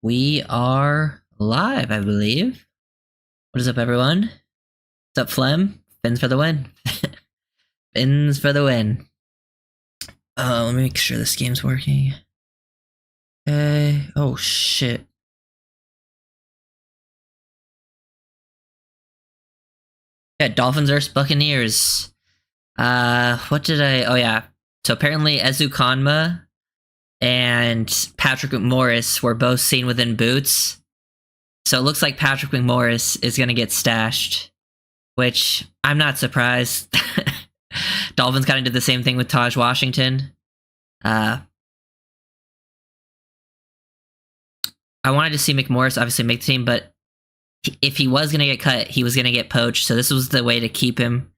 We are live, I believe. What is up, everyone? What's up, Flem? Fins for the win. Fins for the win. Let me make sure this game's working. Okay. Oh, shit. Yeah, Dolphins versus Buccaneers. What did I... Oh, yeah. So apparently Ezu Konma and Patrick McMorris were both seen within boots. So it looks like Patrick McMorris is going to get stashed, which I'm not surprised. Dolphins kind of did the same thing with Taj Washington. I wanted to see McMorris obviously make the team, but if he was going to get cut, he was going to get poached. So this was the way to keep him.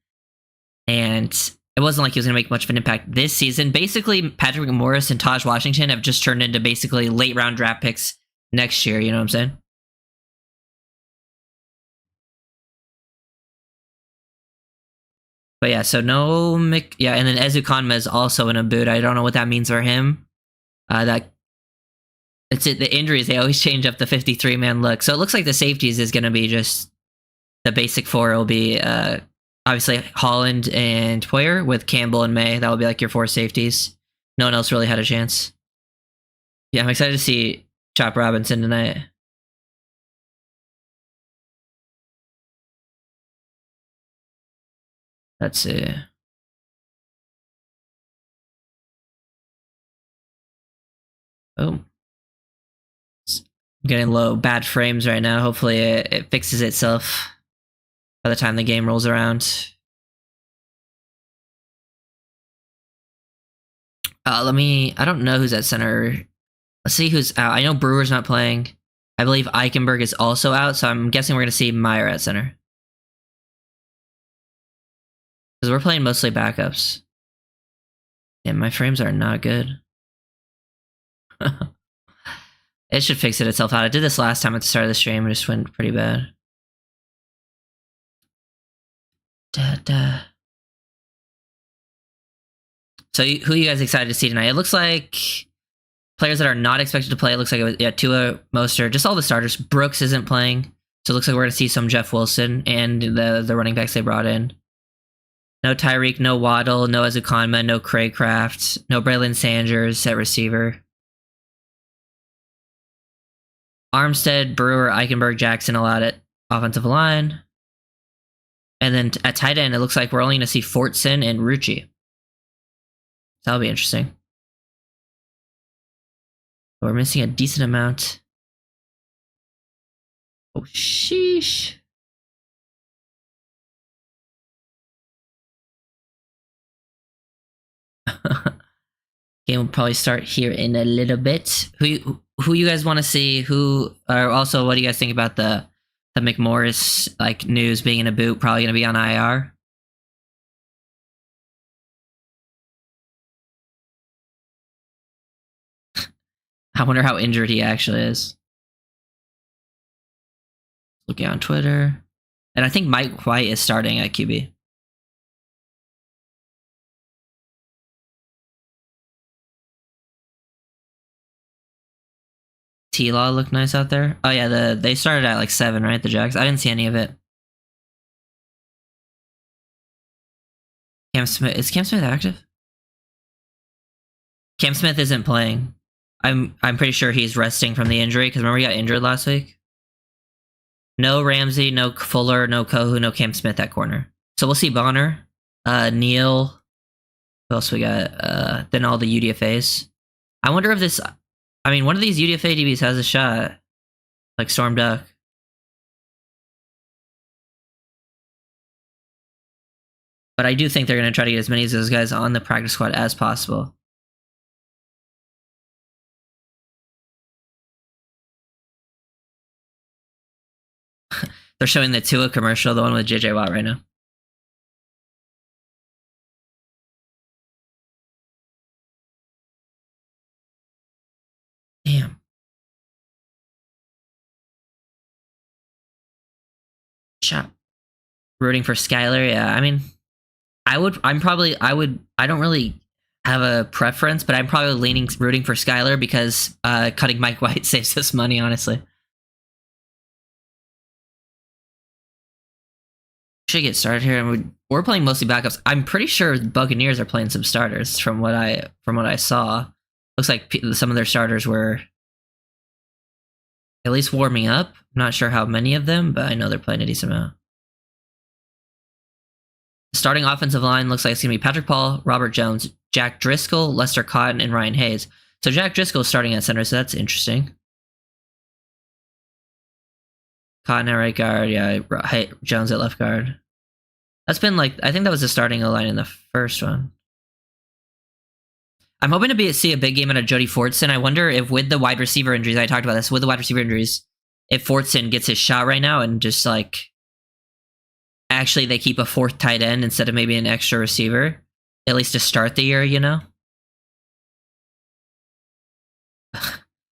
And it wasn't like he was going to make much of an impact this season. Basically, Patrick McMorris and Taj Washington have just turned into basically late round draft picks next year. You know what I'm saying? But yeah, so no yeah, and then Ezu Konma is also in a boot. I don't know what that means for him. It's it. The injuries, they always change up the 53-man look. So it looks like the safeties is going to be just the basic four will be obviously Holland and Poyer with Campbell and May. That will be like your four safeties. No one else really had a chance. Yeah, I'm excited to see Chop Robinson tonight. Let's see. Oh. I'm getting low, bad frames right now. Hopefully it fixes itself by the time the game rolls around. I don't know who's at center. Let's see who's out. I know Brewer's not playing. I believe Eichenberg is also out, so I'm guessing we're going to see Meyer at center. Because we're playing mostly backups. Yeah, my frames are not good. It should fix it itself out. I did this last time at the start of the stream. It just went pretty bad. So who are you guys excited to see tonight? It looks like players that are not expected to play. It looks like it was, Tua, Mostert, just all the starters. Brooks isn't playing. So it looks like we're going to see some Jeff Wilson and the running backs they brought in. No Tyreek, no Waddle, no Ezu Konma, no Craycraft, no Braylon Sanders at receiver. Armstead, Brewer, Eichenberg, Jackson allowed at offensive line. And then at tight end, it looks like we're only going to see Fortson and Rucci. That'll be interesting. We're missing a decent amount. Oh, sheesh. Game will probably start here in a little bit. Who you guys want to see? Also, what do you guys think about the McMorris like news being in a boot? Probably going to be on IR. I wonder how injured he actually is. Looking on Twitter, and I think Mike White is starting at QB. T-Law looked nice out there. Oh yeah, they started at like 7, right? The Jacks. I didn't see any of it. Cam Smith, is Cam Smith active? Cam Smith isn't playing. I'm pretty sure he's resting from the injury because remember he got injured last week. No Ramsey, no Fuller, no Kohu, no Cam Smith at corner. So we'll see Bonner, Neal. Who else we got? Then all the UDFAs. I wonder if this. I mean, one of these UDFA DBs has a shot, like Storm Duck. But I do think they're going to try to get as many of those guys on the practice squad as possible. They're showing the Tua commercial, the one with JJ Watt right now. Damn. Chop. Rooting for Skyler, yeah. I mean, I don't really have a preference, but I'm probably rooting for Skylar because cutting Mike White saves us money, honestly. Should get started here, and we're playing mostly backups. I'm pretty sure the Buccaneers are playing some starters from what I saw. Looks like some of their starters were at least warming up. I'm not sure how many of them, but I know they're playing a decent amount. Starting offensive line looks like it's going to be Patrick Paul, Robert Jones, Jack Driscoll, Lester Cotton, and Ryan Hayes. So Jack Driscoll is starting at center, so that's interesting. Cotton at right guard, yeah, Jones at left guard. That's been like, I think that was the starting line in the first one. I'm hoping to see a big game out of Jody Fortson. I wonder if with the wide receiver injuries, I talked about this, with the wide receiver injuries, if Fortson gets his shot right now and just like, actually they keep a fourth tight end instead of maybe an extra receiver, at least to start the year, you know?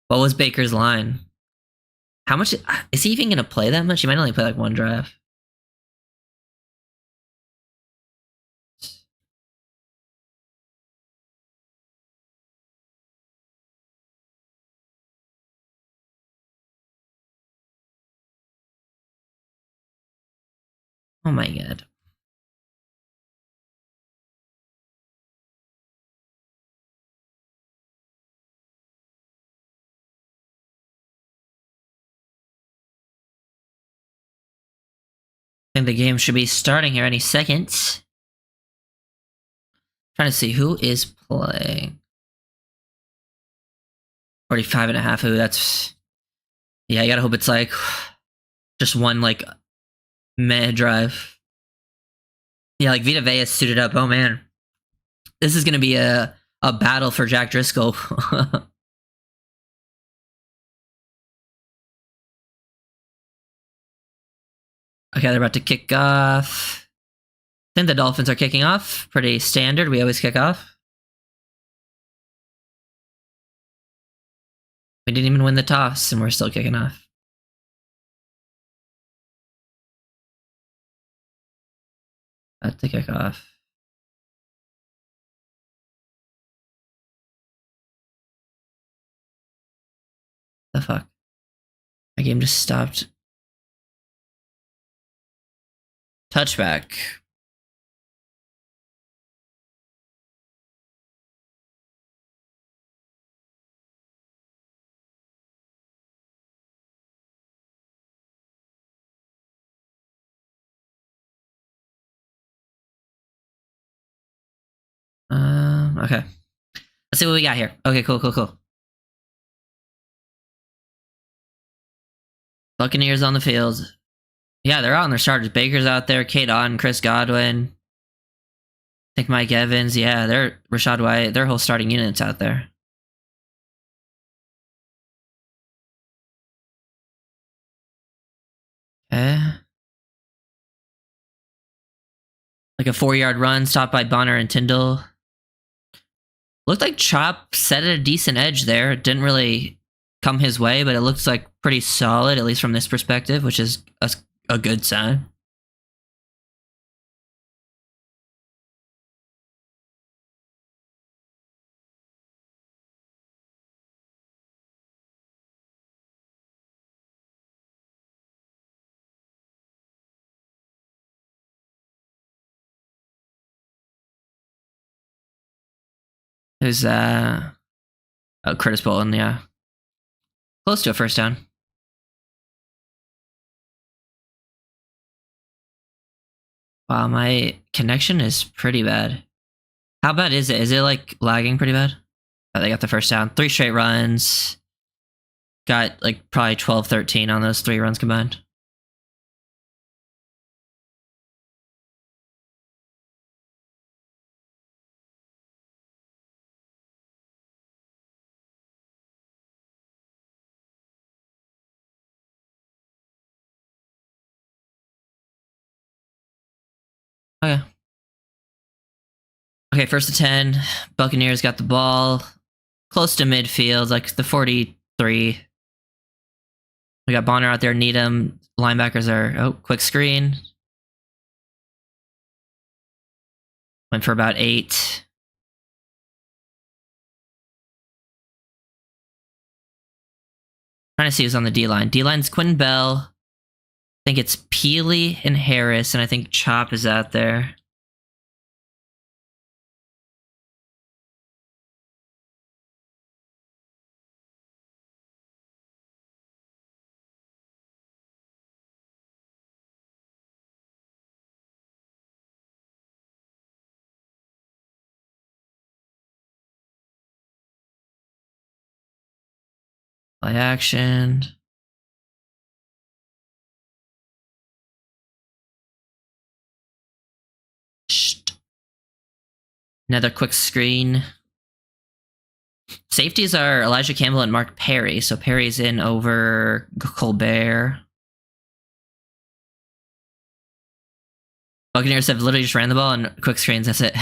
What was Baker's line? How much is he even going to play that much? He might only play like one drive. Oh my god. I think the game should be starting here any second. Trying to see who is playing. 45.5. Ooh, that's... Yeah, you gotta hope it's like just one like meh drive. Yeah, like Vita Vea suited up. Oh man. This is gonna be a battle for Jack Driscoll. Okay, they're about to kick off. I think the Dolphins are kicking off. Pretty standard. We always kick off. We didn't even win the toss, and we're still kicking off. About to kick off. The fuck? My game just stopped. Touchback. Okay. Let's see what we got here. Okay, cool. Buccaneers on the field. Yeah, they're out on their starters. Baker's out there. Kate Otten, Chris Godwin. I think Mike Evans. Yeah, they're Rashad White. Their whole starting unit's out there. Okay. Like a 4-yard run stopped by Bonner and Tyndall. Looked like Chop set at a decent edge there. It didn't really come his way, but it looks like pretty solid, at least from this perspective, which is a good sign. Who's Curtis Bolton, yeah. Close to a first down. Wow, my connection is pretty bad. How bad is it? Is it like lagging pretty bad? Oh, they got the first down. 3 straight runs. Got like probably 12, 13 on those 3 runs combined. Okay. Okay, first to 10. Buccaneers got the ball. Close to midfield, like the 43. We got Bonner out there, Needham. Linebackers are, oh, quick screen. Went for about 8. Trying to see who's on the D-line. D-line's Quinn Bell. I think it's Peely and Harris, and I think Chop is out there. Play action. Another quick screen. Safeties are Elijah Campbell and Mark Perry. So Perry's in over Colbert. Buccaneers have literally just ran the ball and quick screens. That's it.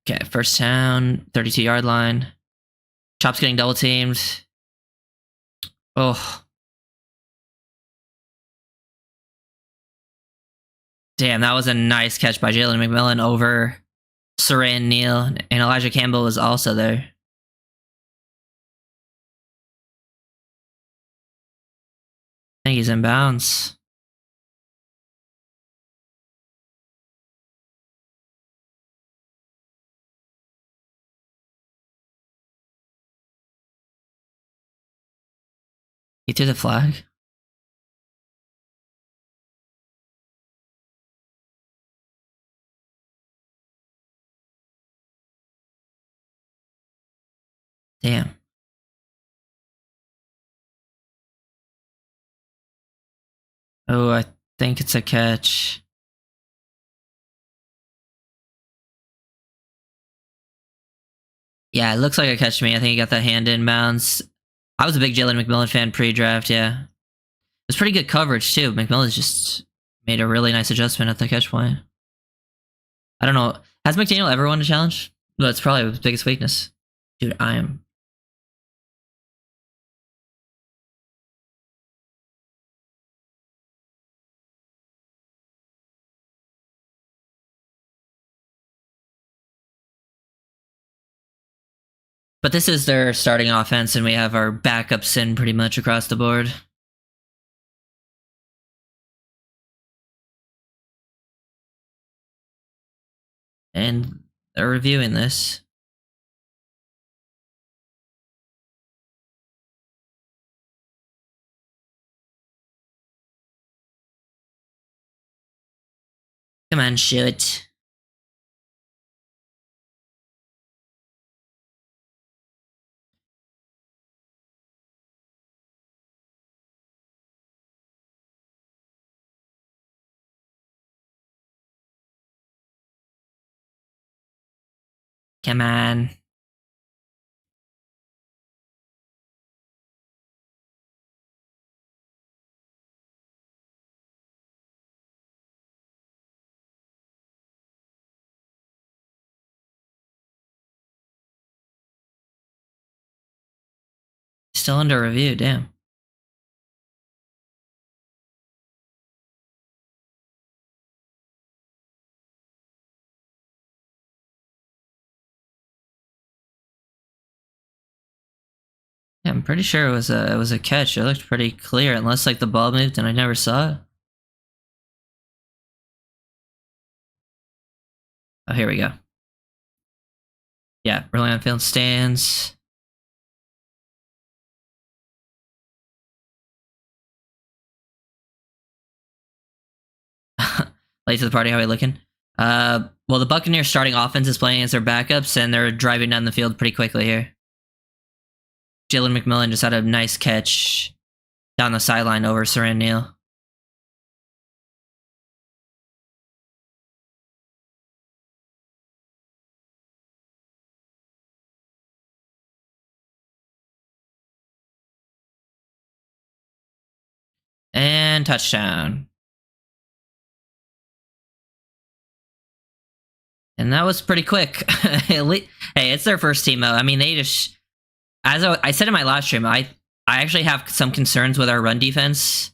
Okay, first down, 32-yard line. Chop's getting double teamed. Oh. Damn, that was a nice catch by Jalen McMillan over Saran Neal. And Elijah Campbell was also there. I think he's in bounds. He threw the flag. Damn. Oh, I think it's a catch. Yeah, it looks like a catch to me. I think he got that hand in bounds. I was a big Jalen McMillan fan pre-draft, yeah. It was pretty good coverage, too. McMillan's just made a really nice adjustment at the catch point. I don't know. Has McDaniel ever won a challenge? No, that's probably his biggest weakness. Dude, I am. But this is their starting offense, and we have our backups in pretty much across the board. And they're reviewing this. Come on, shoot. Come on. Still under review, damn. Yeah, I'm pretty sure it was a catch. It looked pretty clear, unless like the ball moved and I never saw it. Oh, here we go. Yeah, really on field stands. Late to the party, how are we looking? Well, the Buccaneers starting offense is playing as their backups, and they're driving down the field pretty quickly here. Jalen McMillan just had a nice catch down the sideline over Saran Neal. And touchdown. And that was pretty quick. Hey, it's their first team out. I mean, they just... as I said in my last stream, I actually have some concerns with our run defense.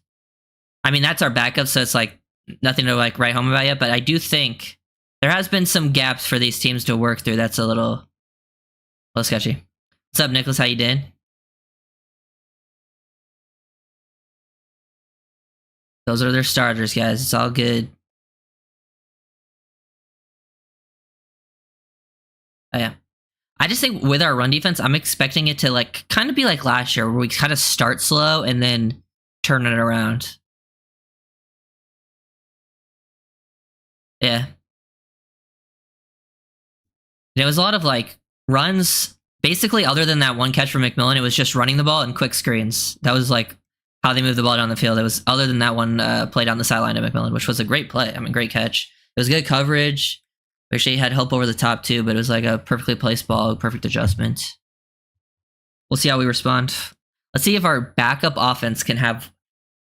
I mean, that's our backup, so it's like nothing to like write home about yet. But I do think there has been some gaps for these teams to work through. That's a little sketchy. What's up, Nicholas? How you doing? Those are their starters, guys. It's all good. Oh yeah. I just think with our run defense, I'm expecting it to like kind of be like last year, where we kind of start slow and then turn it around. Yeah. There was a lot of like runs. Basically, other than that one catch from McMillan, it was just running the ball and quick screens. That was like how they moved the ball down the field. It was other than that one play down the sideline to McMillan, which was a great play. I mean, great catch. It was good coverage. Wish he had help over the top too, but it was like a perfectly placed ball, perfect adjustment. We'll see how we respond. Let's see if our backup offense can have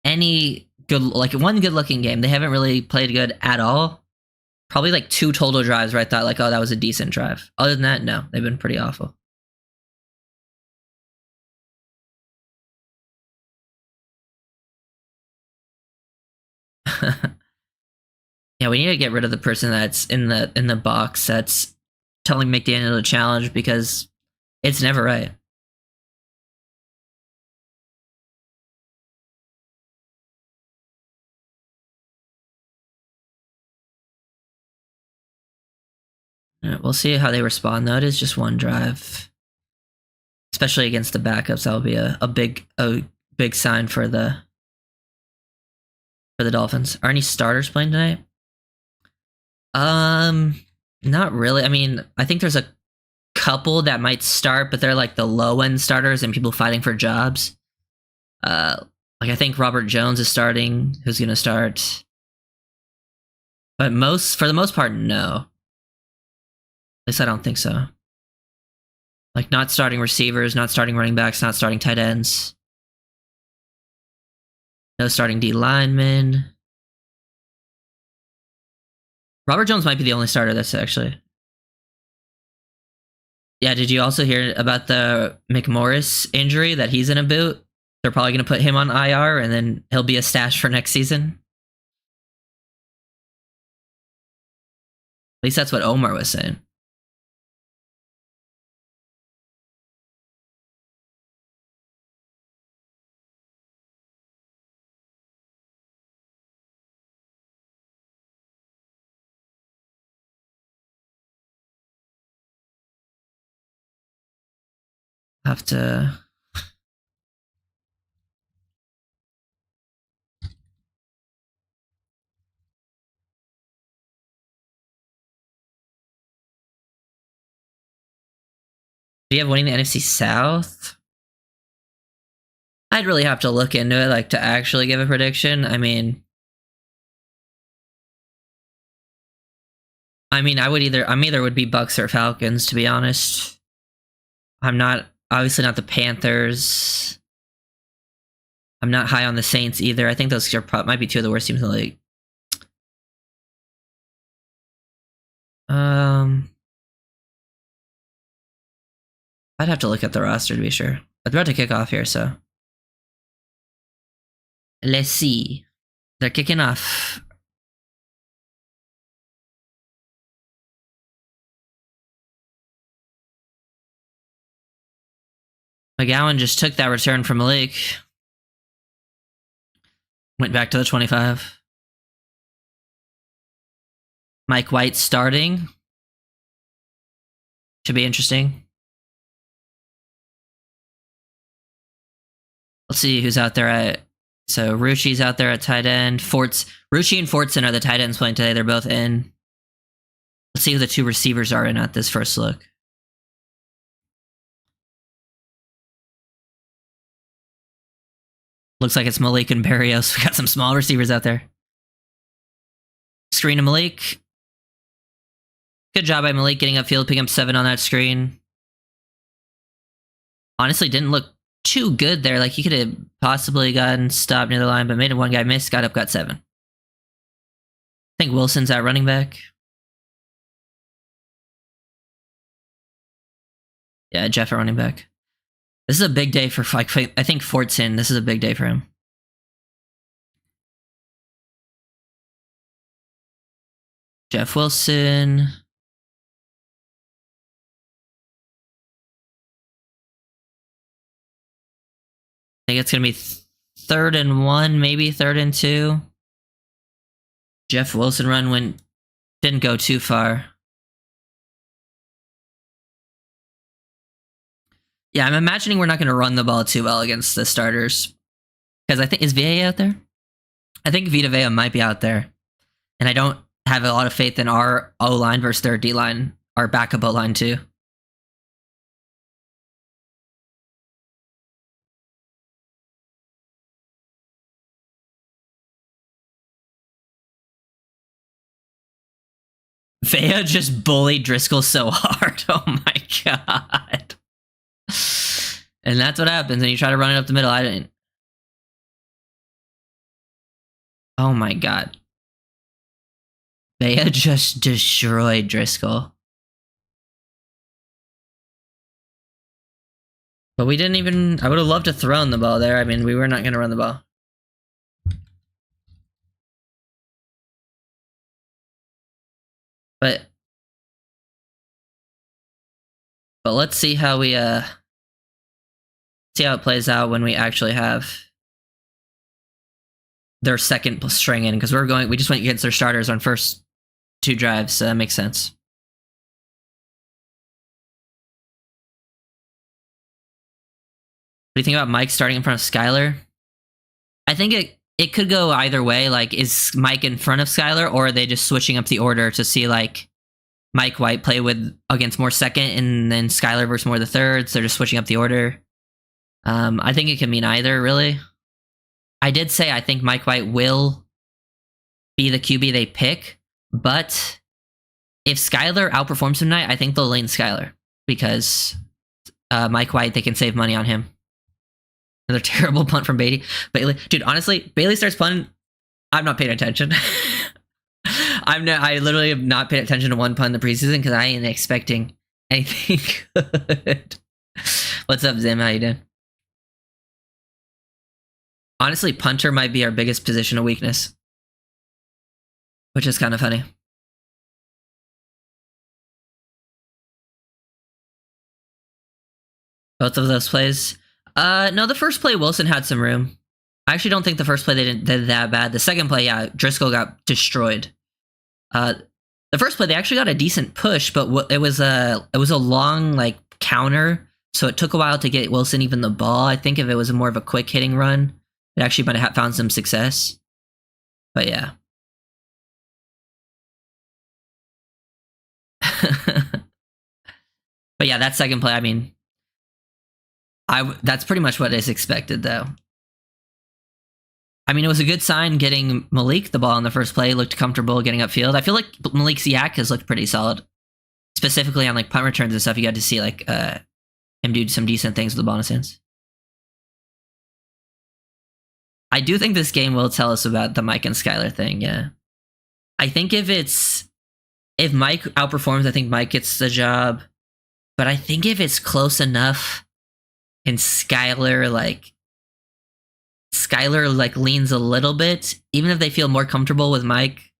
any good, like one good looking game. They haven't really played good at all. Probably like 2 total drives where I thought like, oh, that was a decent drive. Other than that, no, they've been pretty awful. Yeah, we need to get rid of the person that's in the box that's telling McDaniel to challenge, because it's never right. Yeah, we'll see how they respond though. It is just one drive. Especially against the backups, that'll be a big sign for the Dolphins. Are any starters playing tonight? Not really. I mean, I think there's a couple that might start, but they're like the low end starters and people fighting for jobs. Like I think Robert Jones is starting. Who's gonna start? But for the most part, no. At least I don't think so. Like not starting receivers, not starting running backs, not starting tight ends. No starting D linemen. Robert Jones might be the only starter that's actually. Yeah, did you also hear about the McMorris injury, that he's in a boot? They're probably going to put him on IR and then he'll be a stash for next season. At least that's what Omar was saying. Have to. Do you have winning the NFC South? I'd really have to look into it, like to actually give a prediction. I mean, I'm either would be Bucks or Falcons, to be honest. I'm not, obviously not the Panthers. I'm not high on the Saints either. I think those might be 2 of the worst teams in the league. I'd have to look at the roster to be sure. But they're about to kick off here, so. Let's see. They're kicking off. McGowan just took that return from Malik. Went back to the 25. Mike White starting. Should be interesting. Let's see who's out there. So Rucci's out there at tight end. Rucci and Fortson are the tight ends playing today. They're both in. Let's see who the 2 receivers are in at this first look. Looks like it's Malik and Barrios. We got some small receivers out there. Screen to Malik. Good job by Malik getting upfield, picking up 7 on that screen. Honestly, didn't look too good there. Like he could have possibly gotten stopped near the line, but made one guy miss, got up, got 7. I think Wilson's at running back. Yeah, Jeff at running back. This is a big day for, like, I think Fortson. This is a big day for him. Jeff Wilson. I think it's going to be 3rd and 1, maybe 3rd and 2. Jeff Wilson run didn't go too far. Yeah, I'm imagining we're not going to run the ball too well against the starters. Because I think, is Villa out there? I think Vita Vea might be out there. And I don't have a lot of faith in our O-line versus their D-line, our backup O-line too. Vea just bullied Driscoll so hard. Oh my god. And that's what happens when you try to run it up the middle. I didn't. Oh my god. Vea just destroyed Driscoll. But we didn't even... I would have loved to throw in the ball there. I mean, we were not going to run the ball. But let's see how we see how it plays out when we actually have their second string in, because we just went against their starters on first 2 drives, so that makes sense. What do you think about Mike starting in front of Skylar? I think it could go either way. Like, is Mike in front of Skylar, or are they just switching up the order to see, like, Mike White play against more second and then Skylar versus more the third, so they're just switching up the order? I think it can mean either, really. I did say I think Mike White will be the QB they pick, but if Skylar outperforms him tonight, I think they'll lean Skylar, because Mike White, they can save money on him. Another terrible punt from Bailey. Dude, honestly, Bailey starts punting, I'm not paying attention. I literally have not paid attention to one punt in the preseason because I ain't expecting anything good. What's up, Zim? How you doing? Honestly, punter might be our biggest position of weakness, which is kind of funny. Both of those plays. No, the first play, Wilson had some room. I actually don't think the first play they did that bad. The second play, yeah, Driscoll got destroyed. The first play, they actually got a decent push, but it was a long, like, counter, so it took a while to get Wilson even the ball. I think if it was more of a quick hitting run, it actually might have found some success. But yeah. But yeah, that second play, I mean, that's pretty much what is expected, though. I mean, it was a good sign getting Malik the ball in the first play. He looked comfortable getting upfield. I feel like Malik's yak has looked pretty solid. Specifically on, like, punt returns and stuff, you got to see, like, him do some decent things with the ball in his hands. I do think this game will tell us about the Mike and Skylar thing, yeah. I think if Mike outperforms, I think Mike gets the job. But I think if it's close enough and Skylar leans a little bit, even if they feel more comfortable with Mike,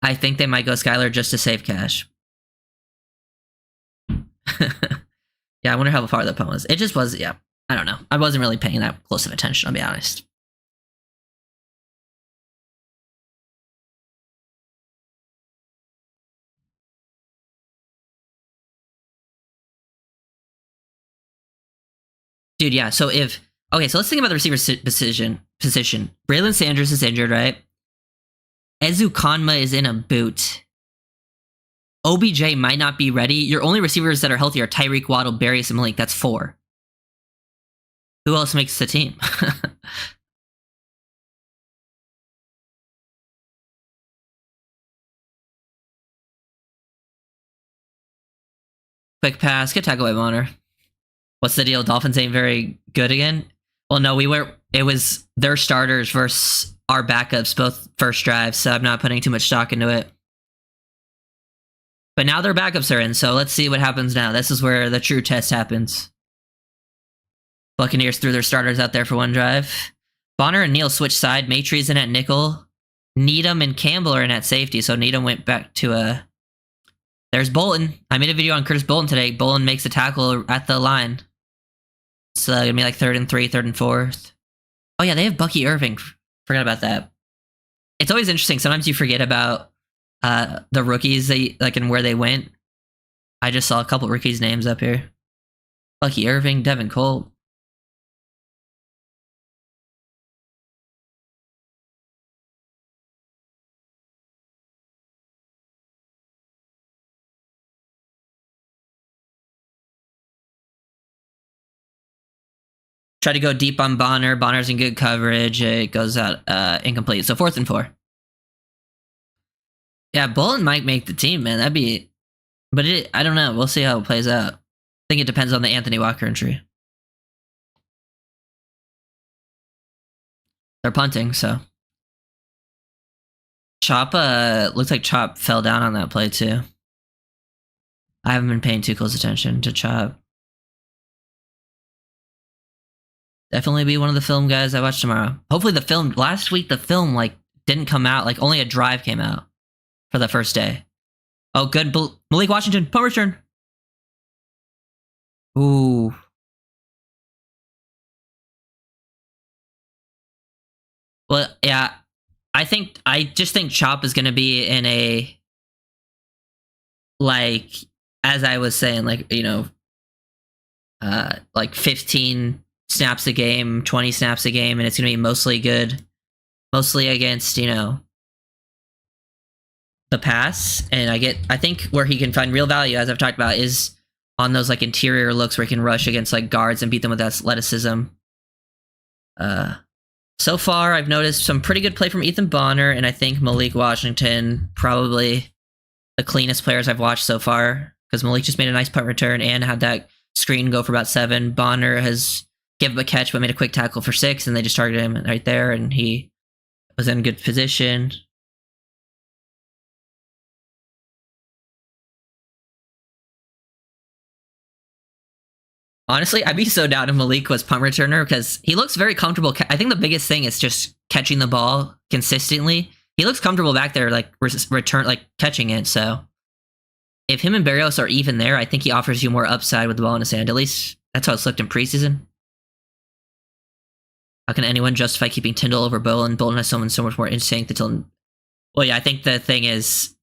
I think they might go Skylar just to save cash. Yeah, I wonder how far the punt was. It just was, yeah. I don't know. I wasn't really paying that close of attention, I'll be honest. Dude, yeah, so let's think about the receiver position. Braylon Sanders is injured, right? Ezu Kanma is in a boot. OBJ might not be ready. Your only receivers that are healthy are Tyreek, Waddle, Barrios, and Malik. That's 4. Who else makes the team? Quick pass, good tackle by Bonner. What's the deal? Dolphins ain't very good again? Well, no, it was their starters versus our backups, both first drives, so I'm not putting too much stock into it. But now their backups are in, so let's see what happens now. This is where the true test happens. Buccaneers threw their starters out there for one drive. Bonner and Neal switched side. Maitre's in at nickel. Needham and Campbell are in at safety, so Needham went back to a... There's Bolton. I made a video on Curtis Bolton today. Bolton makes a tackle at the line. It's gonna be like 3rd and 3, 3rd and 4th. Oh yeah, they have Bucky Irving. Forgot about that. It's always interesting. Sometimes you forget about the rookies they like and where they went. I just saw a couple rookies' names up here. Bucky Irving, Devin Colt. Try to go deep on Bonner. Bonner's in good coverage. It goes out incomplete. So 4th and 4. Yeah, Bolton might make the team, man. That'd be... But I don't know. We'll see how it plays out. I think it depends on the Anthony Walker injury. They're punting, so... Chop, looks like Chop fell down on that play, too. I haven't been paying too close attention to Chop. Definitely be one of the film guys I watch tomorrow. Hopefully the film... Last week, the film, like, didn't come out. Like, only a drive came out for the first day. Oh, good. Malik Washington, punt return. Ooh. Well, yeah. I just think Chop is going to be in a... Like, as I was saying, like, you know... like 15... snaps a game, 20 snaps a game, and it's going to be mostly good. Mostly against, you know, the pass. And I think where he can find real value, as I've talked about, is on those like interior looks where he can rush against like guards and beat them with athleticism. So far, I've noticed some pretty good play from Ethan Bonner, and I think Malik Washington, probably the cleanest players I've watched so far, because Malik just made a nice punt return and had that screen go for about 7. Bonner has gave him a catch, but made a quick tackle for 6, and they just targeted him right there, and he was in good position. Honestly, I'd be so down if Malik was punt returner, because he looks very comfortable. I think the biggest thing is just catching the ball consistently. He looks comfortable back there, like catching it, so if him and Barrios are even there, I think he offers you more upside with the ball in his hand. At least that's how it's looked in preseason. How can anyone justify keeping Tyndall over Bolton? Bolton has someone so much more instinct than Tyndall. Well, yeah, I think the thing is,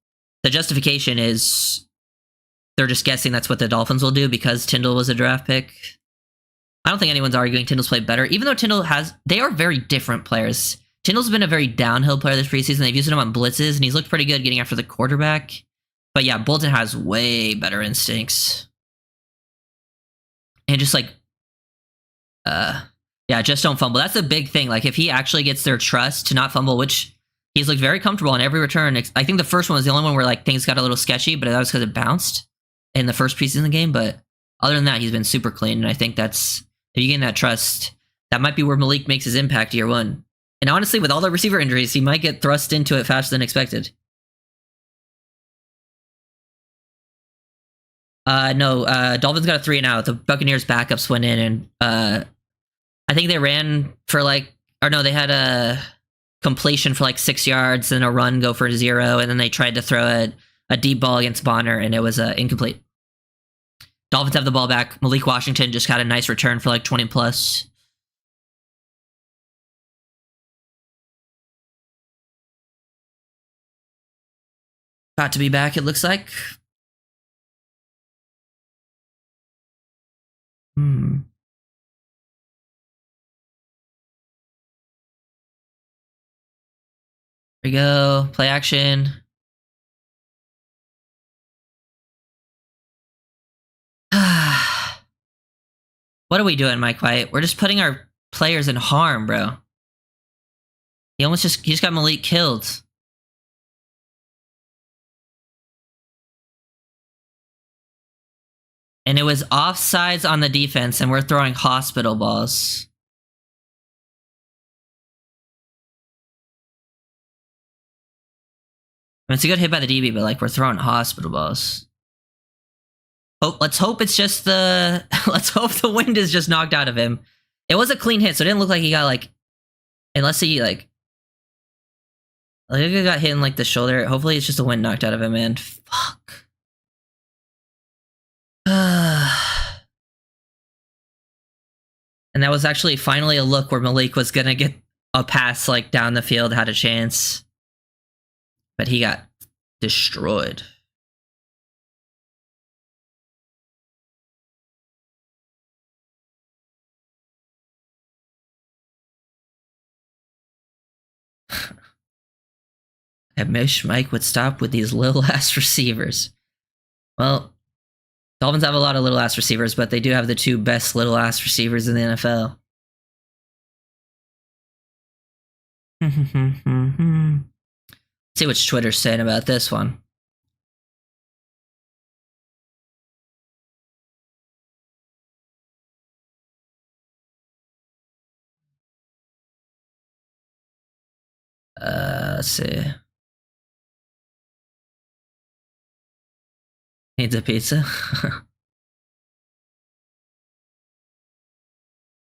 the justification is they're just guessing that's what the Dolphins will do because Tyndall was a draft pick. I don't think anyone's arguing Tyndall's played better, even though Tyndall they are very different players. Tyndall's been a very downhill player this preseason. They've used him on blitzes, and he's looked pretty good getting after the quarterback. But yeah, Bolton has way better instincts. And just like, yeah, just don't fumble. That's a big thing. Like, if he actually gets their trust to not fumble, which he's looked very comfortable on every return. I think the first one was the only one where like things got a little sketchy, but that was because it bounced in the first preseason game. But other than that, he's been super clean. And I think if you gain that trust, that might be where Malik makes his impact year 1. And honestly, with all the receiver injuries, he might get thrust into it faster than expected. No, Dolphins got a 3 and out. The Buccaneers backups went in, and I think they ran for they had a completion for like 6 yards, and a run go for 0, and then they tried to throw a deep ball against Bonner, and it was incomplete. Dolphins have the ball back. Malik Washington just got a nice return for like 20 plus. About to be back, it looks like. Here we go. Play action. What are we doing, Mike White? We're just putting our players in harm, bro. He just got Malik killed. And it was offsides on the defense, and we're throwing hospital balls. I mean, it's a good hit by the DB, but like we're throwing hospital balls. Let's hope it's just let's hope the wind is just knocked out of him. It was a clean hit, so it didn't look like he got like, unless he like, I think he got hit in like the shoulder. Hopefully, it's just the wind knocked out of him. Man, fuck. And that was actually finally a look where Malik was gonna get a pass like down the field, had a chance, but he got destroyed. I wish Mike would stop with these little ass receivers. Well, Dolphins have a lot of little ass receivers, but they do have the two best little ass receivers in the NFL. See what Twitter's saying about this one. Let's see. Needs a pizza.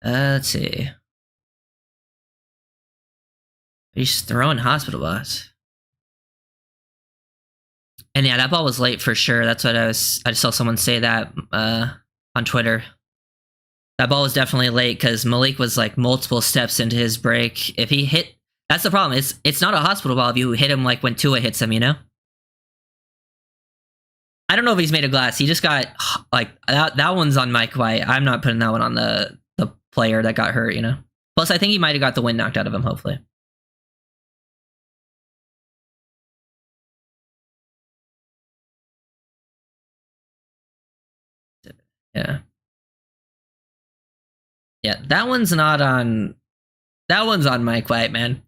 Let's see. He's throwing hospital bots. And yeah, that ball was late for sure. That's what I just saw someone say that on Twitter. That ball was definitely late because Malik was like multiple steps into his break. If he hit, that's the problem. It's not a hospital ball if you hit him like when Tua hits him, you know? I don't know if he's made of glass. He just got like that one's on Mike White. I'm not putting that one on the player that got hurt, you know? Plus, I think he might have got the wind knocked out of him, hopefully. Yeah. Yeah, that one's not on... That one's on Mike White, man.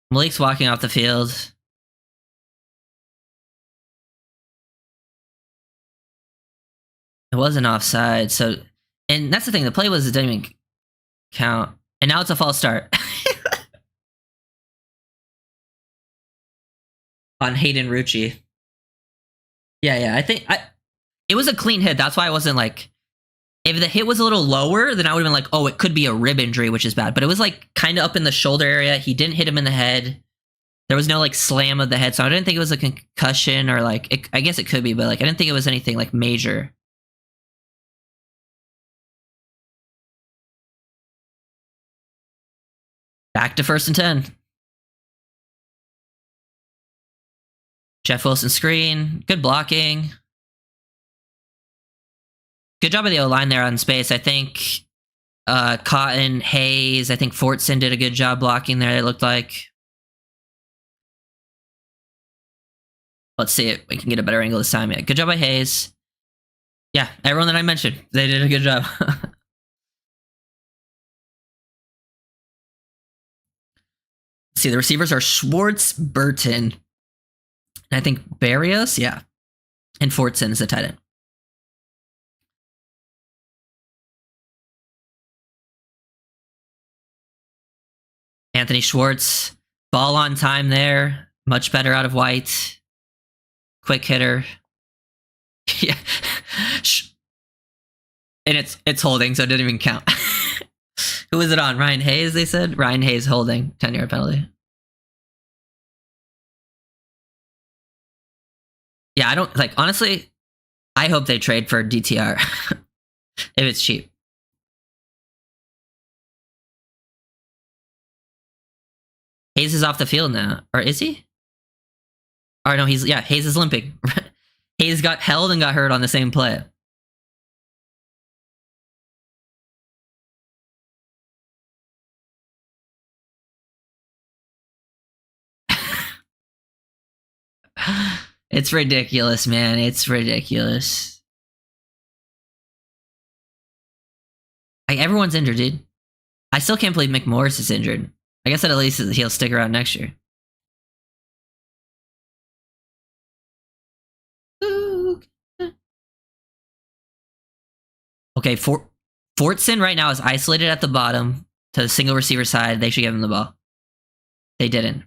Malik's walking off the field. It wasn't offside, so... And that's the thing, the play was, it didn't even count. And now it's a false start. On Hayden Rucci. Yeah, I think... it was a clean hit, that's why I wasn't like... If the hit was a little lower, then I would have been like, oh, it could be a rib injury, which is bad. But it was like kind of up in the shoulder area. He didn't hit him in the head. There was no like slam of the head. So I didn't think it was a concussion or like, I guess it could be, but like I didn't think it was anything like major. Back to 1st and 10. Jeff Wilson screen. Good blocking. Good job of the O-line there on space. I think Cotton, Hayes, I think Fortson did a good job blocking there, it looked like. Let's see it. We can get a better angle this time. Yeah, good job by Hayes. Yeah, everyone that I mentioned, they did a good job. See, the receivers are Schwartz, Burton, and I think Barrios, yeah. And Fortson is the tight end. Anthony Schwartz, ball on time there. Much better out of White. Quick hitter. Yeah. And it's holding, so it didn't even count. Who was it on? Ryan Hayes, they said? Ryan Hayes holding. 10-yard penalty. Yeah, I don't... Like, honestly, I hope they trade for DTR. If it's cheap. Hayes is off the field now. Or is he? Or no, Hayes is limping. Hayes got held and got hurt on the same play. It's ridiculous, man. It's ridiculous. Everyone's injured, dude. I still can't believe McMorris is injured. I guess at least he'll stick around next year. Okay, Fortson right now is isolated at the bottom to the single receiver side. They should give him the ball. They didn't.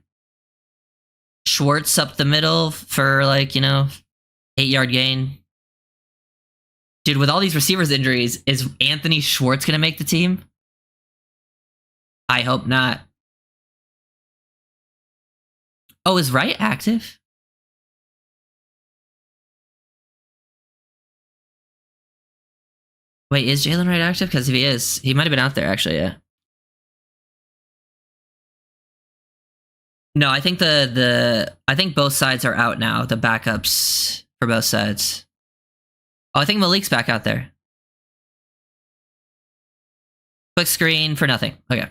Schwartz up the middle for like, 8-yard gain. Dude, with all these receivers injuries, is Anthony Schwartz going to make the team? I hope not. Oh, is Wright active? Wait, is Jalen Wright active? Because if he is, he might have been out there actually, yeah. No, I think I think both sides are out now, the backups for both sides. Oh, I think Malik's back out there. Quick screen for nothing. Okay.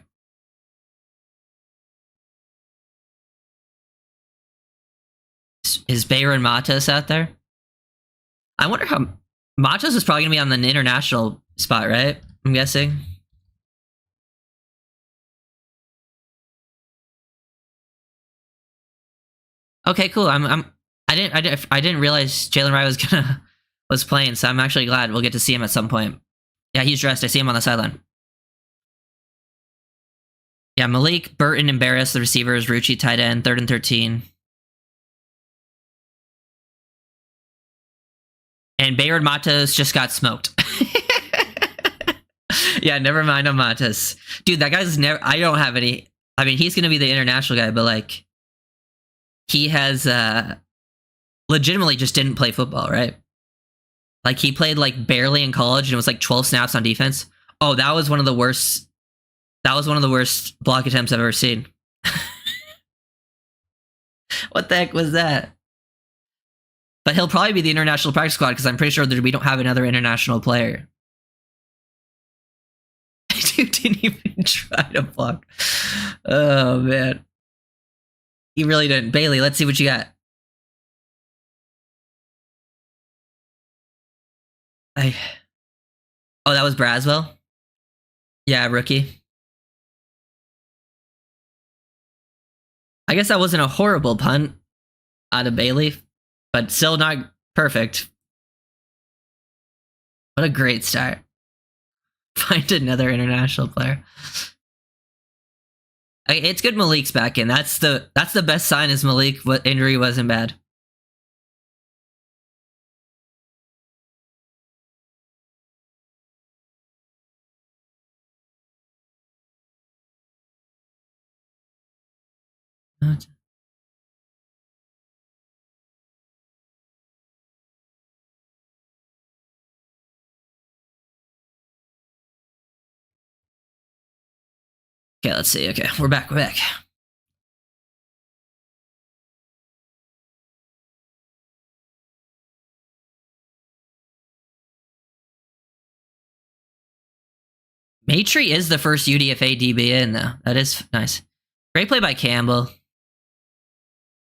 Is Bayron Matos out there? I wonder how... Matos is probably going to be on the international spot, right? I'm guessing. Okay, cool. I didn't realize Jalen Wright was playing, so I'm actually glad we'll get to see him at some point. Yeah, he's dressed. I see him on the sideline. Yeah, Malik, Burton, and Barris, the receivers. Rucci, tight end, 3rd and 13. And Bayard Matos just got smoked. Yeah, never mind on Matos. Dude, that guy's never... I don't have any... I mean, he's going to be the international guy, but like... He has... legitimately just didn't play football, right? Like, he played like barely in college and it was like 12 snaps on defense. Oh, that was one of the worst... That was one of the worst block attempts I've ever seen. What the heck was that? But he'll probably be the international practice squad because I'm pretty sure that we don't have another international player. Dude didn't even try to block. Oh, man. He really didn't. Bailey, let's see what you got. Oh, that was Braswell? Yeah, rookie. I guess that wasn't a horrible punt out of Bailey, but still not perfect. What a great start. Find another international player. Okay, it's good Malik's back in. That's the best sign is Malik injury wasn't bad. Okay, let's see. Okay, we're back. Maitrey is the first UDFA DB in, though. That is nice. Great play by Campbell.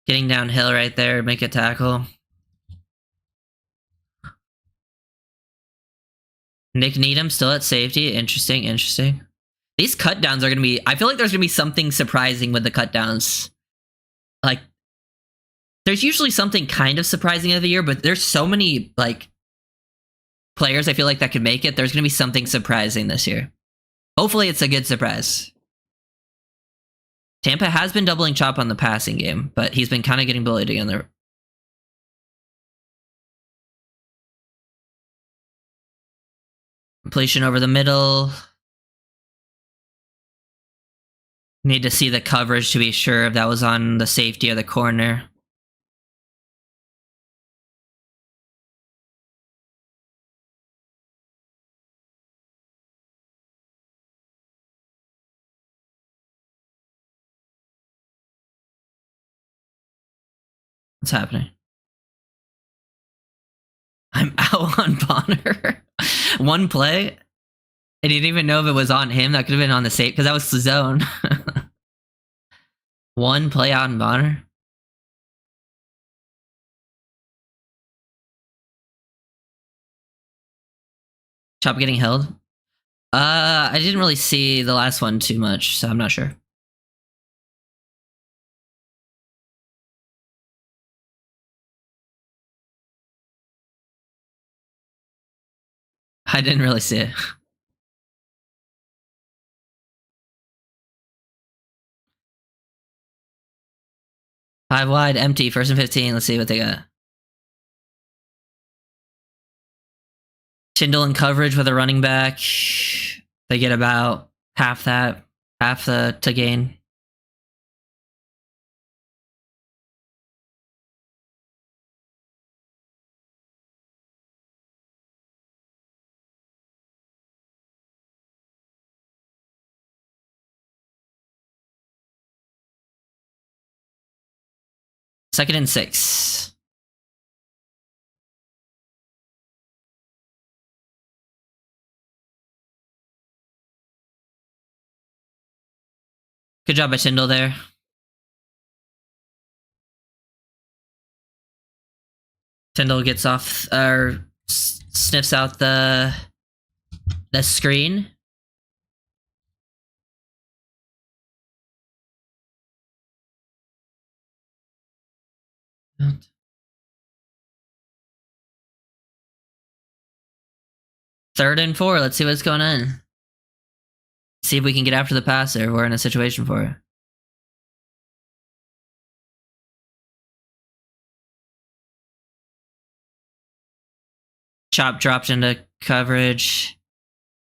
Getting downhill right there, make a tackle. Nick Needham still at safety. Interesting. These cut downs are going to be... I feel like there's going to be something surprising with the cut downs. Like, there's usually something kind of surprising of the year, but there's so many, like, players I feel like that could make it. There's going to be something surprising this year. Hopefully it's a good surprise. Tampa has been doubling Chop on the passing game, but he's been kind of getting bullied again there. Completion over the middle. Need to see the coverage to be sure if that was on the safety or the corner. What's happening? I'm out on Bonner. One play? I didn't even know if it was on him. That could have been on the safe because that was the zone. One play out on Bonner. Chop getting held. I didn't really see the last one too much, so I'm not sure. I didn't really see it. 5 wide, empty, 1st and 15. Let's see what they got. Tyndall in coverage with a running back. They get about half that, half the to gain. Second and 6. Good job by Tyndall there. Tyndall gets off or sniffs out the screen. Third and 4. Let's see what's going on. See if we can get after the passer. We're in a situation for it. Chop dropped into coverage.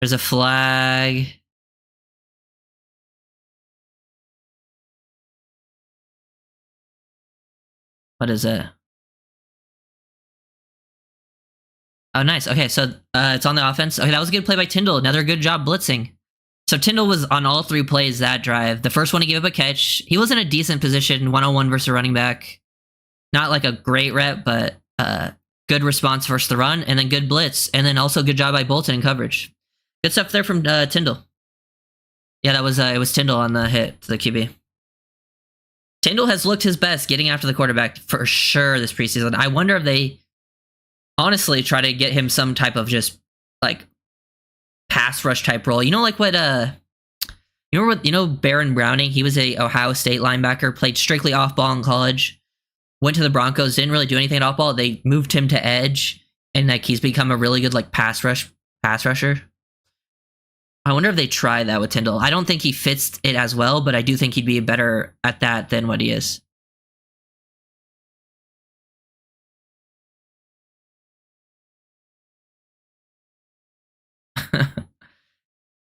There's a flag. What is it? Oh, nice. Okay, so it's on the offense. Okay, that was a good play by Tyndall. Another good job blitzing. So Tyndall was on all 3 plays that drive. The first one, he gave up a catch. He was in a decent position, 1-on-1 versus a running back. Not like a great rep, but good response versus the run, and then good blitz, and then also good job by Bolton in coverage. Good stuff there from Tyndall. Yeah, that was it was Tyndall on the hit to the QB. Tyndall has looked his best getting after the quarterback for sure this preseason. I wonder if they honestly try to get him some type of just like pass rush type role. You know, like what Baron Browning, he was a Ohio State linebacker, played strictly off ball in college, went to the Broncos, didn't really do anything at off ball. They moved him to edge, and like he's become a really good like pass rusher. I wonder if they try that with Tyndall. I don't think he fits it as well, but I do think he'd be better at that than what he is.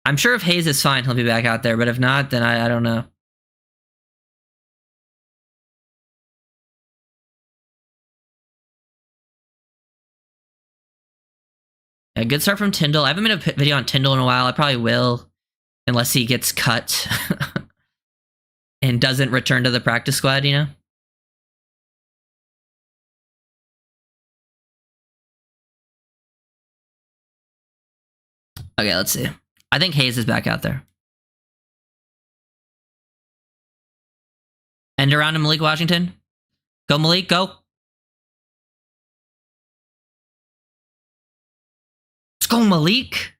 I'm sure if Hayes is fine, he'll be back out there, but if not, then I don't know. A good start from Tyndall. I haven't made a video on Tyndall in a while. I probably will, unless he gets cut and doesn't return to the practice squad, you know? Okay, let's see. I think Hayes is back out there. End around to Malik Washington. Go, Malik, go. Let's go, Malik.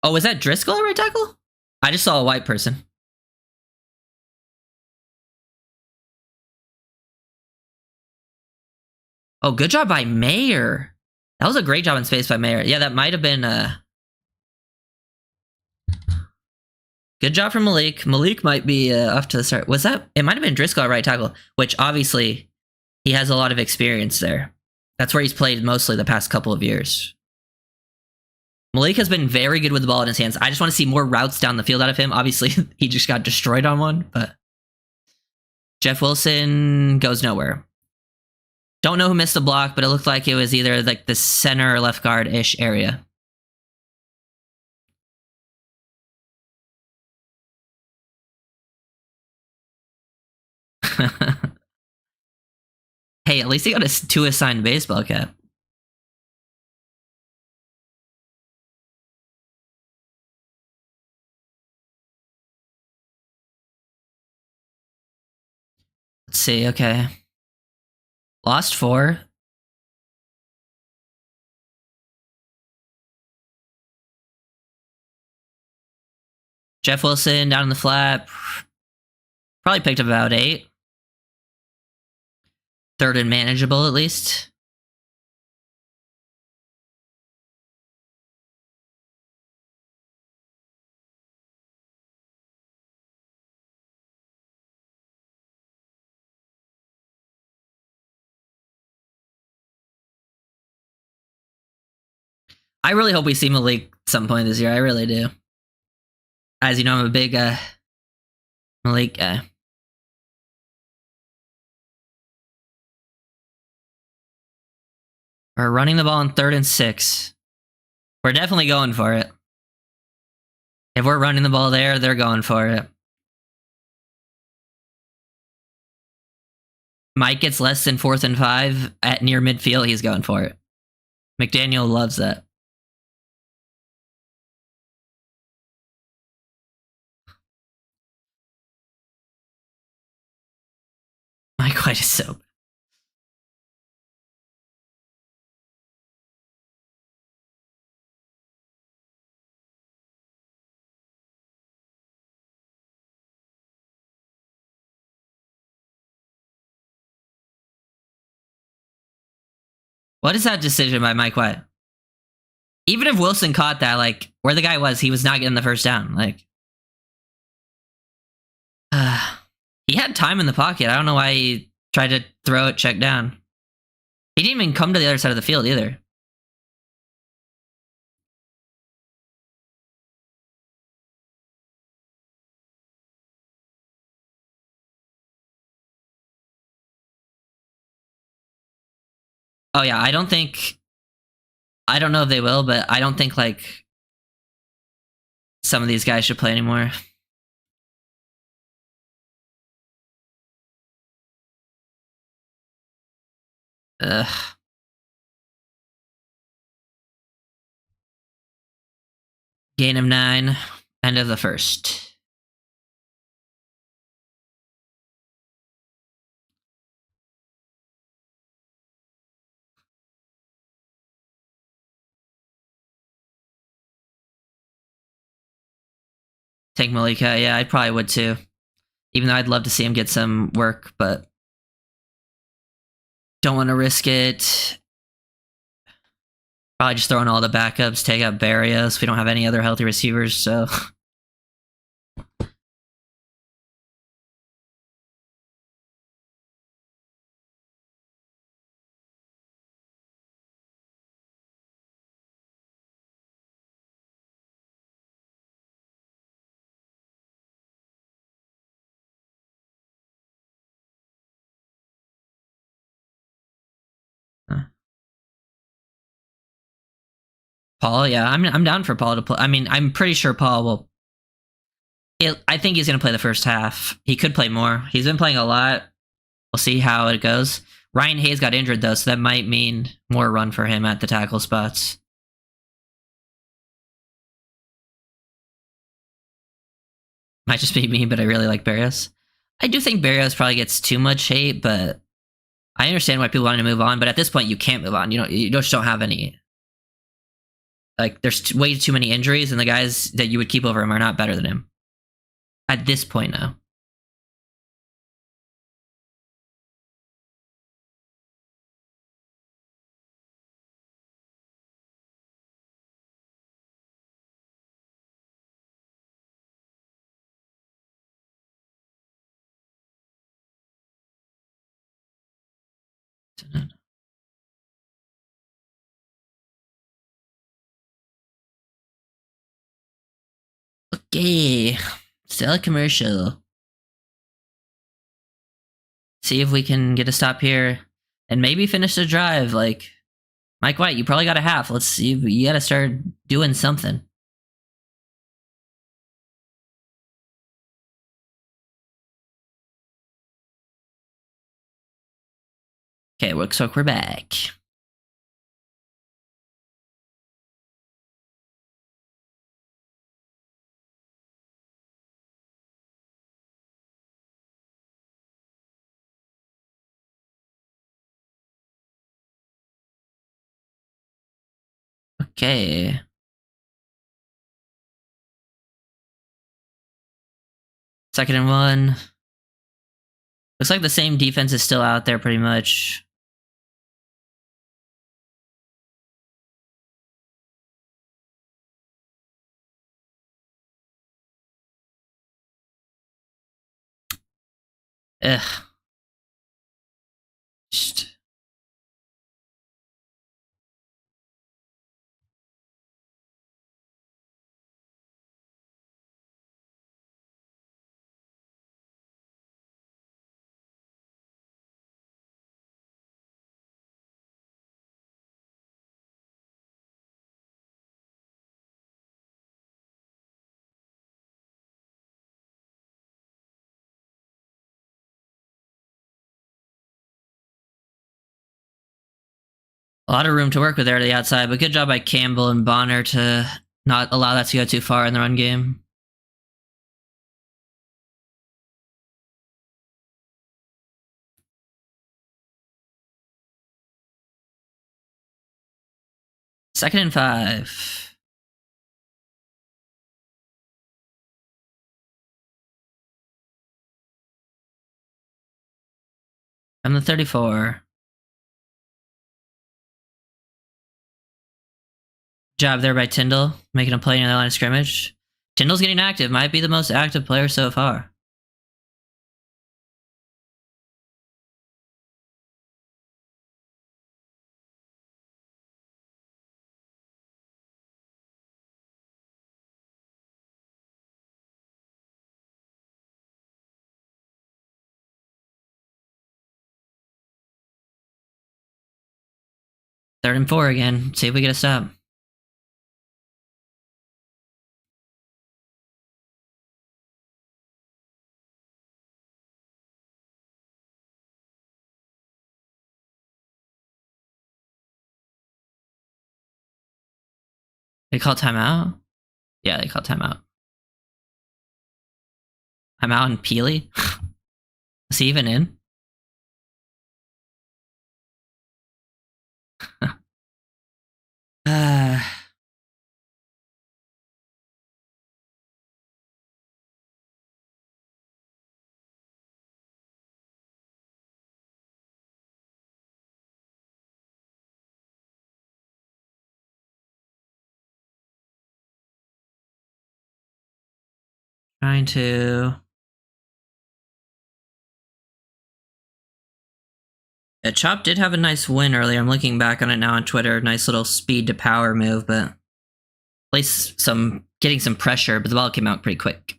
Oh, is that Driscoll at right tackle? I just saw a white person. Oh, good job by Mayer. That was a great job in space by Mayer. Yeah, that might have been good job from Malik. Malik might be off to the start. Was that? It might have been Driscoll at right tackle, which obviously he has a lot of experience there. That's where he's played mostly the past couple of years. Malik has been very good with the ball in his hands. I just want to see more routes down the field out of him. Obviously, he just got destroyed on one, but Jeff Wilson goes nowhere. Don't know who missed the block, but it looked like it was either like the center or left guard-ish area. Hey, at least he got a 2 assigned baseball cap. Let's see, okay. Lost 4. Jeff Wilson down in the flat. Probably picked up about 8. Third and manageable, at least. I really hope we see Malik at some point this year. I really do. As you know, I'm a big Malik guy. We're running the ball on 3rd and 6. We're definitely going for it. If we're running the ball there, they're going for it. Mike gets less than 4th and 5 at near midfield, he's going for it. McDaniel loves that. Mike White is so. What is that decision by Mike White? Even if Wilson caught that, like, where the guy was, he was not getting the first down. Like, he had time in the pocket. I don't know why he tried to throw it check down. He didn't even come to the other side of the field either. Oh yeah, I don't know if they will, but I don't think like some of these guys should play anymore. Ugh. Gain of 9. End of the first. Take Malika. Yeah, I probably would too. Even though I'd love to see him get some work, but don't want to risk it. Probably just throw in all the backups, take out Barrios. We don't have any other healthy receivers, so. Paul, yeah, I'm down for Paul to play. I mean, I'm pretty sure Paul will. I think he's going to play the first half. He could play more. He's been playing a lot. We'll see how it goes. Ryan Hayes got injured though, so that might mean more run for him at the tackle spots. Might just be me, but I really like Barrios. I do think Barrios probably gets too much hate, but I understand why people want to move on. But at this point, you can't move on. You just don't have any. Like, there's way too many injuries, and the guys that you would keep over him are not better than him. At this point now. Okay. Sell a commercial. See if we can get a stop here and maybe finish the drive. Like, Mike White, you probably got a half. Let's see. You got to start doing something. Okay, looks like we're back. Okay. Second and 1. Looks like the same defense is still out there pretty much. Ugh. Just A lot of room to work with there to the outside, but good job by Campbell and Bonner to not allow that to go too far in the run game. Second and 5. From the 34. Job there by Tyndall, making a play near the line of scrimmage. Tyndall's getting active, might be the most active player so far. Third and 4 again. See if we get a stop. They call timeout? Yeah, they call timeout. Timeout and Peely? Is he even in? Trying to... Yeah, Chop did have a nice win earlier. I'm looking back on it now on Twitter. Nice little speed to power move, but getting some pressure, but the ball came out pretty quick.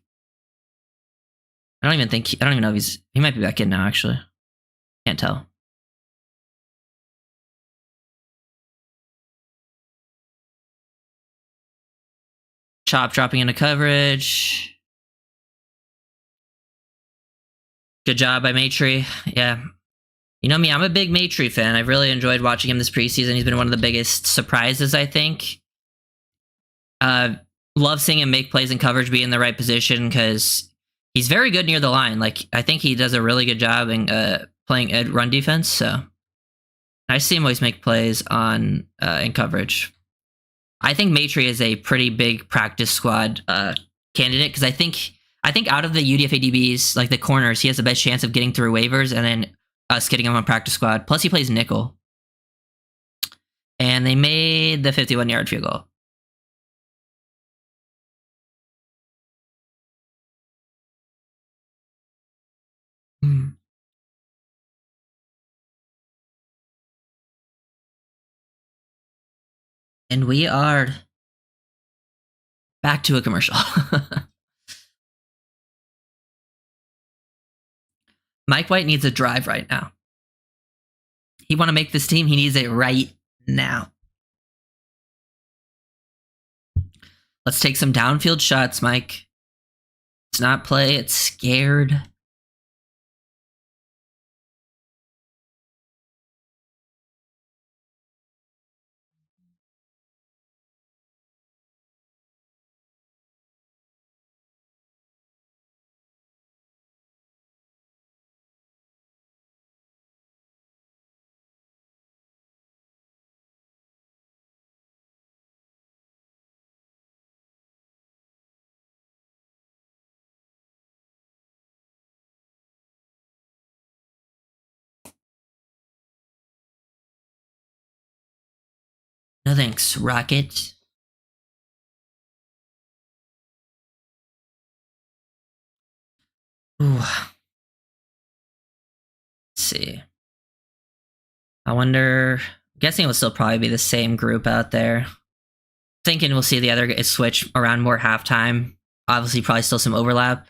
I don't even know if he might be back in now, actually. Can't tell. Chop dropping into coverage. Good job by Maitre. Yeah. You know me, I'm a big Maitre fan. I've really enjoyed watching him this preseason. He's been one of the biggest surprises, I think. Love seeing him make plays in coverage, be in the right position, because he's very good near the line. Like, I think he does a really good job in playing run defense, so I see him always make plays on in coverage. I think Maitre is a pretty big practice squad candidate, because I think out of the UDFA DBs, like the corners, he has the best chance of getting through waivers and then us getting him on practice squad. Plus, he plays nickel. And they made the 51-yard field goal. And we are back to a commercial. Mike White needs a drive right now. He want to make this team. He needs it right now. Let's take some downfield shots, Mike. It's not play. It's scared. No thanks, Rocket. Ooh. Let's see. I wonder... I'm guessing it will still probably be the same group out there. Thinking we'll see the other guys switch around more halftime. Obviously, probably still some overlap.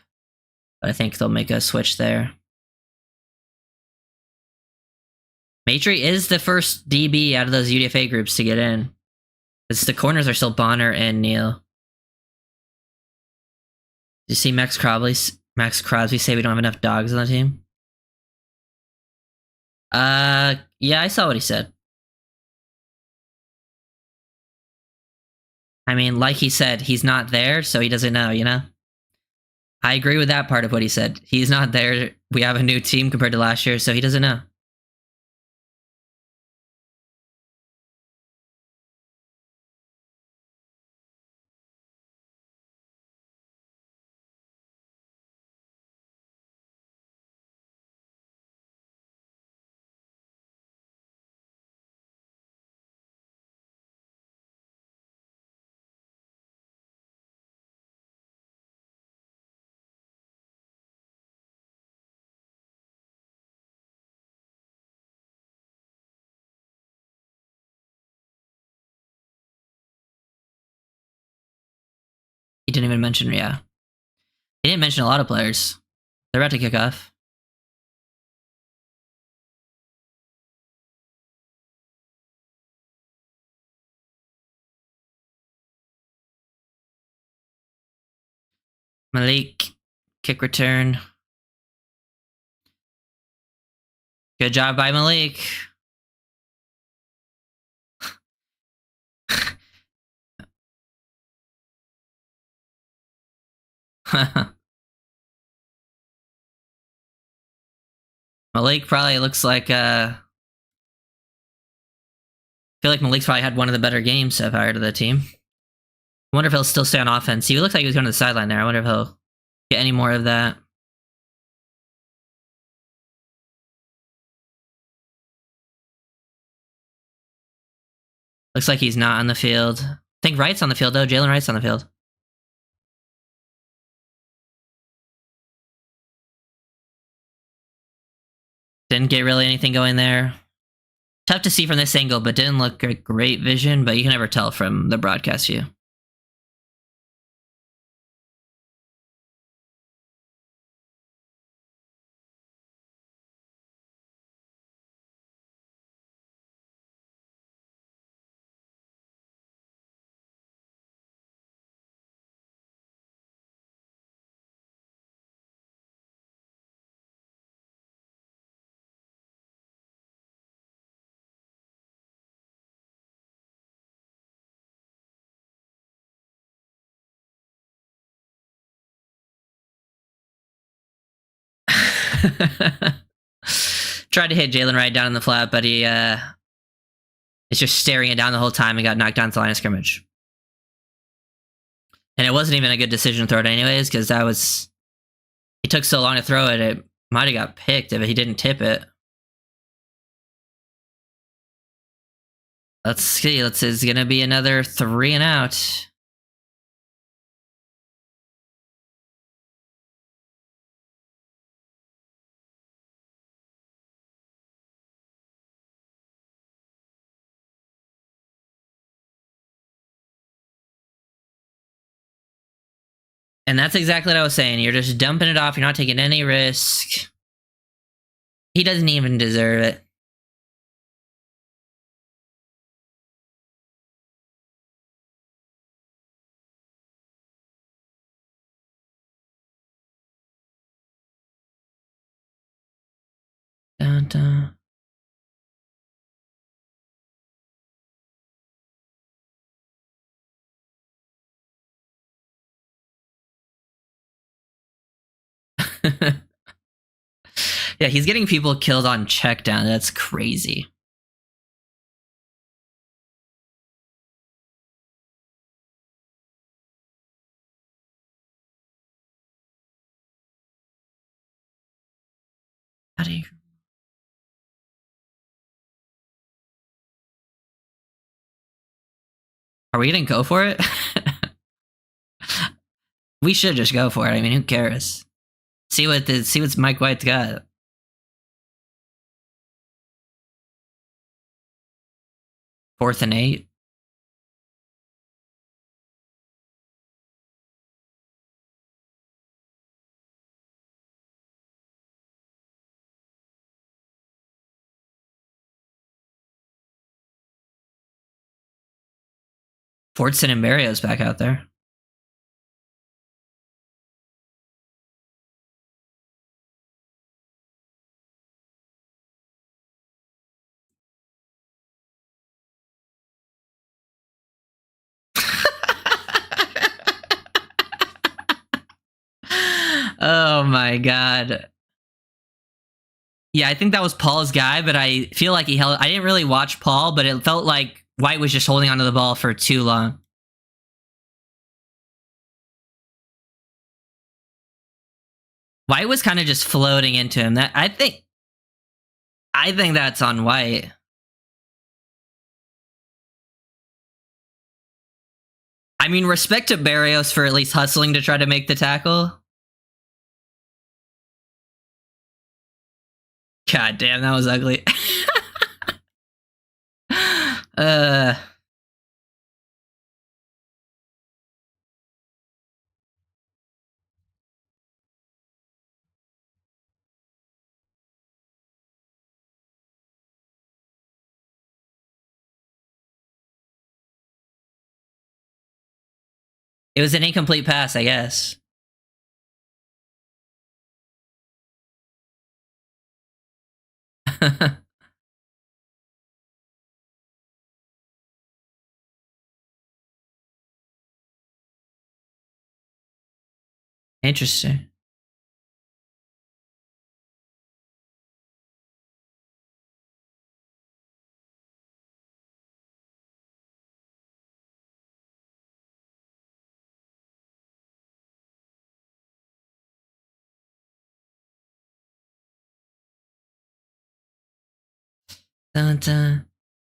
But I think they'll make a switch there. Maitre is the first DB out of those UDFA groups to get in. Because the corners are still Bonner and Neal. Did you see Max Crosby say we don't have enough dogs on the team? Yeah, I saw what he said. I mean, like he said, he's not there, so he doesn't know, you know? I agree with that part of what he said. He's not there. We have a new team compared to last year, so he doesn't know. He didn't even mention, yeah. He didn't mention a lot of players. They're about to kick off. Malik, kick return. Good job by Malik. Malik probably looks like I feel like Malik's probably had one of the better games so far to the team. I wonder if he'll still stay on offense. He looks like he was going to the sideline there. I wonder if he'll get any more of that. Looks like he's not on the field. I think Wright's on the field though. Jalen Wright's on the field. Didn't get really anything going there. Tough to see from this angle, but didn't look like great vision, but you can never tell from the broadcast view. Tried to hit Jalen Wright down in the flat, but he is just staring it down the whole time and got knocked down to the line of scrimmage. And it wasn't even a good decision to throw it anyways, because that was... He took so long to throw it, it might have got picked if he didn't tip it. Let's see. It's going to be another 3 and out. And that's exactly what I was saying. You're just dumping it off. You're not taking any risk. He doesn't even deserve it. Dun, dun. Yeah, he's getting people killed on check down. That's crazy. How do you... Are we gonna go for it? We should just go for it. I mean, who cares? See what's Mike White's got. Fourth and 8. Fortson and Barrios back out there. Oh my god. Yeah, I think that was Paul's guy, but I feel like he held. I didn't really watch Paul, but it felt like White was just holding onto the ball for too long. White was kind of just floating into him. That I think that's on White. I mean, respect to Barrios for at least hustling to try to make the tackle. God damn, that was ugly. uh, it was an incomplete pass, I guess. Interesting. Dun, dun.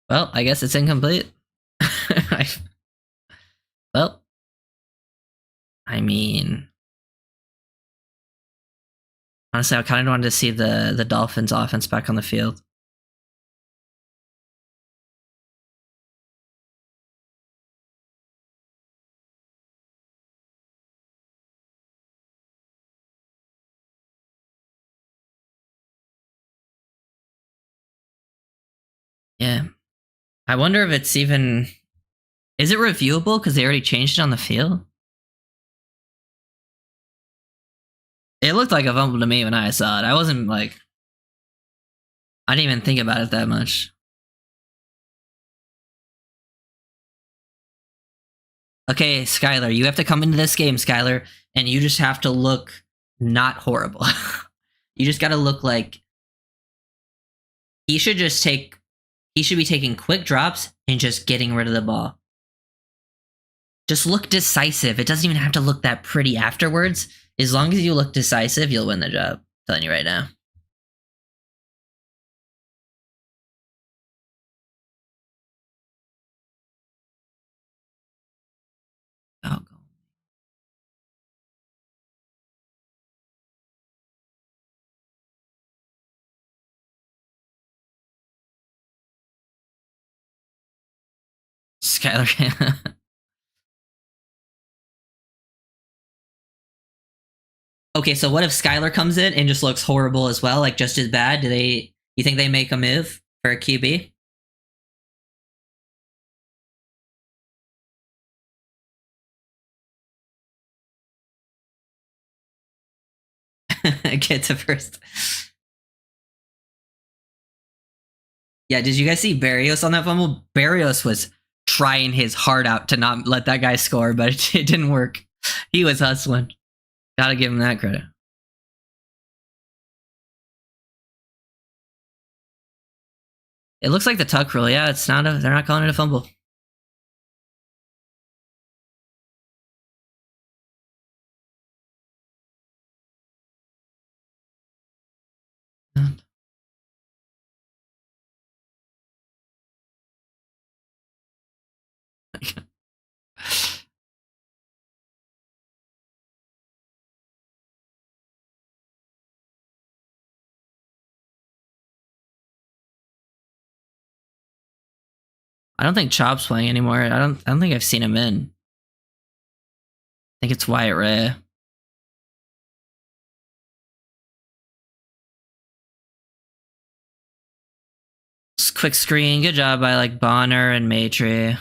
Well, I guess it's incomplete. Well, I mean, honestly, I kind of wanted to see the Dolphins offense back on the field. Yeah. I wonder if it's even. Is it reviewable because they already changed it on the field? It looked like a fumble to me when I saw it. I wasn't like. I didn't even think about it that much. Okay, Skylar, you have to come into this game, Skylar, and you just have to look not horrible. You just got to look like he should just take. He should be taking quick drops and just getting rid of the ball. Just look decisive. It doesn't even have to look that pretty afterwards. As long as you look decisive, you'll win the job. I'm telling you right now. Oh, Skylar. Okay, so what if Skylar comes in and just looks horrible as well, like just as bad? You think they make a move for a QB? Get to first. Yeah, did you guys see Barrios on that fumble? Barrios was trying his heart out to not let that guy score, but it didn't work. He was hustling. Gotta give him that credit. It looks like the tuck rule. Yeah, it's not. They're not calling it a fumble. I don't think Chop's playing anymore. I don't think I've seen him in. I think it's Wyatt Ray. Just quick screen. Good job by like Bonner and Maitre. I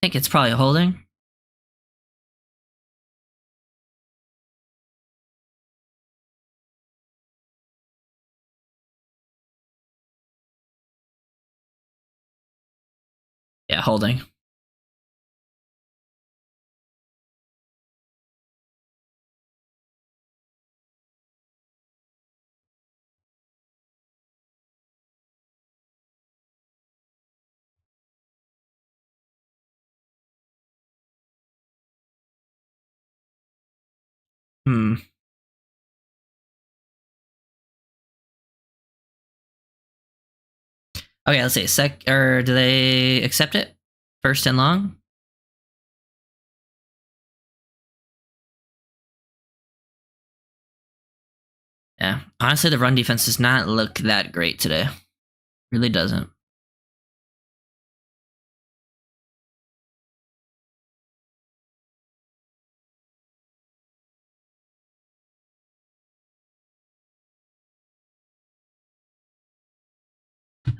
think it's probably holding. Yeah, holding. Hmm. Okay, let's see. Or do they accept it? First and long? Yeah. Honestly, the run defense does not look that great today. Really doesn't.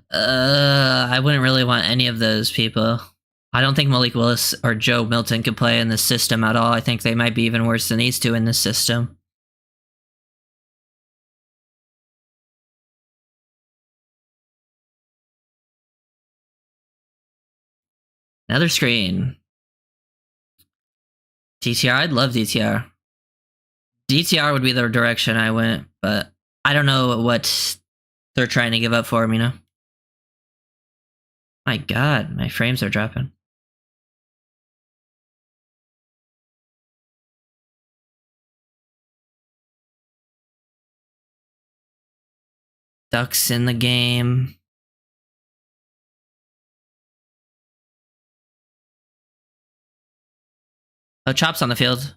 I wouldn't really want any of those people. I don't think Malik Willis or Joe Milton could play in this system at all. I think they might be even worse than these two in this system. Another screen. DTR, I'd love DTR. DTR would be the direction I went, but I don't know what they're trying to give up for him, you know? My god, my frames are dropping. Ducks in the game. Oh, Chop's on the field.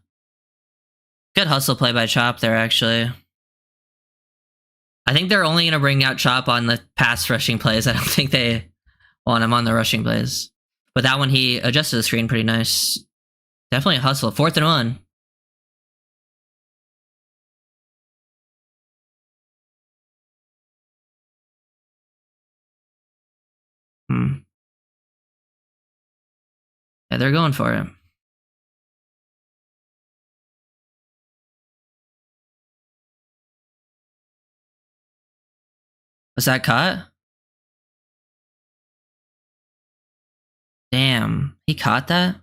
Good hustle play by Chop there, actually. I think they're only going to bring out Chop on the pass rushing plays. I don't think they want him on the rushing plays. But that one, he adjusted the screen pretty nice. Definitely a hustle. 4th and 1. Yeah, they're going for it. Was that caught? Damn, he caught that?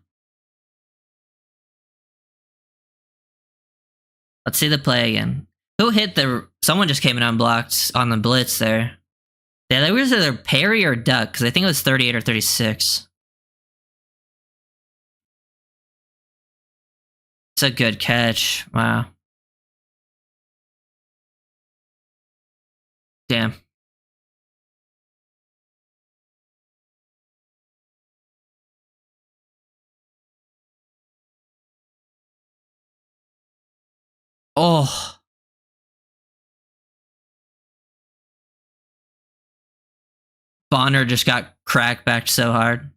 Let's see the play again. Who hit the... Someone just came in unblocked on the blitz there. Yeah, that was either Perry or Duck, because I think it was 38 or 36. It's a good catch. Wow. Damn. Oh. Bonner just got cracked back so hard.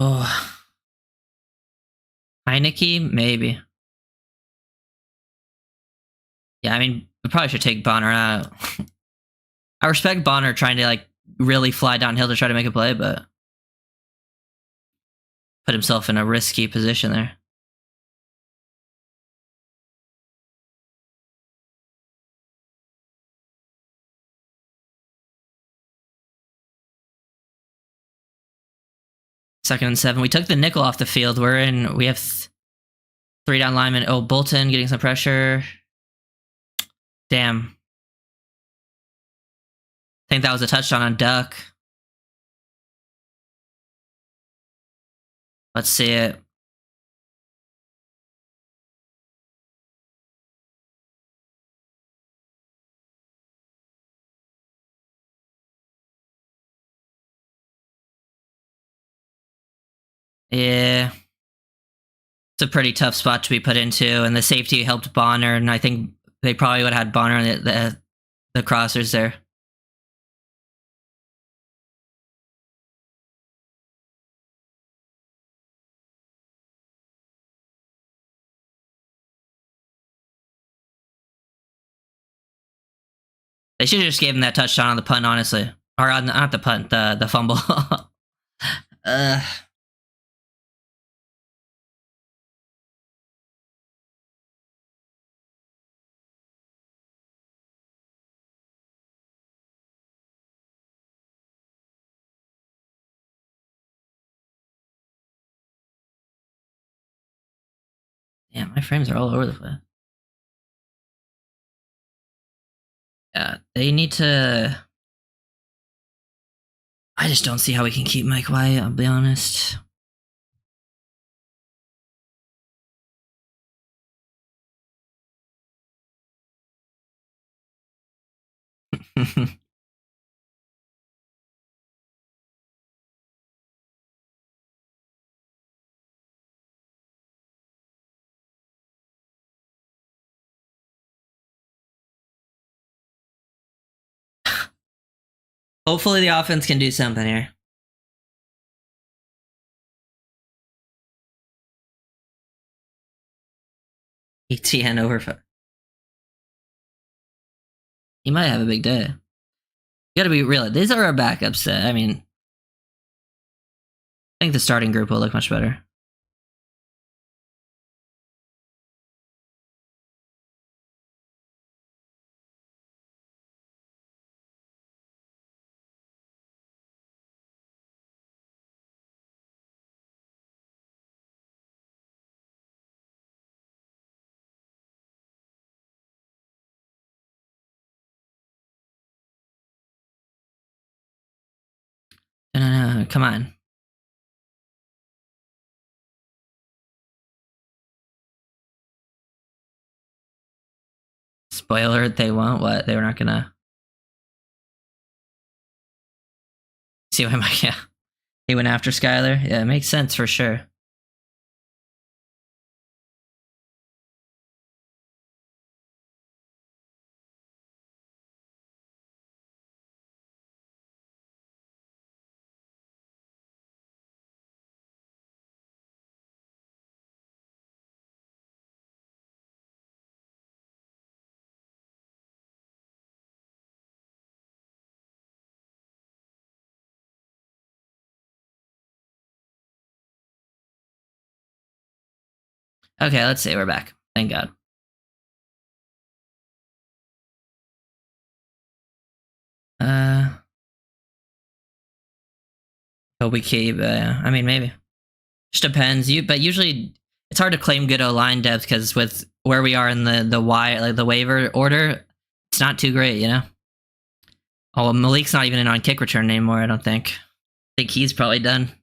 Oh. Heineke? Maybe. Yeah, I mean, we probably should take Bonner out. I respect Bonner trying to, like, really fly downhill to try to make a play, but put himself in a risky position there. Second and 7. We took the nickel off the field. We have 3 down linemen. Oh, Bolton getting some pressure. Damn. I think that was a touchdown on Duck. Let's see it. Yeah. It's a pretty tough spot to be put into, and the safety helped Bonner, and I think they probably would have had Bonner on the crossers there. They should have just gave him that touchdown on the punt, honestly. Or not the punt, the fumble. Uh, yeah, my frames are all over the place. Yeah, they need to. I just don't see how we can keep Mike White, I'll be honest. Hopefully the offense can do something here. ETN over. He might have a big day. You gotta be real. These are our backups. I mean, I think the starting group will look much better. No, come on. Spoiler, they won't. What? They were not gonna. See why my yeah. He went after Skyler. Yeah, it makes sense for sure. Okay, let's see. We're back. Thank God. Hope we keep. I mean, maybe. Just depends. But usually it's hard to claim good O line depth because with where we are in the waiver order, it's not too great, you know. Oh, Malik's not even in on kick return anymore. I don't think. I think he's probably done.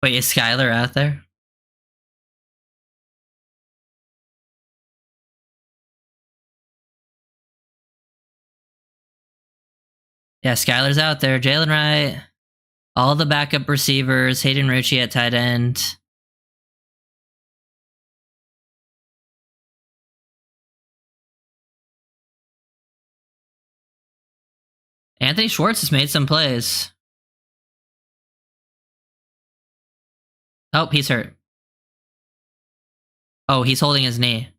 Wait, is Skyler out there? Yeah, Skyler's out there. Jalen Wright, all the backup receivers, Hayden Rucci at tight end. Anthony Schwartz has made some plays. Oh, he's hurt. Oh, he's holding his knee.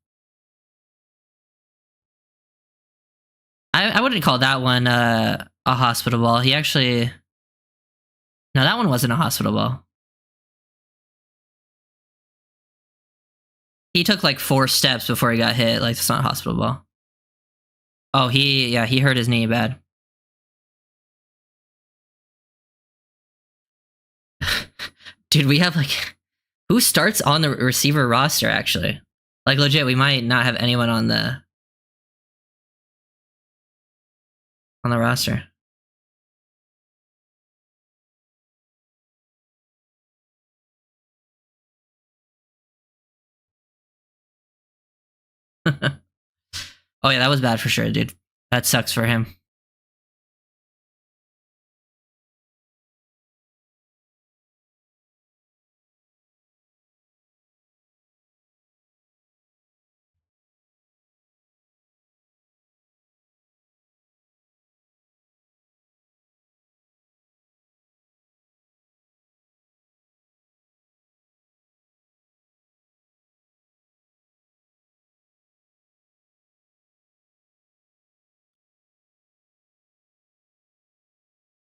I wouldn't call that one a hospital ball. He actually... No, that one wasn't a hospital ball. He took like 4 steps before he got hit. Like, it's not a hospital ball. Oh, he hurt his knee bad. Dude, we have like... Who starts on the receiver roster, actually? Like, legit, we might not have anyone on the roster. Oh yeah, that was bad for sure, dude. That sucks for him.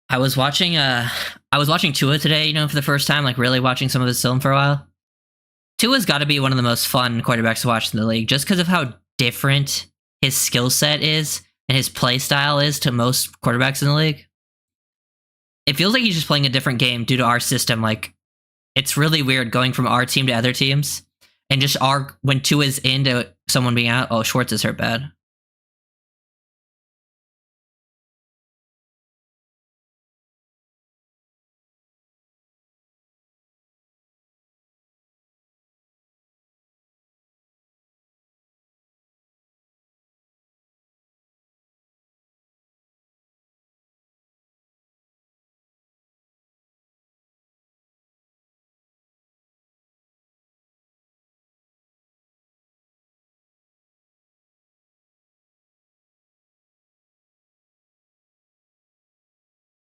I was watching Tua today, you know, for the first time, like really watching some of his film for a while. Tua's got to be one of the most fun quarterbacks to watch in the league just because of how different his skill set is and his play style is to most quarterbacks in the league. It feels like he's just playing a different game due to our system. Like, it's really weird going from our team to other teams. And just when Tua's into someone being out, oh, Schwartz is hurt bad.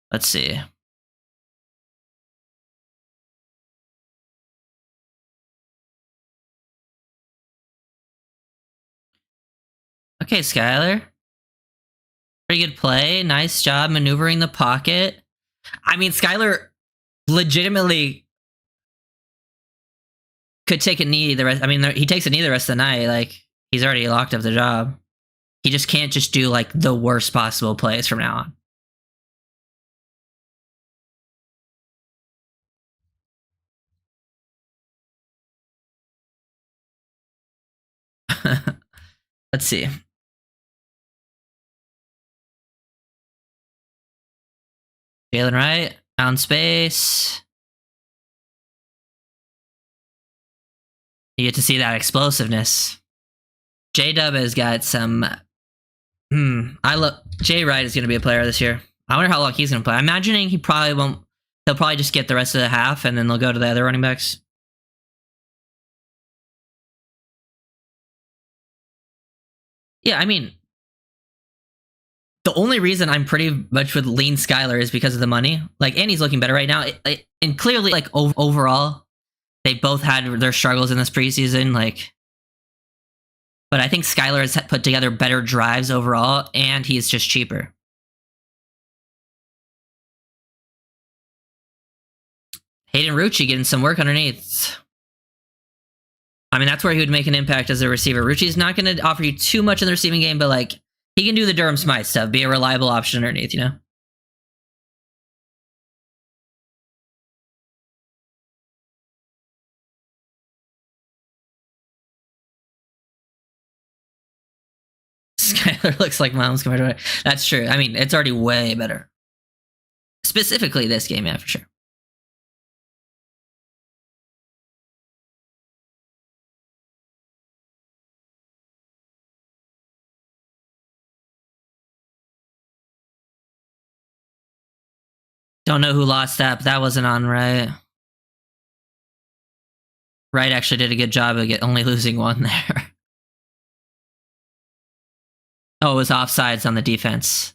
Let's see. Okay, Skyler. Pretty good play. Nice job maneuvering the pocket. I mean, Skyler legitimately could take a knee the rest. I mean, he takes a knee the rest of the night. Like, he's already locked up the job. He just can't just do like the worst possible plays from now on. Let's see. Jalen Wright, out space. You get to see that explosiveness. J-Dub has got some. I love Jay Wright is going to be a player this year. I wonder how long he's going to play. I'm imagining he probably won't. He'll probably just get the rest of the half, and then they'll go to the other running backs. Yeah, I mean, the only reason I'm pretty much with lean Skyler is because of the money. Like, and he's looking better right now. And clearly, like overall, they both had their struggles in this preseason. Like, but I think Skyler has put together better drives overall, and he's just cheaper. Hayden Rucci getting some work underneath. I mean, that's where he would make an impact as a receiver. Rucci's not going to offer you too much in the receiving game, but like, he can do the Durham Smythe stuff, be a reliable option underneath, you know? Skyler looks like Mahomes compared to. That's true. I mean, it's already way better. Specifically this game, yeah, for sure. Don't know who lost that, but that wasn't on Wright. Wright actually did a good job of only losing one there. Oh, it was offsides on the defense.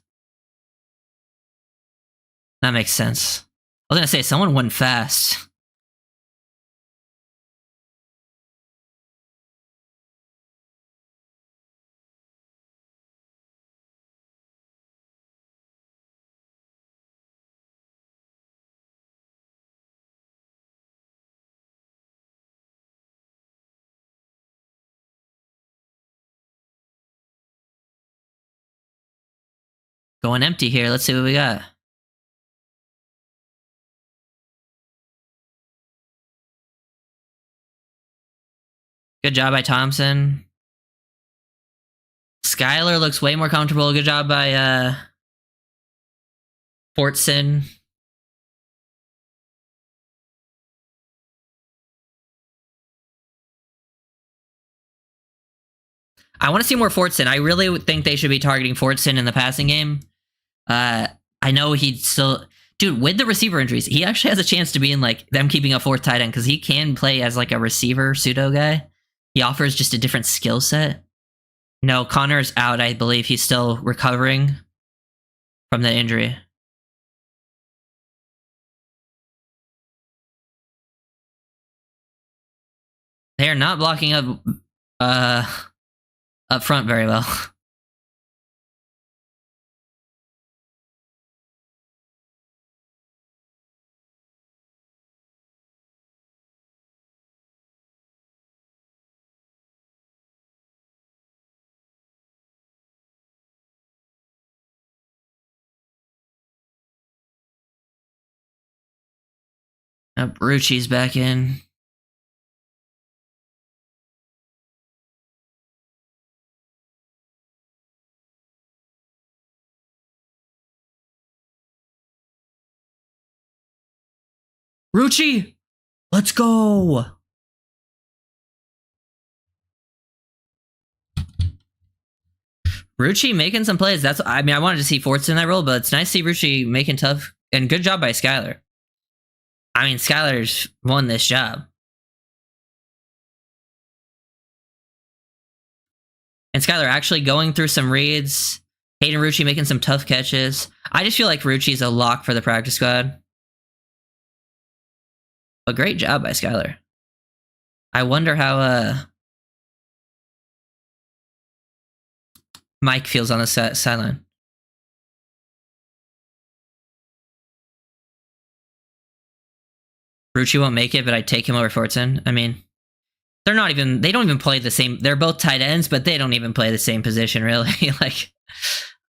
That makes sense. I was going to say, someone went fast. Going empty here. Let's see what we got. Good job by Thompson. Skyler looks way more comfortable. Good job by Fortson. I want to see more Fortson. I really think they should be targeting Fortson in the passing game. I know he'd still... Dude, with the receiver injuries, he actually has a chance to be in like them keeping a fourth tight end because he can play as like a receiver pseudo guy. He offers just a different skill set. No, Connor's out. I believe he's still recovering from the injury. They are not blocking up front very well. Rucci's back in. Rucci! Let's go! Rucci making some plays. I wanted to see Forts in that role, but it's nice to see Rucci making tough. And good job by Skylar. I mean, Skylar's won this job. And Skylar actually going through some reads. Hayden Rucci making some tough catches. I just feel like Rucci's a lock for the practice squad. A great job by Skylar. I wonder how Mike feels on the sideline. Rucci won't make it, but I'd take him over Fortson. I mean, they don't even play the same. They're both tight ends, but they don't even play the same position, really. Like,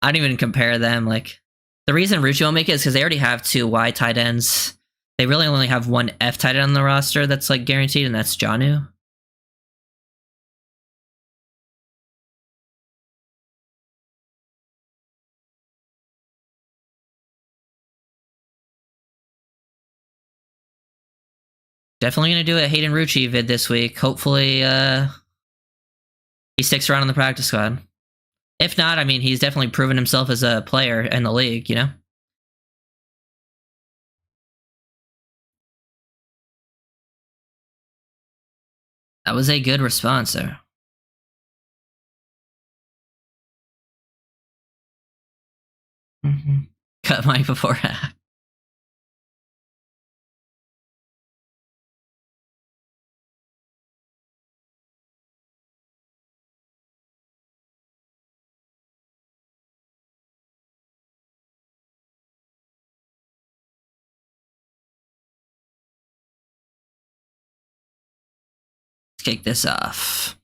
I don't even compare them. Like, the reason Rucci won't make it is because they already have 2 Y tight ends. They really only have 1 F tight end on the roster that's, like, guaranteed, and that's Janu. Definitely going to do a Hayden Rucci vid this week. Hopefully, he sticks around in the practice squad. If not, I mean, he's definitely proven himself as a player in the league, you know? That was a good response there. Cut Mike before. Let's kick this off.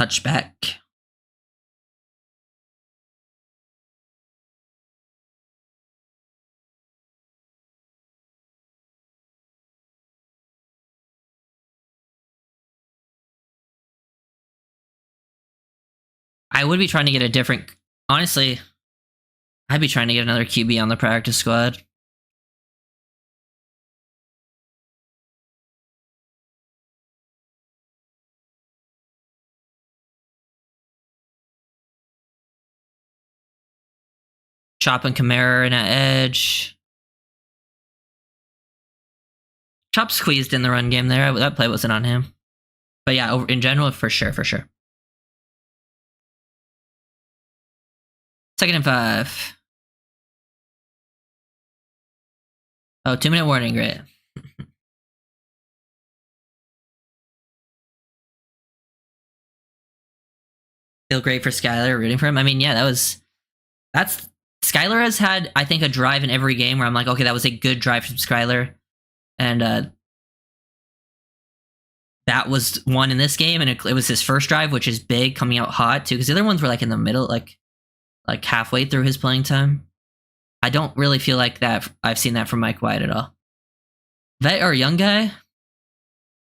Touchback. I would be trying to get a different. Honestly, I'd be trying to get another QB on the practice squad. Chop and Kamara in at edge. Chop squeezed in the run game there. That play wasn't on him. But yeah, in general, for sure. 2nd and 5. Oh, 2-minute warning, great. Feel great for Skylar, rooting for him. I mean, yeah, that's Skylar has had, I think, a drive in every game where I'm like, okay, that was a good drive from Skylar. And that was one in this game, and it was his first drive, which is big, coming out hot too, because the other ones were like in the middle, like halfway through his playing time. I don't really feel like that. I've seen that from Mike White at all. Vet or young guy?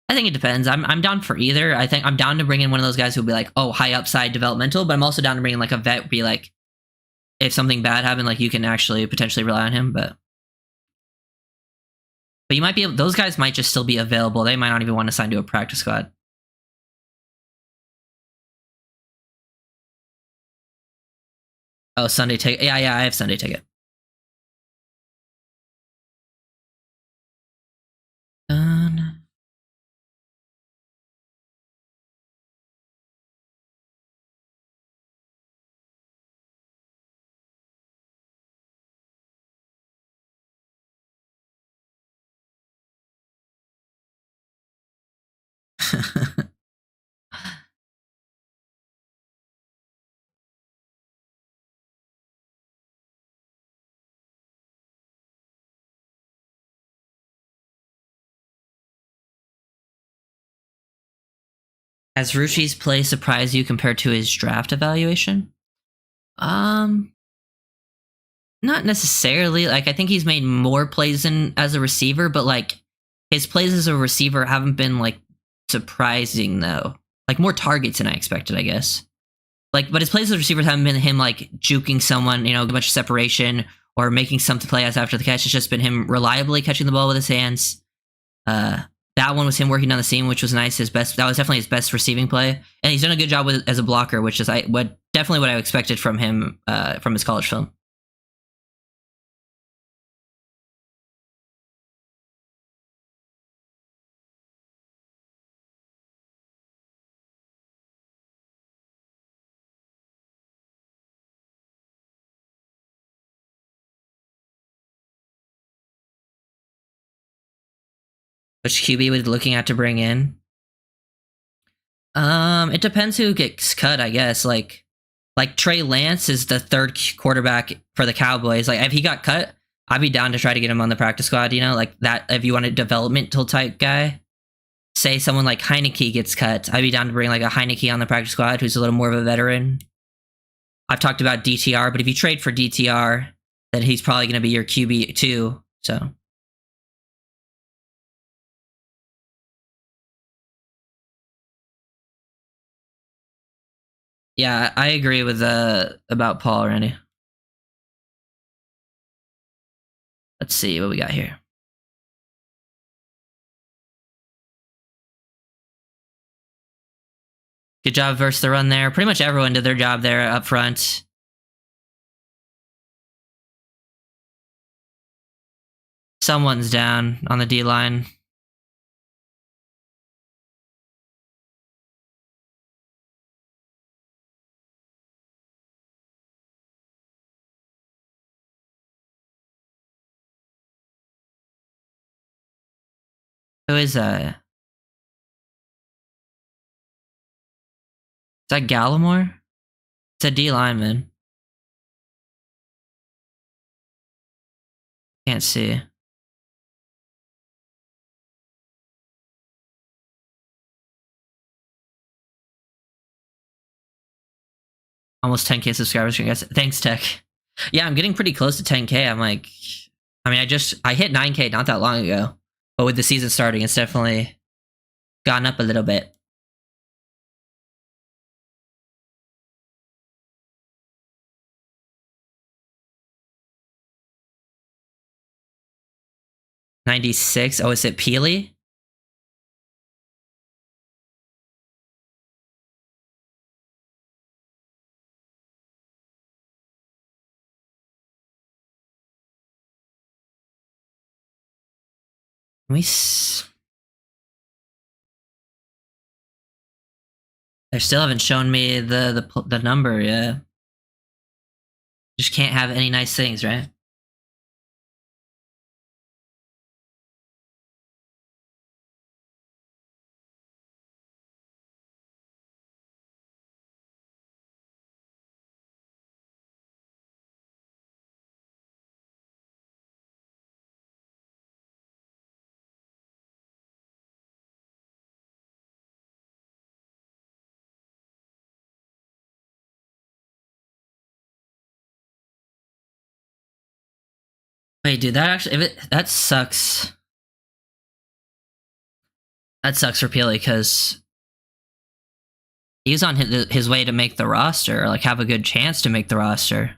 I think it depends. I'm down for either. I think I'm down to bring in one of those guys who'll be like, oh, high upside developmental, but I'm also down to bring in like a vet, be like, if something bad happened, like you can actually potentially rely on him, but you might be able, those guys might just still be available. They might not even want to sign to a practice squad. Oh, Sunday ticket. Yeah, I have Sunday ticket. Done. Has Rushi's play surprised you compared to his draft evaluation? Not necessarily. Like I think he's made more plays as a receiver, but like his plays as a receiver haven't been like surprising though. Like more targets than I expected, I guess. Like, but his plays as a receiver haven't been him like juking someone, a bunch of separation or making something play as after the catch. It's just been him reliably catching the ball with his hands. That one was him working down the seam, which was nice. That was definitely his best receiving play, and he's done a good job as a blocker, which is definitely what I expected from him from his college film. Which QB was looking at to bring in? It depends who gets cut, I guess. Like Trey Lance is the third quarterback for the Cowboys. Like if he got cut, I'd be down to try to get him on the practice squad. Like that. If you want a developmental type guy, say someone like Heineke gets cut, I'd be down to bring like a Heineke on the practice squad who's a little more of a veteran. I've talked about DTR, but if you trade for DTR, then he's probably going to be your QB too. So. Yeah, I agree with about Paul, Randy. Let's see what we got here. Good job versus the run there. Pretty much everyone did their job there up front. Someone's down on the D-line. Who is that? Is that Gallimore? It's a D lineman. Can't see. Almost 10K subscribers, I guess. Thanks, Tech. Yeah, I'm getting pretty close to 10K. I'm like, I hit 9K not that long ago. But with the season starting, it's definitely gone up a little bit. $96. Oh, is it Peely? They still haven't shown me the number yet. Just can't have any nice things, right? Wait, dude, that sucks. That sucks for Peely because he's on his way to make the roster, or like have a good chance to make the roster.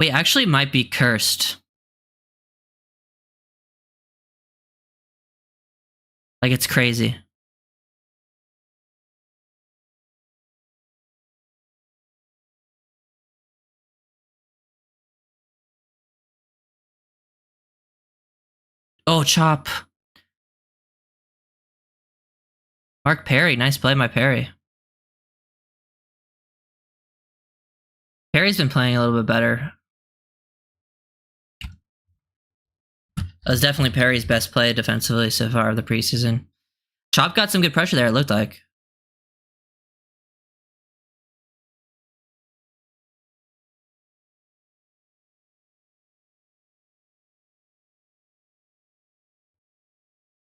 Wait, actually might be cursed. Like it's crazy. Oh, chop. Mark Perry. Nice play by Perry. Perry's been playing a little bit better. That was definitely Perry's best play defensively so far of the preseason. Chop got some good pressure there, it looked like.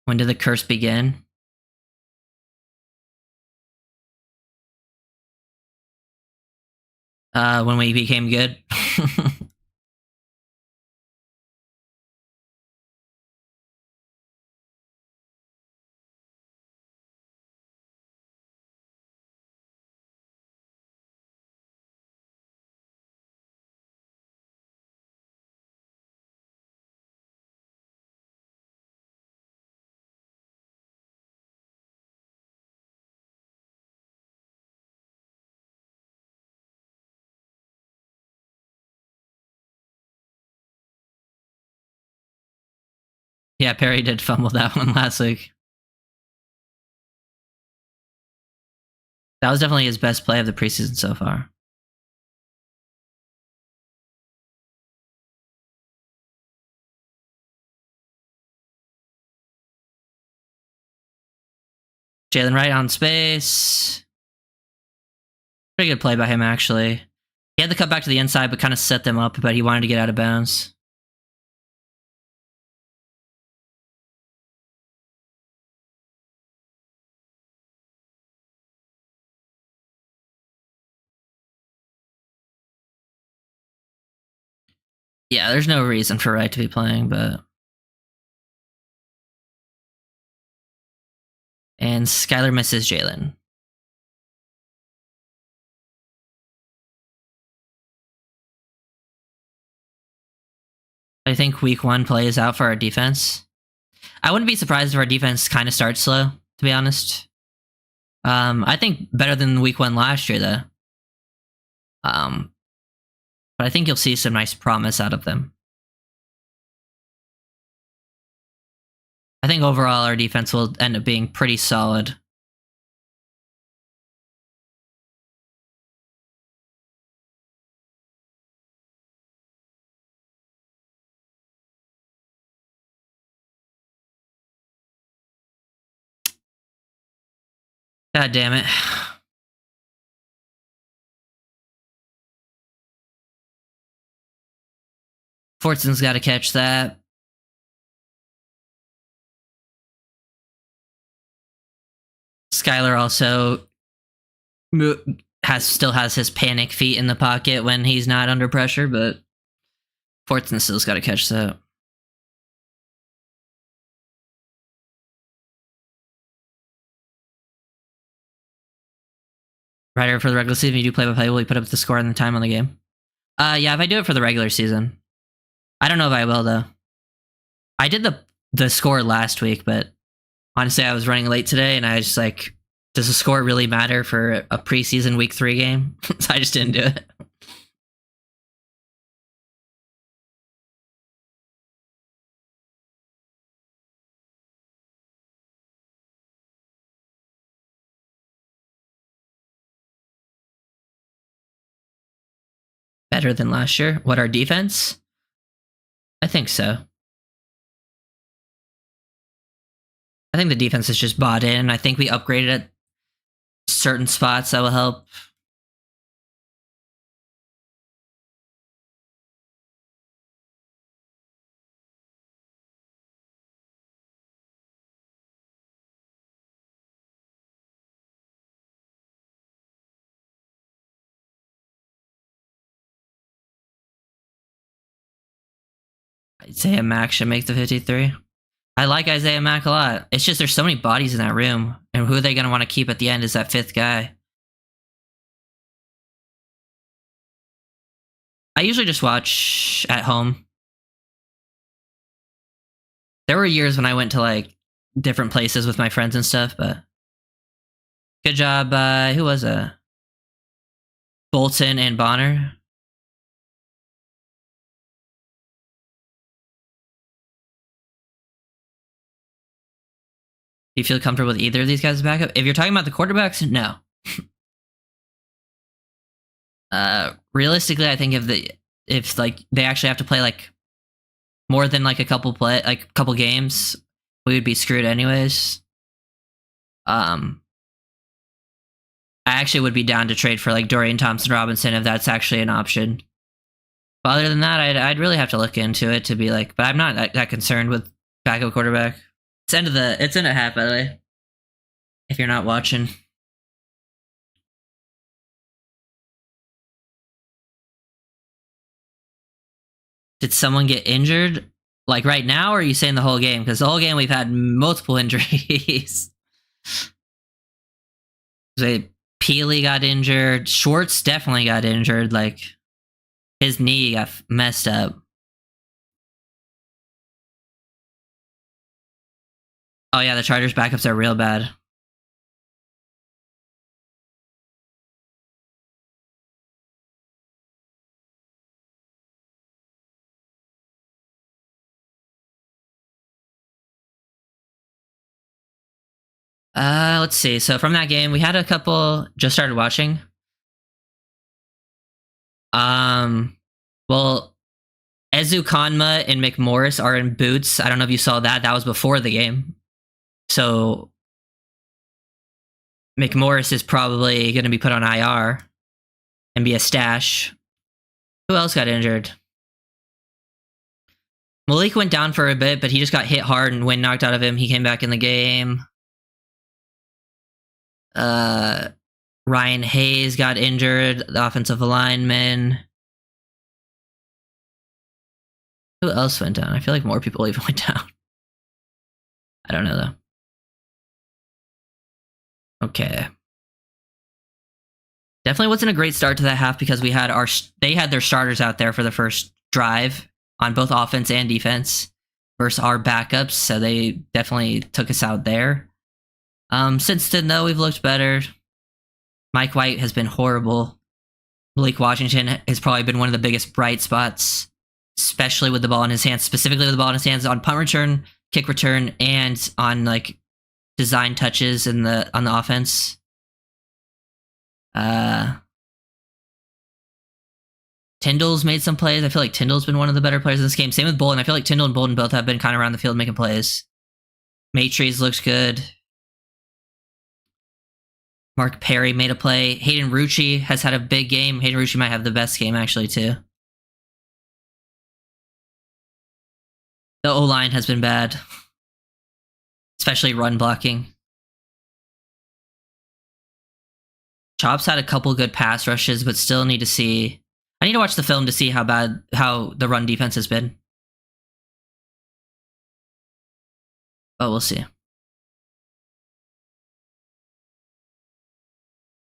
When did the curse begin? When we became good. Yeah, Perry did fumble that one last week. That was definitely his best play of the preseason so far. Jalen Wright on space. Pretty good play by him, actually. He had the cut back to the inside, but kind of set them up, but he wanted to get out of bounds. Yeah, there's no reason for Wright to be playing, but... And Skyler misses Jalen. I think week 1 plays out for our defense. I wouldn't be surprised if our defense kind of starts slow, to be honest. I think better than week 1 last year, though. But I think you'll see some nice promise out of them. I think overall our defense will end up being pretty solid. God damn it. Fortson's got to catch that. Skyler also still has his panic feet in the pocket when he's not under pressure, but Fortson still's got to catch that. Ryder, for the regular season, you do play-by-play. Will you put up the score and the time on the game? Yeah, if I do it for the regular season. I don't know if I will, though. I did the score last week, but honestly, I was running late today, and I was just like, does the score really matter for a preseason week 3 game? So I just didn't do it. Better than last year. What, our defense? I think so. I think the defense is just bought in. I think we upgraded at certain spots that will help. Isaiah Mack should make the 53. I like Isaiah Mack a lot. It's just there's so many bodies in that room, and who are they going to want to keep at the end is that 5th guy. I usually just watch at home. There were years when I went to like different places with my friends and stuff, but good job. Who was it? Bolton and Bonner. you feel comfortable with either of these guys as backup? If you're talking about the quarterbacks, no. Realistically, I think if like they actually have to play like more than like a couple games, we would be screwed anyways. I actually would be down to trade for like Dorian Thompson-Robinson if that's actually an option. But other than that, I'd really have to look into it to be like. But I'm not that concerned with backup quarterback. It's in a hat, by the way. If you're not watching. Did someone get injured? Like right now, or are you saying the whole game? Because the whole game we've had multiple injuries. Peely got injured. Schwartz definitely got injured. Like his knee got messed up. Oh yeah, the Chargers backups are real bad. Let's see. So from that game, we had a couple just started watching. Well, Ezu Kanma and McMorris are in boots. I don't know if you saw that. That was before the game. So McMorris is probably going to be put on IR and be a stash. Who else got injured? Malik went down for a bit, but he just got hit hard and wind knocked out of him. He came back in the game. Ryan Hayes got injured, the offensive lineman. Who else went down? I feel like more people even went down. I don't know though. Okay. Definitely wasn't a great start to that half because they had their starters out there for the first drive on both offense and defense versus our backups, so they definitely took us out there. Since then, though, we've looked better. Mike White has been horrible. Blake Washington has probably been one of the biggest bright spots, especially with the ball in his hands, specifically with the ball in his hands on punt return, kick return, and on like design touches on the offense. Tyndall's made some plays. I feel like Tyndall's been one of the better players in this game. Same with Bolden. I feel like Tyndall and Bolden both have been kind of around the field making plays. Maitreys looks good. Mark Perry made a play. Hayden Rucci has had a big game. Hayden Rucci might have the best game, actually, too. The O-line has been bad. Especially run blocking. Chops had a couple good pass rushes, but still need to see... I need to watch the film to see how the run defense has been. But we'll see.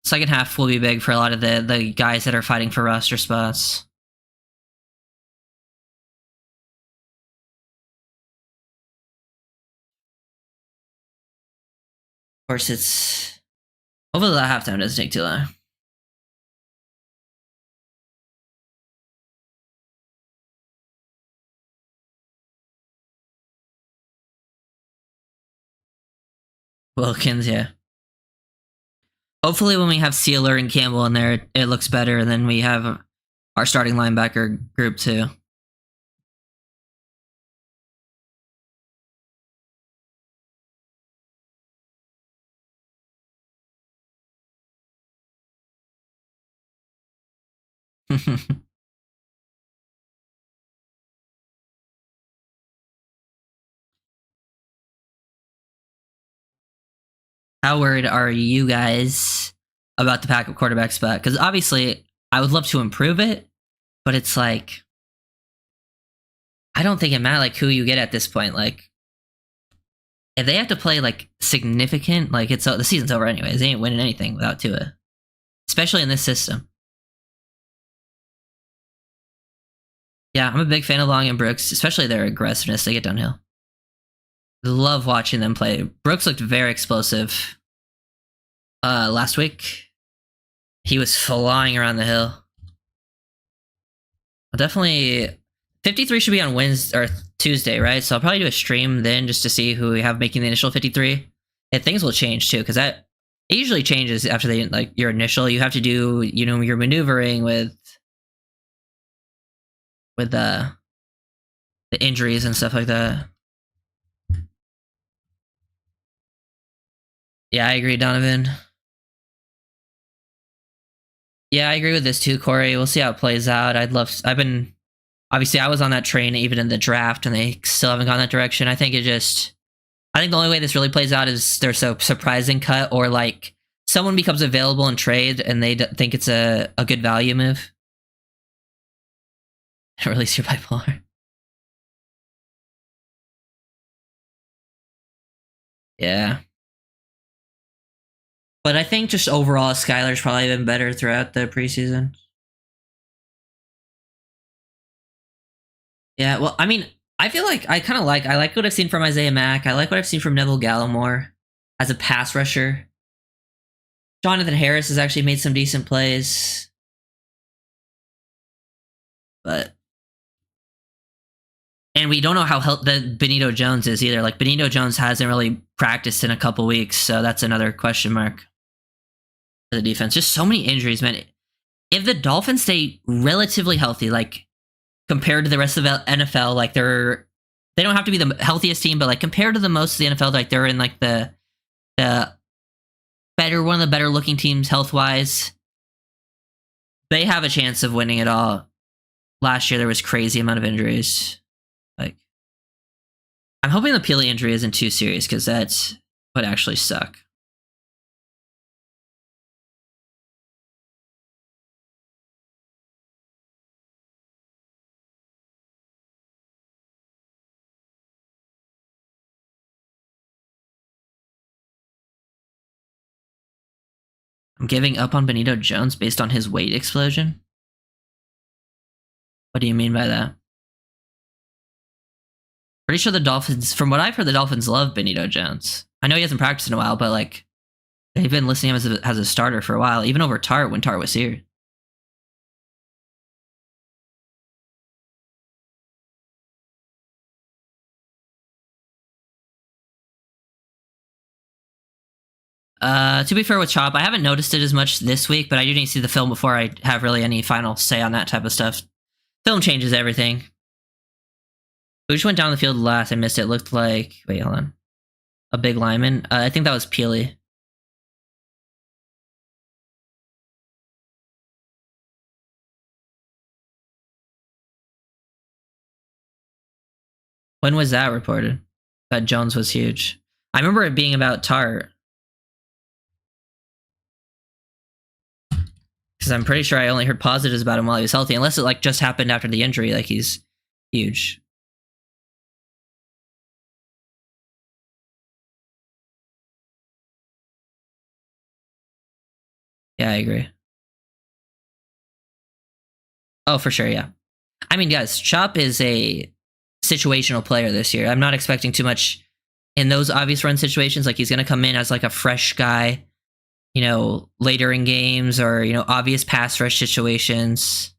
Second half will be big for a lot of the guys that are fighting for roster spots. Of course, it's... Hopefully that halftime doesn't take too long. Wilkins, yeah. Hopefully when we have Sealer and Campbell in there, it looks better, and then we have our starting linebacker group too. How worried are you guys about the backup quarterback spot? Because obviously, I would love to improve it, but it's like... I don't think it matters like who you get at this point. Like, if they have to play like significant, like the season's over anyways. They ain't winning anything without Tua, especially in this system. Yeah, I'm a big fan of Long and Brooks, especially their aggressiveness. They get downhill. Love watching them play. Brooks looked very explosive last week. He was flying around the hill. Definitely 53 should be on Wednesday or Tuesday, right? So I'll probably do a stream then just to see who we have making the initial 53. And things will change too, because that it usually changes after they like your initial. You have to do your maneuvering with the injuries and stuff like that. Yeah, I agree, Donovan. Yeah, I agree with this too, Corey. We'll see how it plays out. I've been obviously I was on that train even in the draft, and they still haven't gone that direction. I think the only way this really plays out is there's a surprising cut, or like someone becomes available in trade and they think it's a good value move. Release your bipolar. Yeah. But I think just overall, Skylar's probably been better throughout the preseason. Yeah, well, I mean, I feel like I like what I've seen from Isaiah Mack. I like what I've seen from Neville Gallimore as a pass rusher. Jonathan Harris has actually made some decent plays. But and we don't know how the Benito Jones is either. Like Benito Jones hasn't really practiced in a couple weeks, so that's another question mark for the defense. Just so many injuries, man. If the Dolphins stay relatively healthy, like compared to the rest of the NFL, like they don't have to be the healthiest team, but like compared to the most of the NFL, like they're in like the one of the better looking teams health wise. They have a chance of winning it all. Last year there was crazy amount of injuries. Like I'm hoping the Peely injury isn't too serious because that would actually suck. I'm giving up on Benito Jones based on his weight explosion. What do you mean by that? Pretty sure the Dolphins, from what I've heard, the Dolphins love Benito Jones. I know he hasn't practiced in a while, but like they've been listing him as a starter for a while, even over Tart when Tart was here. To be fair with Chop, I haven't noticed it as much this week, but I do need to see the film before I have really any final say on that type of stuff. Film changes everything. Who just went down the field last? I missed it. It looked like, wait, hold on. A big lineman. I think that was Peely. When was that reported? That Jones was huge. I remember it being about Tart. Because I'm pretty sure I only heard positives about him while he was healthy, unless it like just happened after the injury. Like he's huge. Yeah, I agree. Oh, for sure, yeah. I mean, guys, Chop is a situational player this year. I'm not expecting too much in those obvious run situations. Like he's going to come in as like a fresh guy, later in games or, obvious pass rush situations.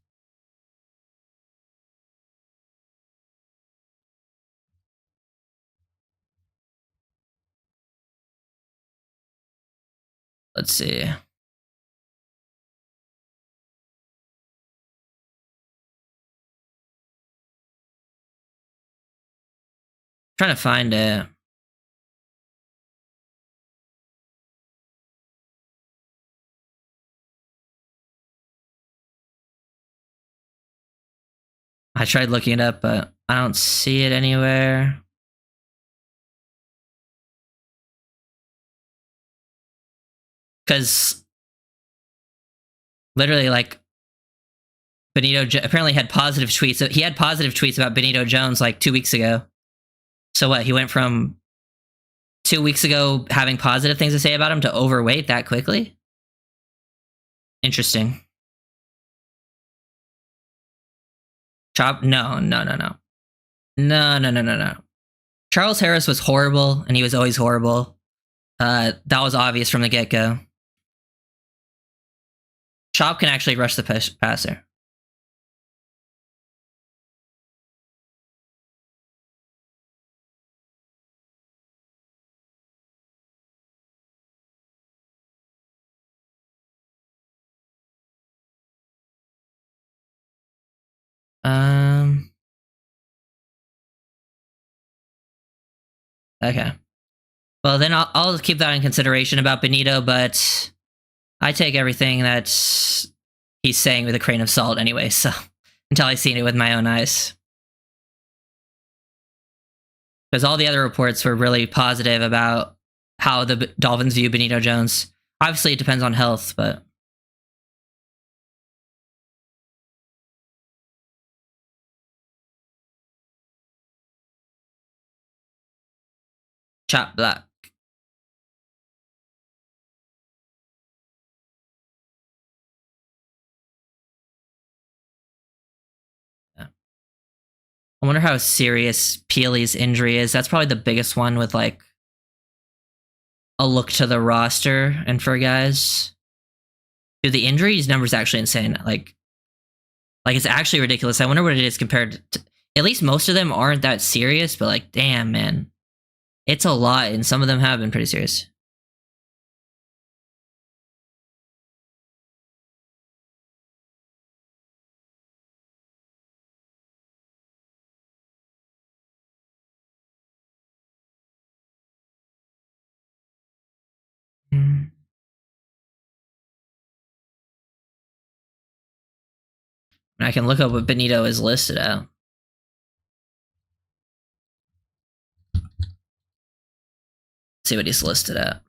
Let's see. Trying to find it. I tried looking it up, but I don't see it anywhere. Because literally, like, Benito apparently had positive tweets. He had positive tweets about Benito Jones like 2 weeks ago. So what? He went from 2 weeks ago having positive things to say about him to overweight that quickly? Interesting. Chop? No. No. Charles Harris was horrible, and he was always horrible. That was obvious from the get-go. Chop can actually rush the passer. Okay. Well, then I'll keep that in consideration about Benito, but I take everything that he's saying with a grain of salt anyway, so until I've seen it with my own eyes. Because all the other reports were really positive about how the Dolphins view Benito Jones. Obviously, it depends on health, but... Chop black. Yeah. I wonder how serious Peely's injury is. That's probably the biggest one with, like, a look to the roster and for guys. Dude, the injuries number is actually insane. Like it's actually ridiculous. I wonder what it is compared to... At least most of them aren't that serious, but like, damn, man. It's a lot, and some of them have been pretty serious. I can look up what Benito is listed at. See what he's listed at.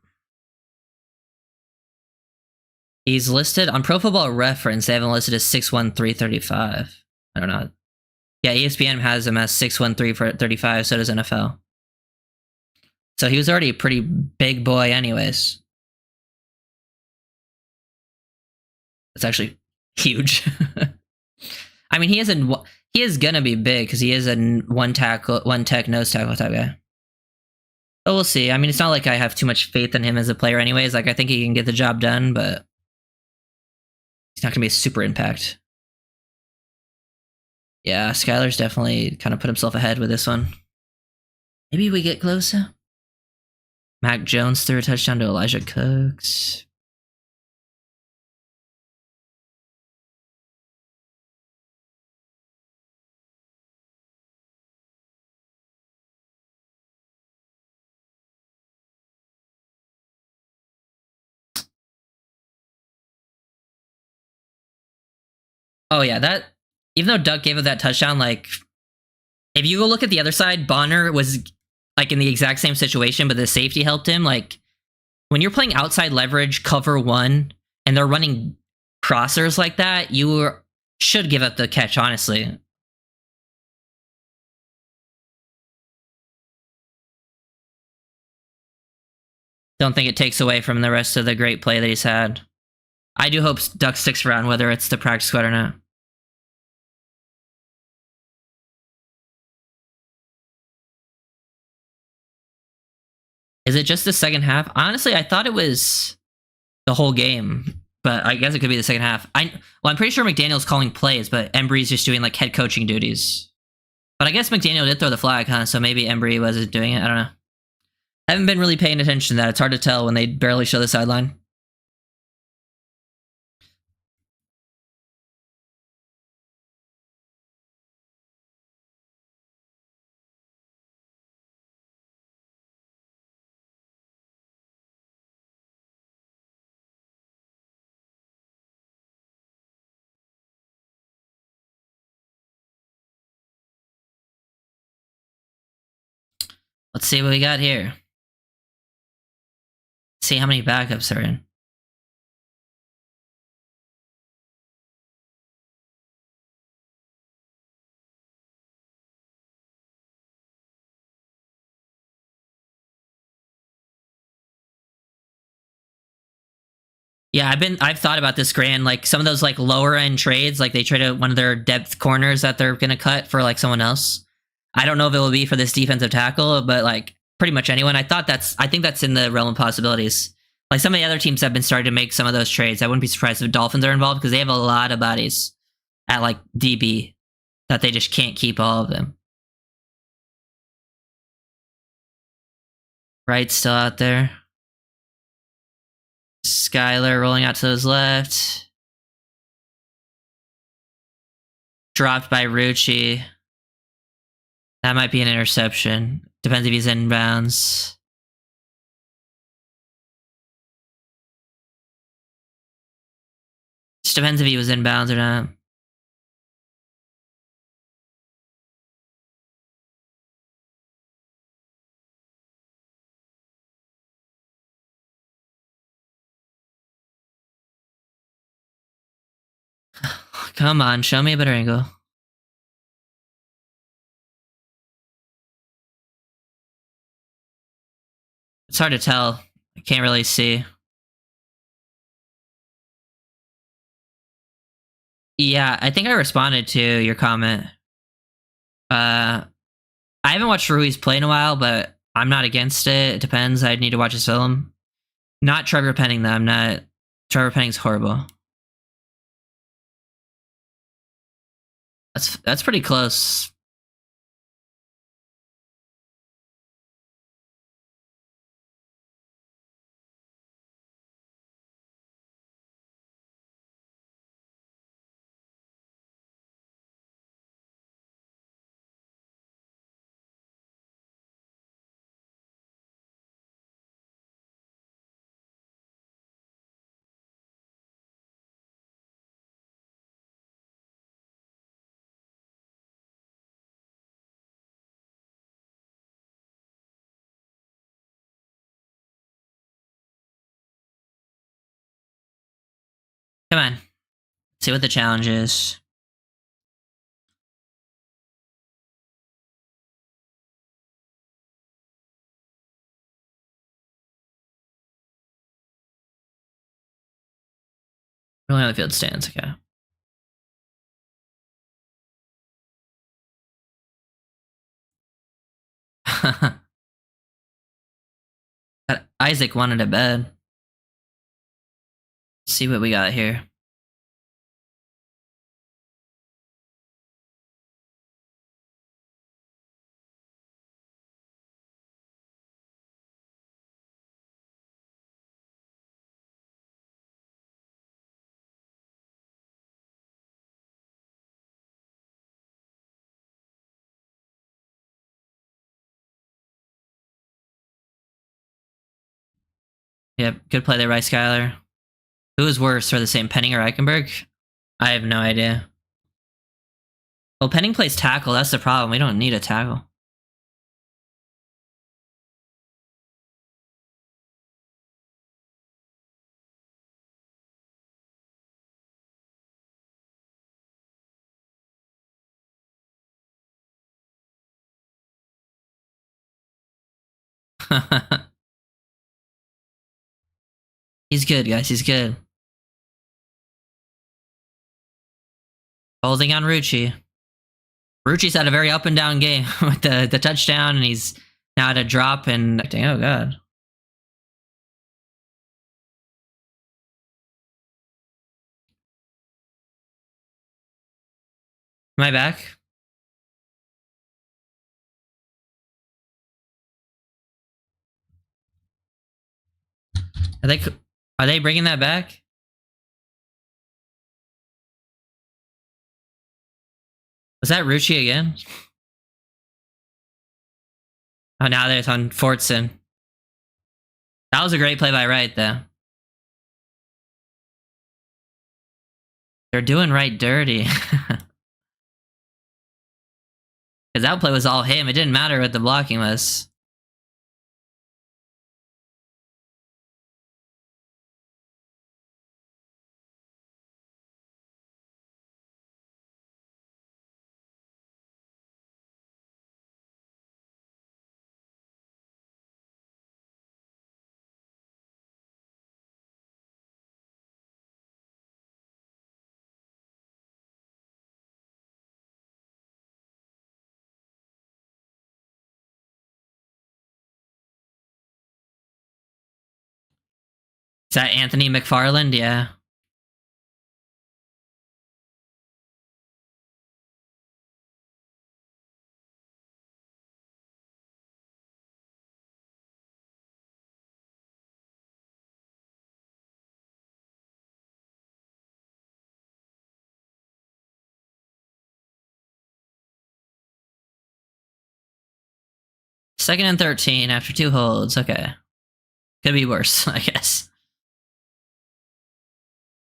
He's listed on Pro Football Reference. They have him listed as 6'1", 335. I don't know. Yeah, ESPN has him as 6'1", 335. So does NFL. So he was already a pretty big boy, anyways. It's actually huge. I mean, he is gonna be big because he is a one tech nose tackle type guy. But we'll see. I mean, it's not like I have too much faith in him as a player, anyways. Like, I think he can get the job done, but he's not gonna be a super impact. Yeah, Skylar's definitely kind of put himself ahead with this one. Maybe we get closer. Mac Jones threw a touchdown to Elijah Cooks. Oh yeah, that... Even though Duck gave up that touchdown, like... If you go look at the other side, Bonner was like in the exact same situation, but the safety helped him. Like, when you're playing outside leverage, cover one, and they're running crossers like that, you should give up the catch, honestly. Don't think it takes away from the rest of the great play that he's had. I do hope Duck sticks around, whether it's the practice squad or not. Is it just the second half? Honestly, I thought it was the whole game, but I guess it could be the second half. I'm pretty sure McDaniel's calling plays, but Embry's just doing like head coaching duties. But I guess McDaniel did throw the flag, huh? So maybe Embry wasn't doing it. I don't know. I haven't been really paying attention to that. It's hard to tell when they barely show the sideline. Let's see what we got here. See how many backups are in. Yeah, I've thought about this, Grant. Like some of those like lower end trades, like they trade one of their depth corners that they're gonna cut for like someone else. I don't know if it will be for this defensive tackle, but like pretty much anyone. I think that's in the realm of possibilities. Like some of the other teams have been starting to make some of those trades. I wouldn't be surprised if Dolphins are involved because they have a lot of bodies at like DB that they just can't keep all of them. Right, still out there. Skylar rolling out to his left. Dropped by Rucci. That might be an interception. Depends if he's inbounds. Just depends if he was inbounds or not. Come on, show me a better angle. It's hard to tell. I can't really see. Yeah, I think I responded to your comment. I haven't watched Ruiz play in a while, but I'm not against it. It depends. I'd need to watch his film. Not Trevor Penning, though. I'm not. Trevor Penning's horrible. That's pretty close. Come on. See what the challenge is. Really on the field stands, okay. Isaac wanted it bad. Let's see what we got here. Yep, good play there by Skyler. Who is worse, or the same, Penning or Eichenberg? I have no idea. Well, Penning plays tackle. That's the problem. We don't need a tackle. He's good, guys. He's good. Holding on Rucci. Rucci's had a very up and down game with the touchdown, and he's now at a drop and oh god. Am I back? Are they bringing that back? Was that Rucci again? Oh, now there's on Fortson. That was a great play by Wright, though. They're doing Wright dirty. Because that play was all him. It didn't matter what the blocking was. Is that Anthony McFarland? Yeah. second and 13 after 2 holds. Okay. Could be worse, I guess.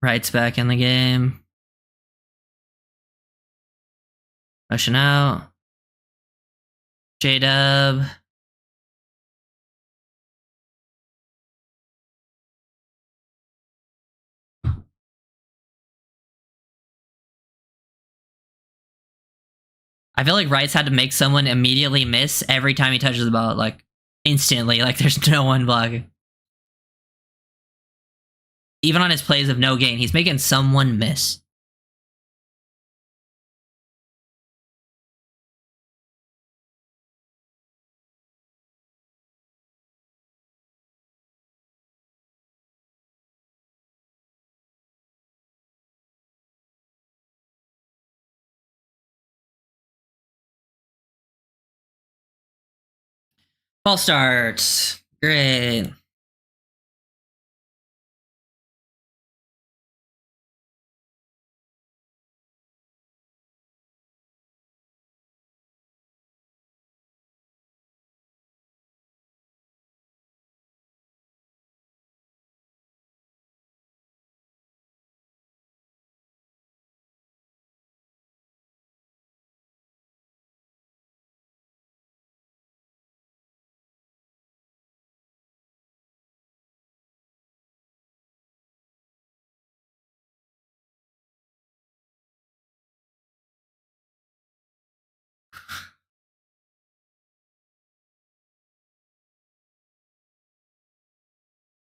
Wright's back in the game. Motion out. J-Dub. I feel like Wright's had to make someone immediately miss every time he touches the ball, like instantly. Like there's no one blocking. Even on his plays of no gain, he's making someone miss. Ball starts. Great.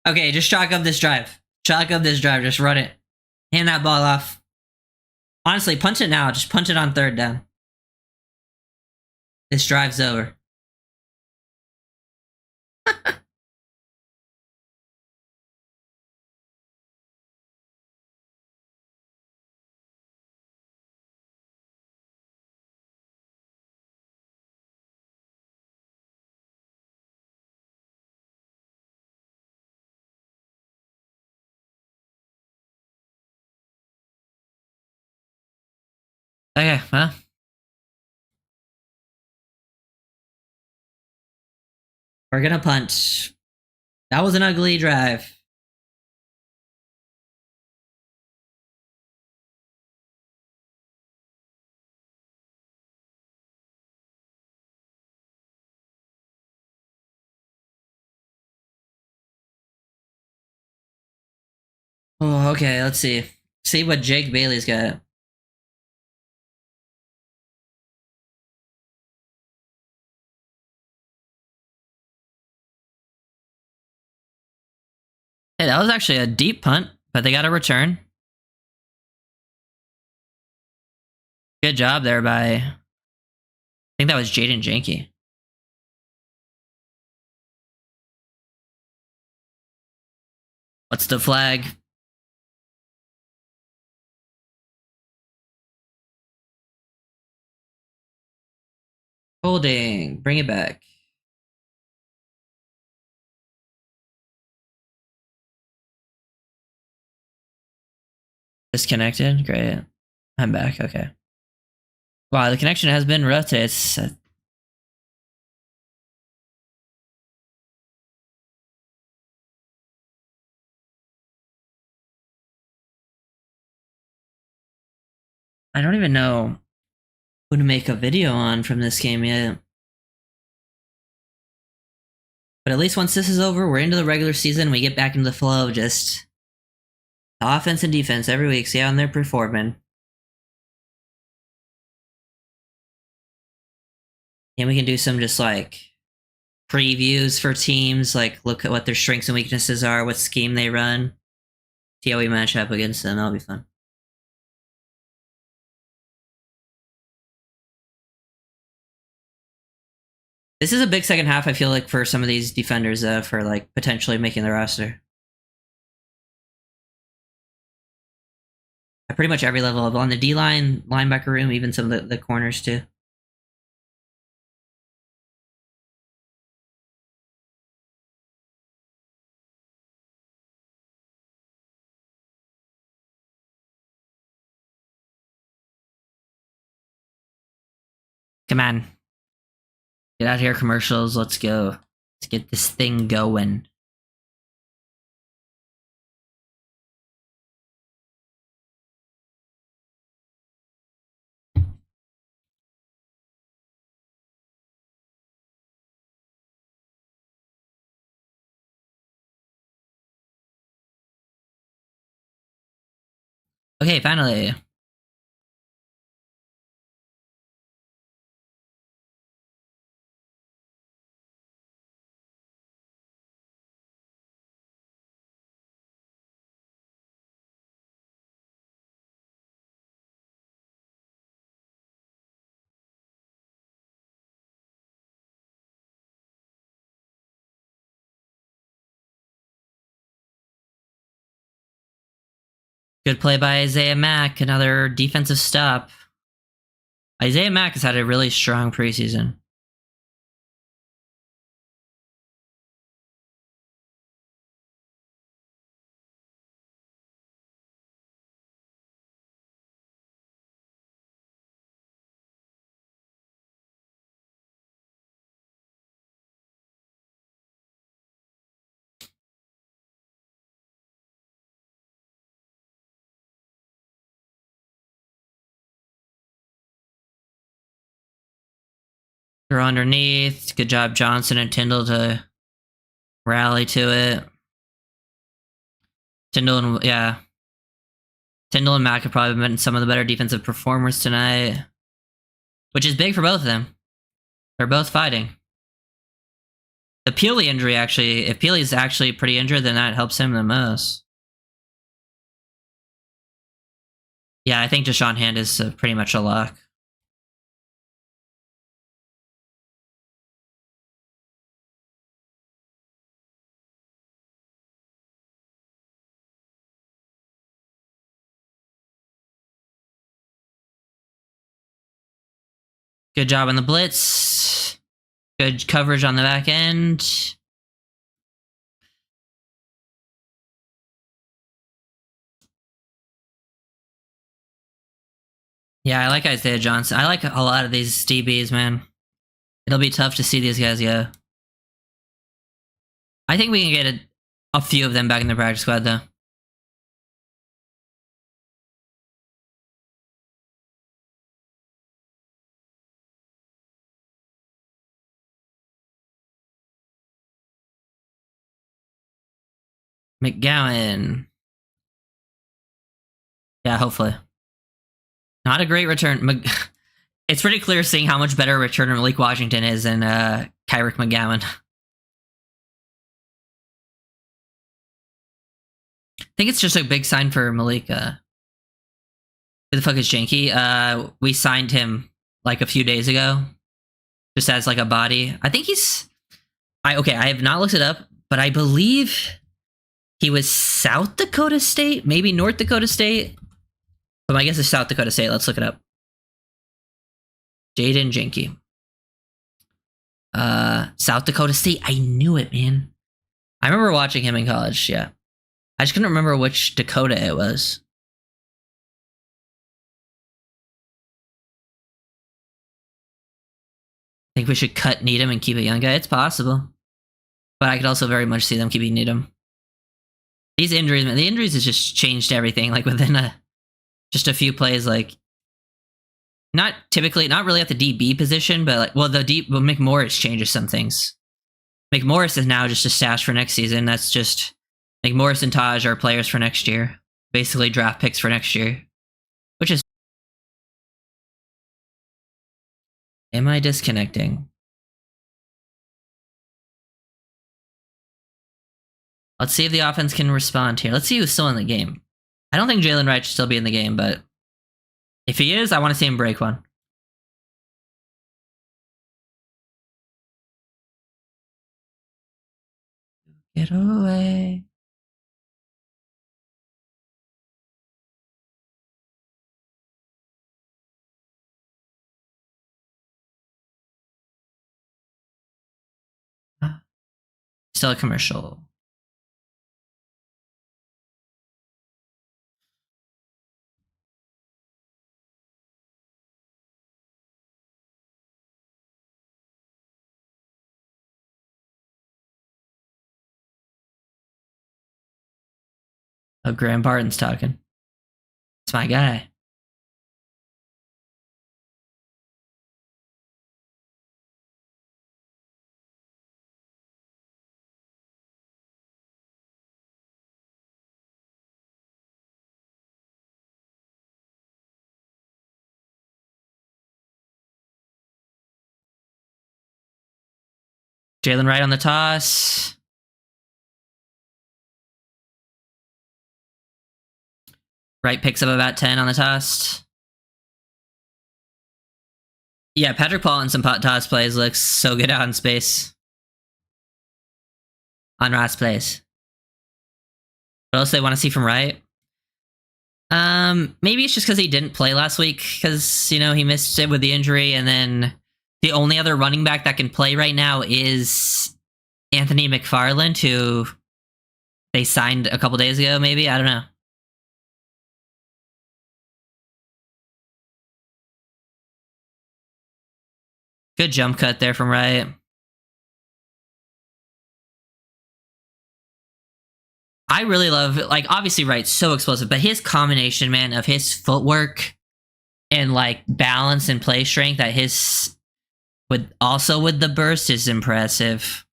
Okay, just chalk up this drive. Chalk up this drive. Just run it. Hand that ball off. Honestly, punch it now. Just punch it on third down. This drive's over. Okay, well. We're gonna punch. That was an ugly drive. Oh, okay, let's see. See what Jake Bailey's got. Hey, that was actually a deep punt, but they got a return. Good job there by, I think that was Jaden Janke. What's the flag? Holding. Bring it back. Disconnected? Great. I'm back. Okay. Wow, the connection has been rough today. It's I don't even know who to make a video on from this game yet. But at least once this is over, we're into the regular season. We get back into the flow of just offense and defense every week. See how they're performing. And we can do some just like previews for teams, like look at what their strengths and weaknesses are, what scheme they run. See how we match up against them. That'll be fun. This is a big second half, I feel like, for some of these defenders for like potentially making the roster. At pretty much every level, on the D-line, linebacker room, even some of the corners too. Come on. Get out here, commercials. Let's go. Let's get this thing going. Okay, finally. Good play by Isaiah Mack. Another defensive stop. Isaiah Mack has had a really strong preseason. Throw underneath. Good job, Johnson and Tyndall to rally to it. Tyndall and Mack have probably been some of the better defensive performers tonight, which is big for both of them. They're both fighting. The Peely injury, actually, if Peely's actually pretty injured, then that helps him the most. Yeah, I think Deshaun Hand is pretty much a lock. Good job on the blitz. Good coverage on the back end. Yeah, I like Isaiah Johnson. I like a lot of these DBs, man. It'll be tough to see these guys go. I think we can get a few of them back in the practice squad, though. McGowan. Yeah, hopefully. Not a great return. It's pretty clear seeing how much better a returner Malik Washington is than Kyrick McGowan. I think it's just a big sign for Malik. Who the fuck is Janky? We signed him like a few days ago, just as like a body. I think he's. I have not looked it up, but I believe he was South Dakota State, maybe North Dakota State. But my guess is South Dakota State. Let's look it up. Jaden Janky. South Dakota State. I knew it, man. I remember watching him in college. Yeah, I just couldn't remember which Dakota it was. I think we should cut Needham and keep a young guy. It's possible, but I could also very much see them keeping Needham. These injuries, man, the injuries has just changed everything. Like within just a few plays, like not really at the DB position, but like, well, McMorris changes some things. McMorris is now just a stash for next season. That's just McMorris and Taj are players for next year, basically draft picks for next year, which is. Am I disconnecting? Let's see if the offense can respond here. Let's see who's still in the game. I don't think Jalen Wright should still be in the game, but if he is, I want to see him break one. Get away. Still a commercial. Oh, Graham Barton's talking. It's my guy. Jalen Wright on the toss. Wright picks up about 10 on the toss. Yeah, Patrick Paul in some toss plays looks so good out in space. On Ross plays. What else they want to see from Wright? Maybe it's just because he didn't play last week because he missed it with the injury, and then the only other running back that can play right now is Anthony McFarland, who they signed a couple days ago. Maybe, I don't know. Good jump cut there from Wright. I really love, like, obviously Wright's so explosive, but his combination, man, of his footwork and like balance and play strength that his with the burst is impressive.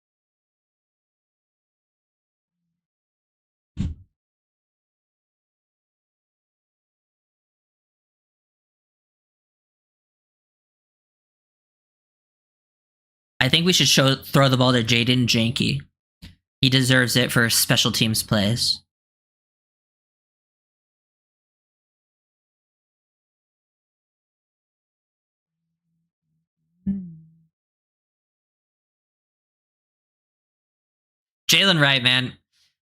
I think we should throw the ball to Jaden Janke. He deserves it for special teams plays. Jalen Wright, man.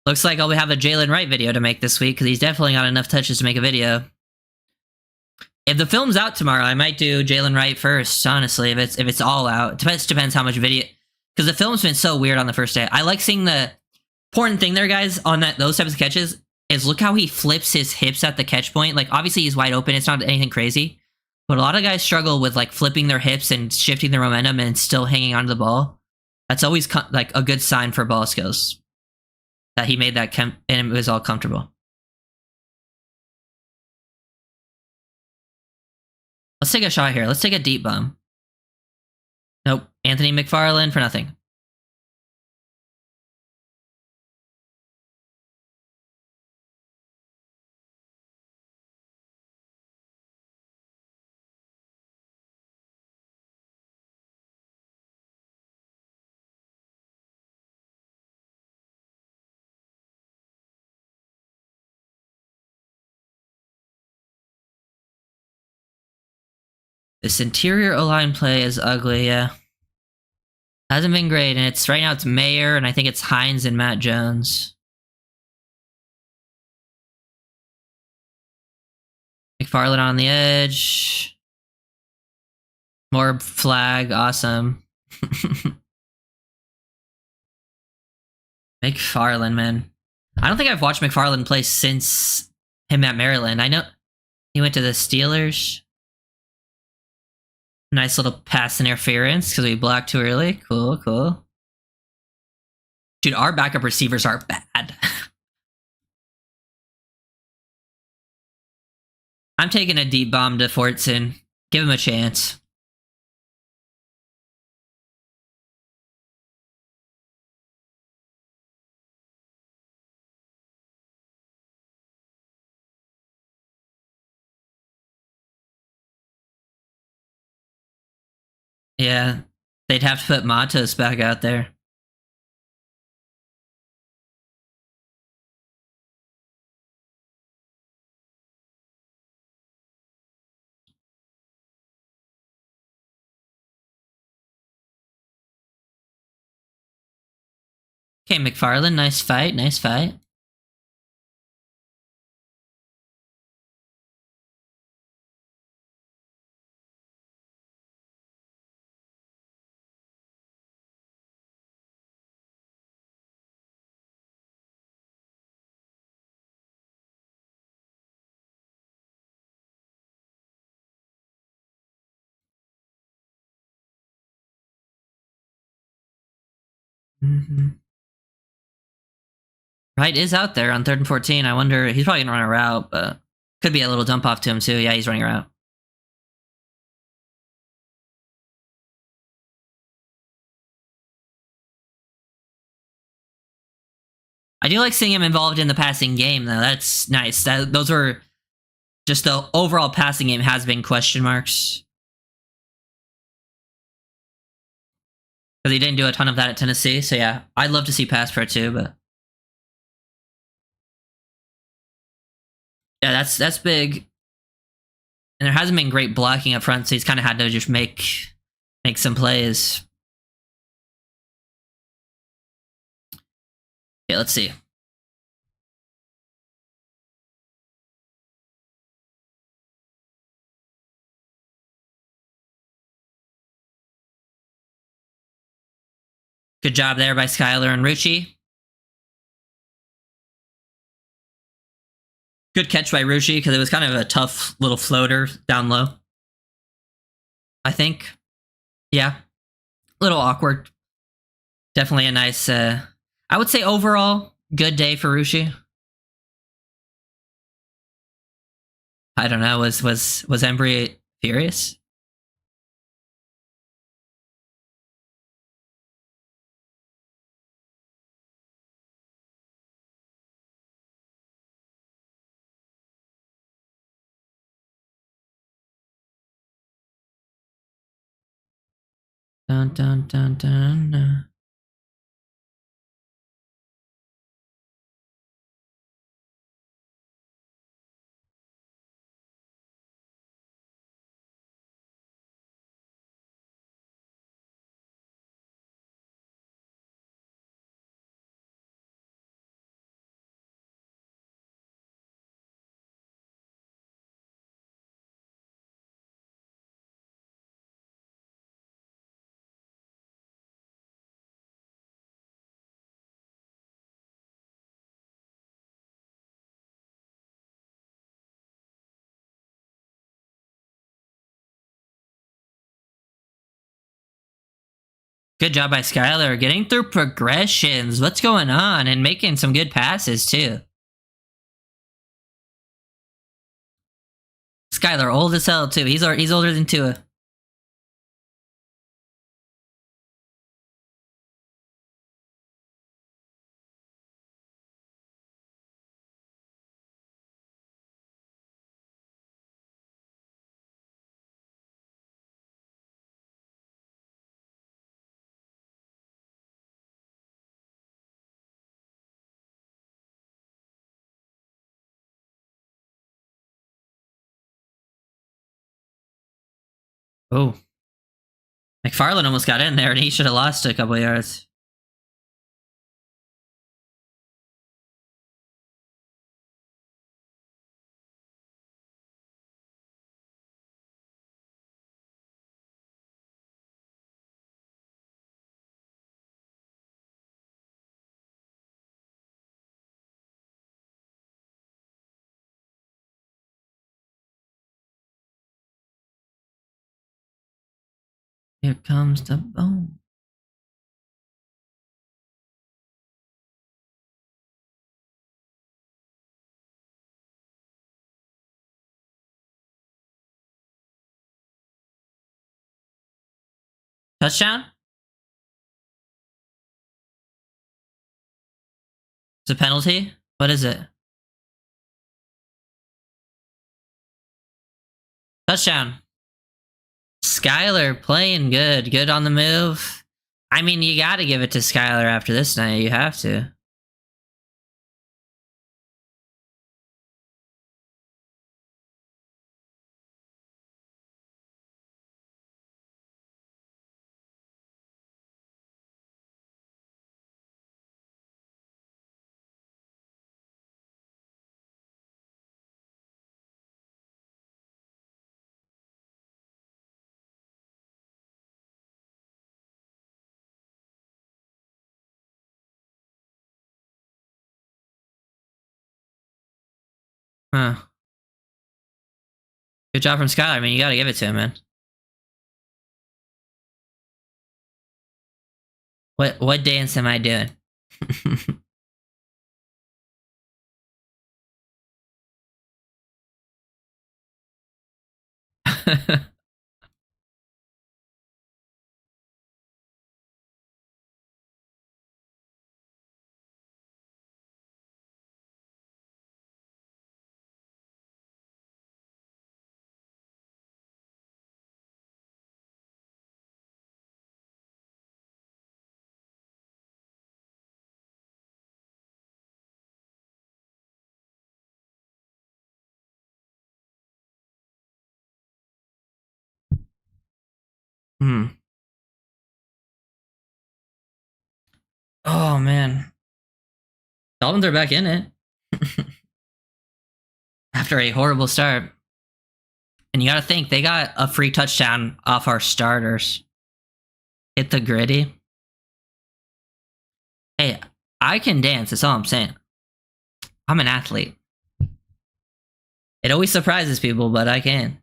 Looks like I'll have a Jalen Wright video to make this week because he's definitely got enough touches to make a video. If the film's out tomorrow, I might do Jalen Wright first. Honestly, if it's all out, depends how much video. Because the film's been so weird on the first day. I like seeing the important thing there, guys, on those types of catches is look how he flips his hips at the catch point. Like obviously he's wide open. It's not anything crazy, but a lot of guys struggle with like flipping their hips and shifting their momentum and still hanging onto the ball. That's always like a good sign for ball skills. That he made that and it was all comfortable. Let's take a shot here. Let's take a deep bomb. Nope. Anthony McFarland for nothing. This interior O-line play is ugly, yeah. Hasn't been great, and right now it's Mayer, and I think it's Hines and Matt Jones. McFarland on the edge. More flag, awesome. McFarland, man. I don't think I've watched McFarland play since him at Maryland. I know he went to the Steelers. Nice little pass interference because we blocked too early. Cool, cool. Dude, our backup receivers are bad. I'm taking a deep bomb to Fortson. Give him a chance. Yeah, they'd have to put Matos back out there. Okay, McFarland, nice fight, nice fight. Right is out there on 3rd and 14. I wonder, he's probably gonna run a route, but could be a little dump off to him too. Yeah, he's running a route. I do like seeing him involved in the passing game though. That's nice. Those were just the overall passing game has been question marks. Because he didn't do a ton of that at Tennessee. So yeah, I'd love to see pass pro too, but yeah, that's big. And there hasn't been great blocking up front, so he's kind of had to just make some plays. Okay, let's see. Good job there by Skylar and Rucci. Good catch by Rucci because it was kind of a tough little floater down low. I think. Yeah. A little awkward. Definitely a nice, I would say overall, good day for Rucci. I don't know. Was Embry furious? Dun dun dun dun. Good job by Skylar getting through progressions. What's going on? And making some good passes too. Skylar old as hell too. He's older than Tua. Oh. McFarland almost got in there and he should have lost a couple yards. Here comes the bone. Touchdown? It's a penalty? What is it? Touchdown. Skylar playing good. Good on the move. I mean, you gotta give it to Skylar after this night. You have to. Huh. Good job from Skylar. I mean, you gotta give it to him, man. What dance am I doing? Hmm. Oh man, Dolphins are back in it after a horrible start. And you got to think they got a free touchdown off our starters. Hit the gritty. Hey, I can dance. That's all I'm saying. I'm an athlete. It always surprises people, but I can.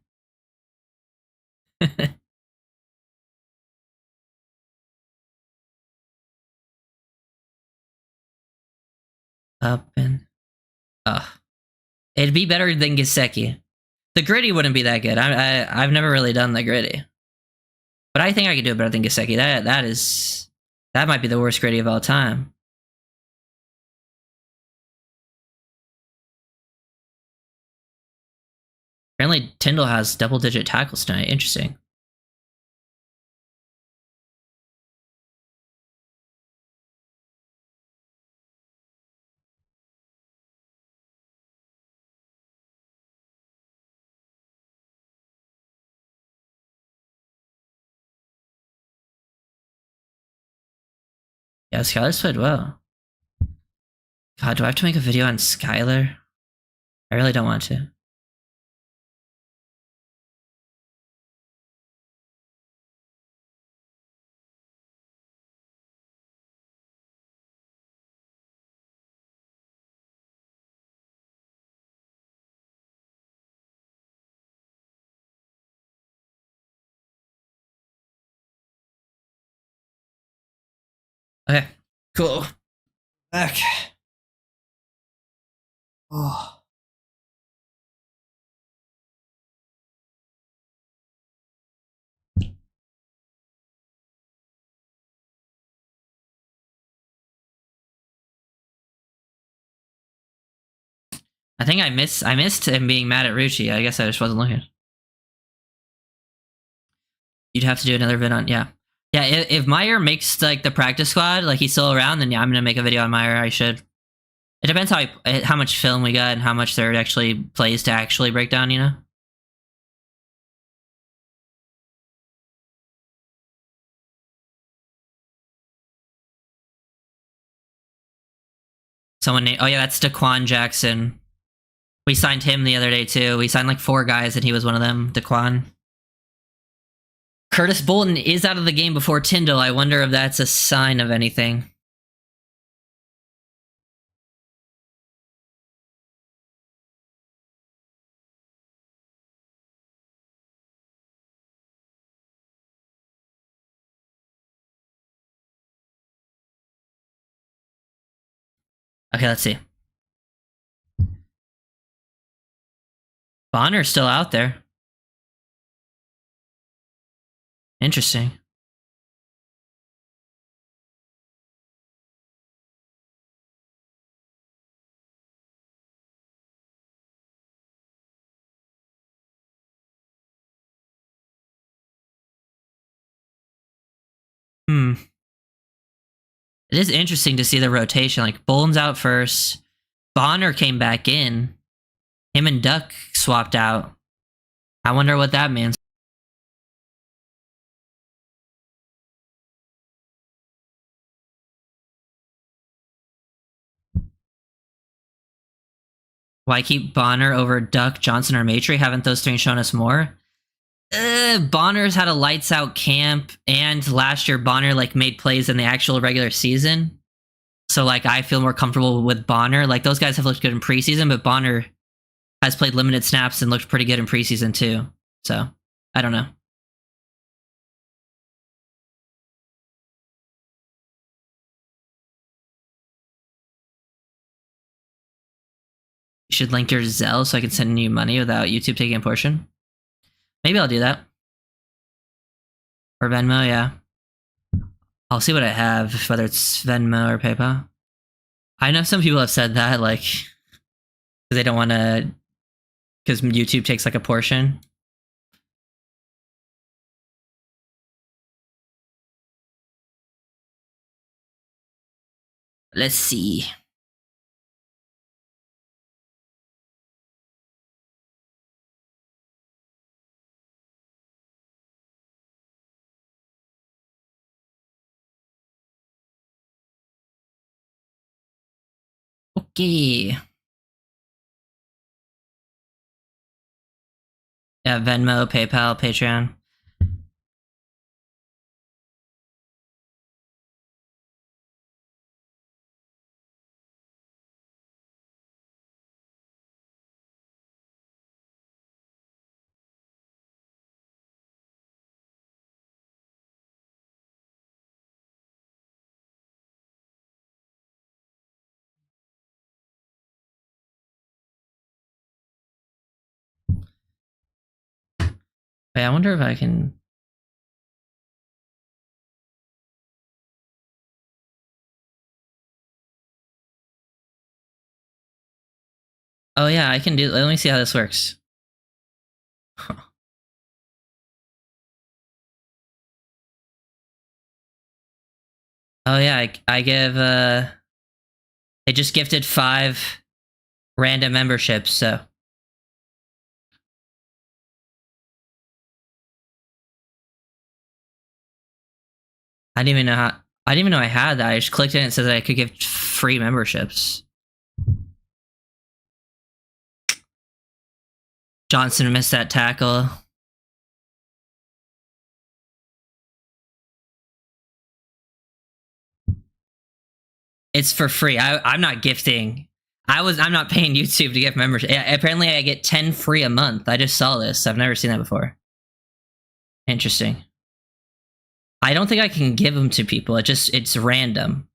Up and it'd be better than Gesicki. The gritty wouldn't be that good. I've never really done the gritty, but I think I could do it better than Gesicki. That might be the worst gritty of all time. Apparently, Tyndall has double-digit tackles tonight. Interesting. Yeah, Skylar's played well. God, do I have to make a video on Skylar? I really don't want to. Okay, cool. Back. Oh. I think I missed him being mad at Rucci. I guess I just wasn't looking. You'd have to do another vid on, yeah. Yeah, if Meyer makes like the practice squad, like he's still around, then yeah, I'm gonna make a video on Meyer. I should. It depends how much film we got and how much there actually plays to actually break down, you know? Someone named, oh yeah, that's Daquan Jackson. We signed him the other day too. We signed like 4 guys and he was one of them, Daquan. Curtis Bolton is out of the game before Tyndall. I wonder if that's a sign of anything. Okay, let's see. Bonner's still out there. Interesting. Hmm. It is interesting to see the rotation. Like, Bolton's out first. Bonner came back in. Him and Duck swapped out. I wonder what that means. Why keep Bonner over Duck, Johnson, or Maitre? Haven't those 3 shown us more? Bonner's had a lights out camp, and last year Bonner like made plays in the actual regular season. So like I feel more comfortable with Bonner. Like those guys have looked good in preseason, but Bonner has played limited snaps and looked pretty good in preseason too. So I don't know. You should link your Zelle so I can send you money without YouTube taking a portion. Maybe I'll do that. Or Venmo, yeah. I'll see what I have, whether it's Venmo or PayPal. I know some people have said that, like, because they don't want to, because YouTube takes like a portion. Let's see. Okay. Yeah, Venmo, PayPal, Patreon. Wait, I wonder if I can. Oh yeah, I can do. Let me see how this works. Oh yeah, I give. They just gifted 5 random memberships, so I didn't even know how. I didn't even know I had that. I just clicked it and it says that I could give free memberships. Johnson missed that tackle. It's for free. I'm not gifting. I'm not paying YouTube to gift membership. Yeah, apparently I get 10 free a month. I just saw this. I've never seen that before. Interesting. I don't think I can give them to people. It's random.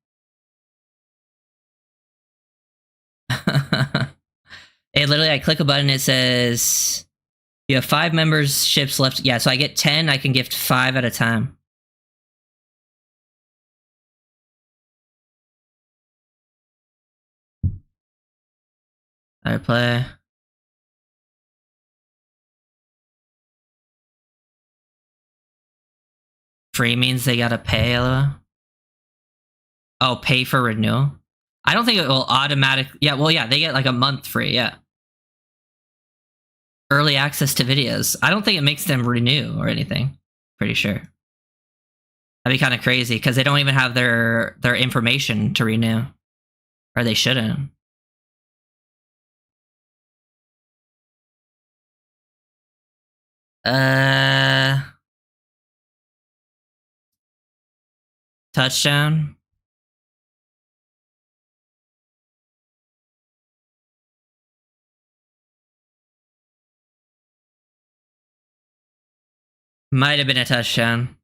It literally, I click a button, it says you have 5 memberships left. Yeah, so I get 10, I can gift 5 at a time. I play. Free means they gotta pay, LOL. Oh, pay for renewal? I don't think it will automatically. Yeah, well, yeah, they get like a month free, yeah. Early access to videos. I don't think it makes them renew or anything. Pretty sure. That'd be kind of crazy because they don't even have their information to renew. Or they shouldn't. Touchdown. Might have been a touchdown.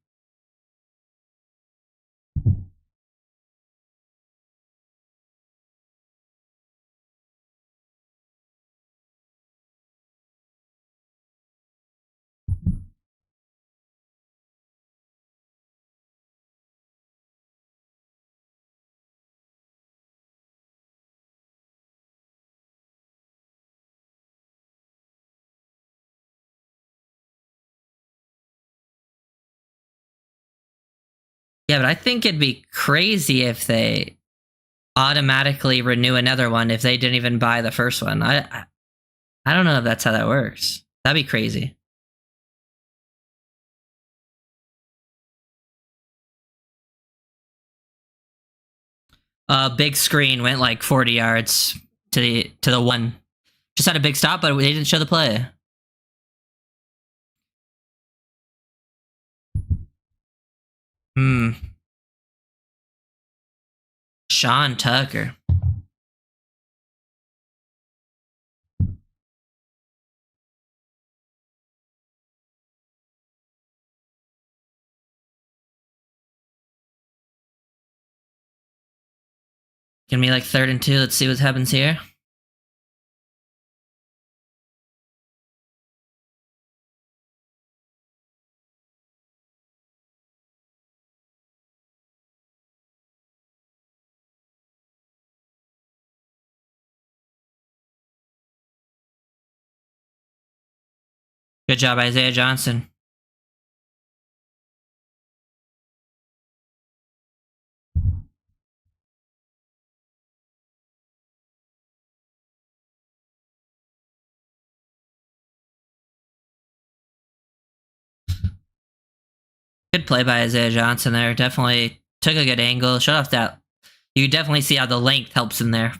Yeah, but I think it'd be crazy if they automatically renew another one if they didn't even buy the first one. I don't know if that's how that works. That'd be crazy. Big screen went like 40 yards to the one. Just had a big stop, but they didn't show the play. Hmm. Sean Tucker. Gonna be like 3rd and 2. Let's see what happens here. Good job, Isaiah Johnson. Good play by Isaiah Johnson there. Definitely took a good angle. Shut off that. You definitely see how the length helps him there.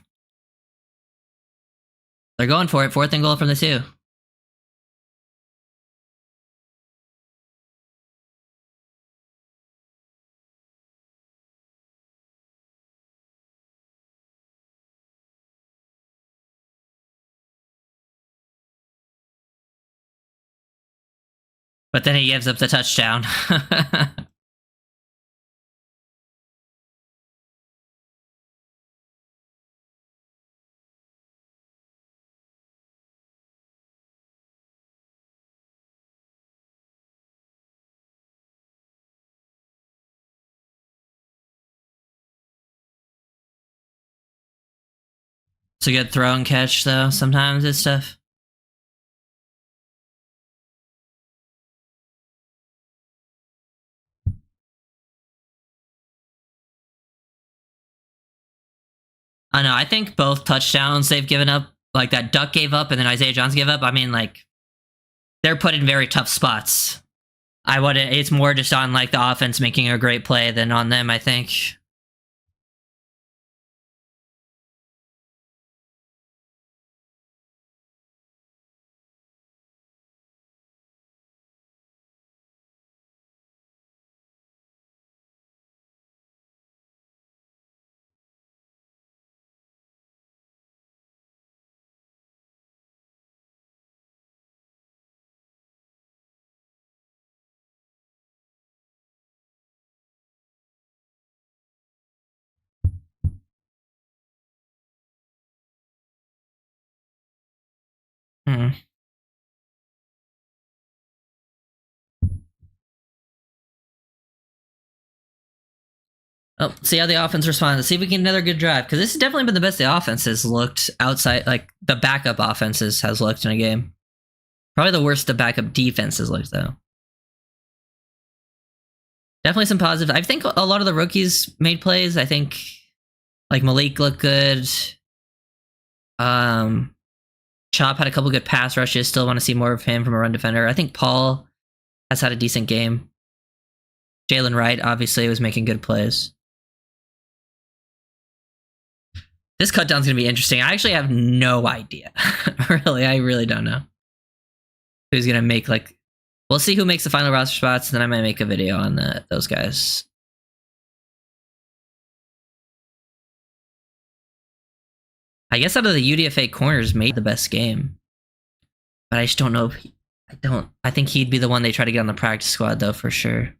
They're going for it. 4th and goal from the 2. But then he gives up the touchdown. It's a good throw and catch, though. Sometimes it's tough. I know. I think both touchdowns they've given up, like that Duck gave up and then Isaiah Johnson gave up. I mean, like, they're put in very tough spots. I wouldn't. It's more just on like the offense making a great play than on them, I think. Hmm. Oh, see how the offense responds. Let's see if we can get another good drive. Because this has definitely been the best the offense has looked outside, like the backup offenses has looked in a game. Probably the worst the backup defense has looked, though. Definitely some positive. I think a lot of the rookies made plays. I think like Malik looked good. Chop had a couple good pass rushes. Still want to see more of him from a run defender. I think Paul has had a decent game. Jalen Wright obviously was making good plays. This cut down's going to be interesting. I actually have no idea. Really, I really don't know. Who's going to make, like... We'll see who makes the final roster spots, and then I might make a video on those guys. I guess out of the UDFA corners made the best game. But I just don't know if I think he'd be the one they try to get on the practice squad, though, for sure.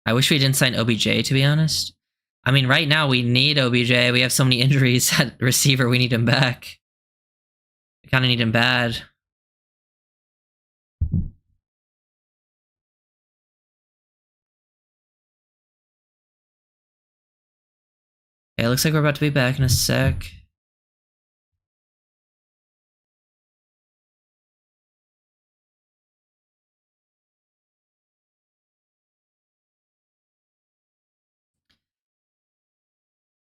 I wish we didn't sign OBJ, to be honest. I mean, right now we need OBJ. We have so many injuries at receiver. We need him back. We kind of need him bad. Okay, it looks like we're about to be back in a sec.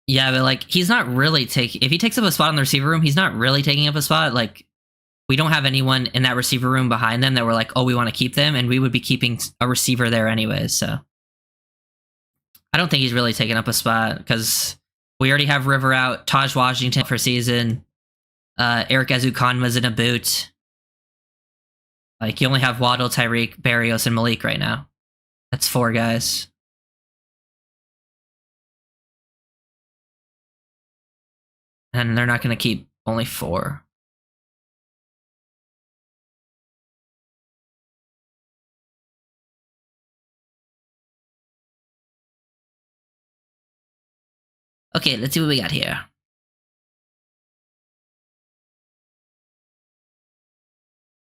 Yeah, but like he's not really taking. If he takes up a spot in the receiver room, he's not really taking up a spot. Like we don't have anyone in that receiver room behind them that we're like, oh, we want to keep them, and we would be keeping a receiver there anyways. So I don't think he's really taking up a spot because we already have River out, Taj Washington for season, Eric Azukanma's in a boot. Like you only have Waddle, Tyreek, Barrios, and Malik right now. That's 4 guys. And they're not going to keep only 4. Okay, let's see what we got here.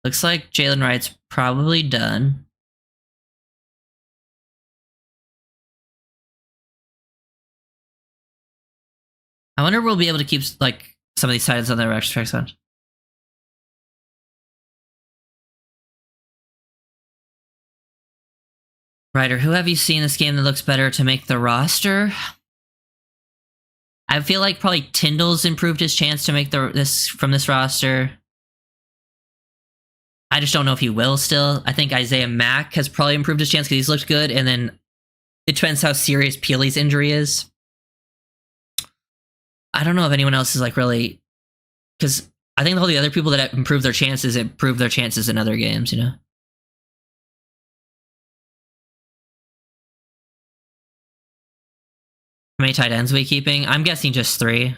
Looks like Jalen Wright's probably done. I wonder if we'll be able to keep like some of these titles on the retrospect on. Ryder, who have you seen this game that looks better to make the roster? I feel like probably Tyndall's improved his chance to make this from this roster. I just don't know if he will still. I think Isaiah Mack has probably improved his chance because he's looked good, and then it depends how serious Peely's injury is. I don't know if anyone else is like really, because I think all the other people that have improved their chances in other games, you know? How many tight ends are we keeping? I'm guessing just 3.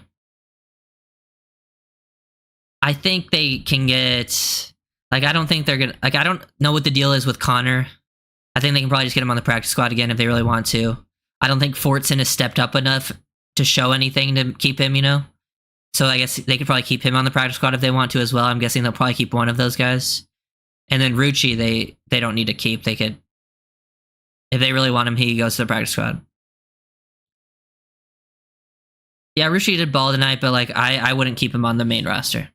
I think they can get, like, I don't think they're gonna, like, I don't know what the deal is with Connor. I think they can probably just get him on the practice squad again if they really want to. I don't think Fortson has stepped up enough to show anything to keep him, you know? So I guess they could probably keep him on the practice squad if they want to as well. I'm guessing they'll probably keep one of those guys. And then Rucci, they don't need to keep. They could, if they really want him, he goes to the practice squad. Yeah, Rucci did ball tonight, but like I wouldn't keep him on the main roster.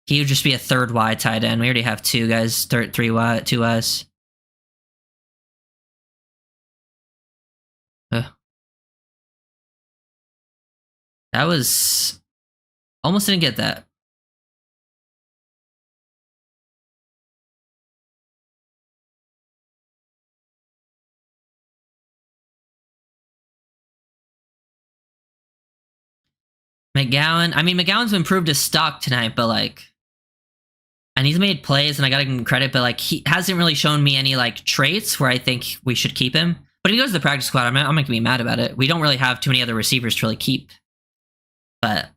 He would just be a third wide tight end. We already have 2 guys, 3 wide, 2 Ys. That was almost didn't get that. McGowan. I mean, McGowan's improved his stock tonight, but like, and he's made plays, and I gotta give him credit, but like, he hasn't really shown me any like traits where I think we should keep him. But if he goes to the practice squad, I'm not gonna be mad about it. We don't really have too many other receivers to really keep. But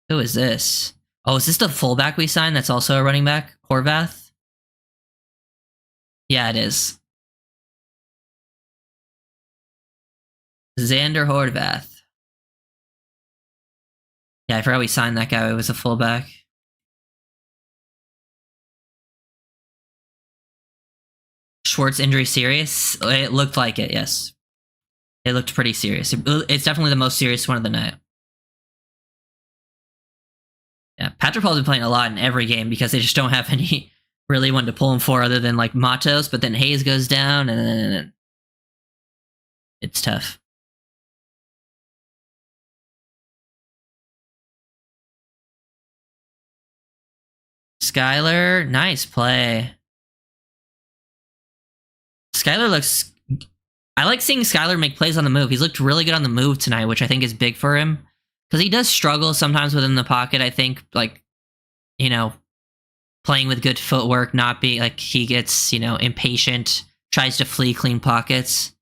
who is this? Oh, is this the fullback we signed that's also a running back? Horvath? Yeah, it is. Xander Horvath. Yeah, I forgot we signed that guy. It was a fullback. Schwartz injury serious? It looked like it, yes. It looked pretty serious. It's definitely the most serious one of the night. Yeah, Patrick Paul's been playing a lot in every game because they just don't have any really one to pull him for other than like Matos, but then Hayes goes down and then it's tough. Skyler, nice play. Skyler looks, I like seeing Skyler make plays on the move. He's looked really good on the move tonight, which I think is big for him. Because he does struggle sometimes within the pocket, I think, like, you know, playing with good footwork, not be like he gets, you know, impatient, tries to flee clean pockets.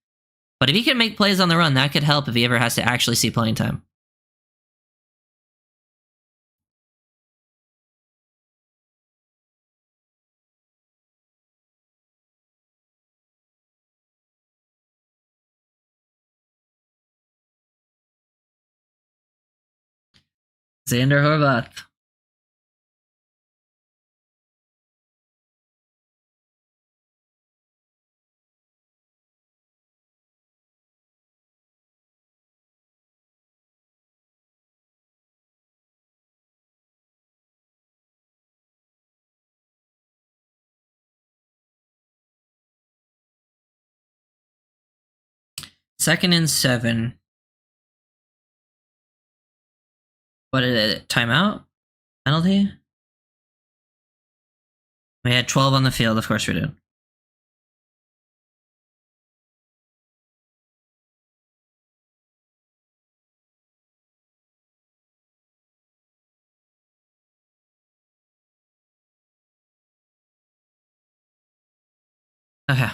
But if he can make plays on the run, that could help if he ever has to actually see playing time. Xander Horvath. Second and 7. What is it? Timeout? Penalty? We had 12 on the field, of course we did. Okay.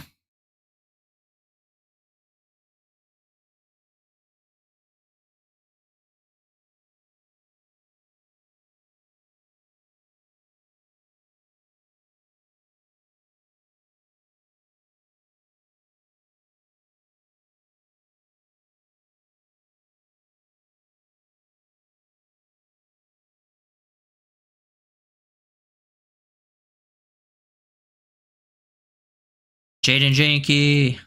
Jaden Janky.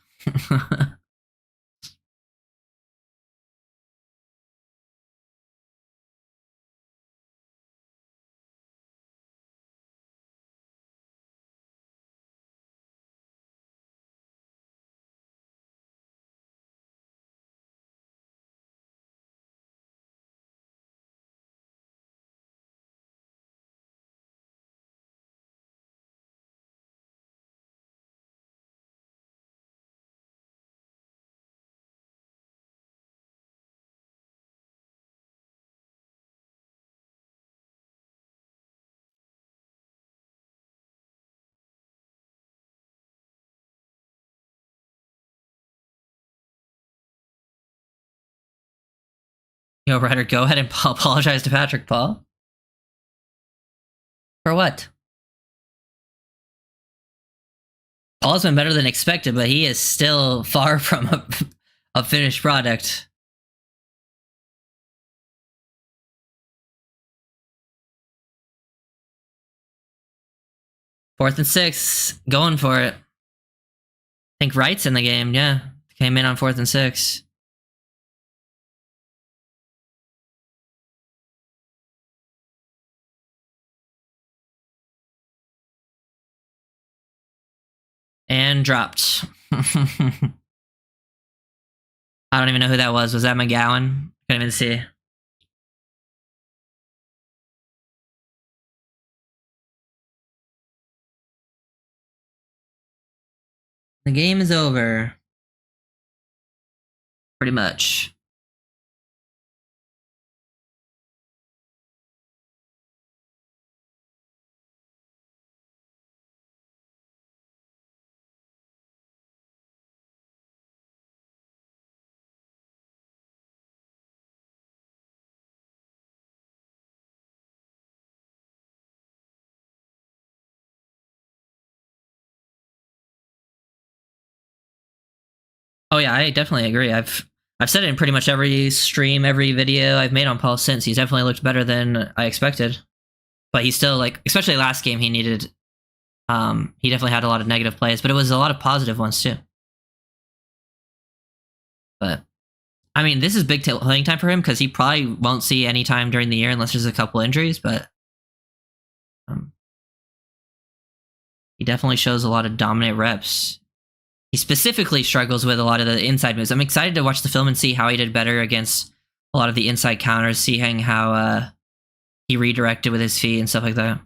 Yo, Ryder, go ahead and apologize to Patrick, Paul. For what? Paul's been better than expected, but he is still far from a finished product. Fourth and 6, going for it. I think Wright's in the game, yeah. Came in on 4th and 6. And dropped. I don't even know who that was. Was that McGowan? Couldn't even see. The game is over. Pretty much. Oh yeah, I definitely agree. I've said it in pretty much every stream, every video I've made on Paul since. He's definitely looked better than I expected. But he's still, like, especially last game, he needed he definitely had a lot of negative plays, but it was a lot of positive ones too. But I mean, this is big playing time for him because he probably won't see any time during the year unless there's a couple injuries, but he definitely shows a lot of dominant reps. He specifically struggles with a lot of the inside moves. I'm excited to watch the film and see how he did better against a lot of the inside counters, seeing how he redirected with his feet and stuff like that.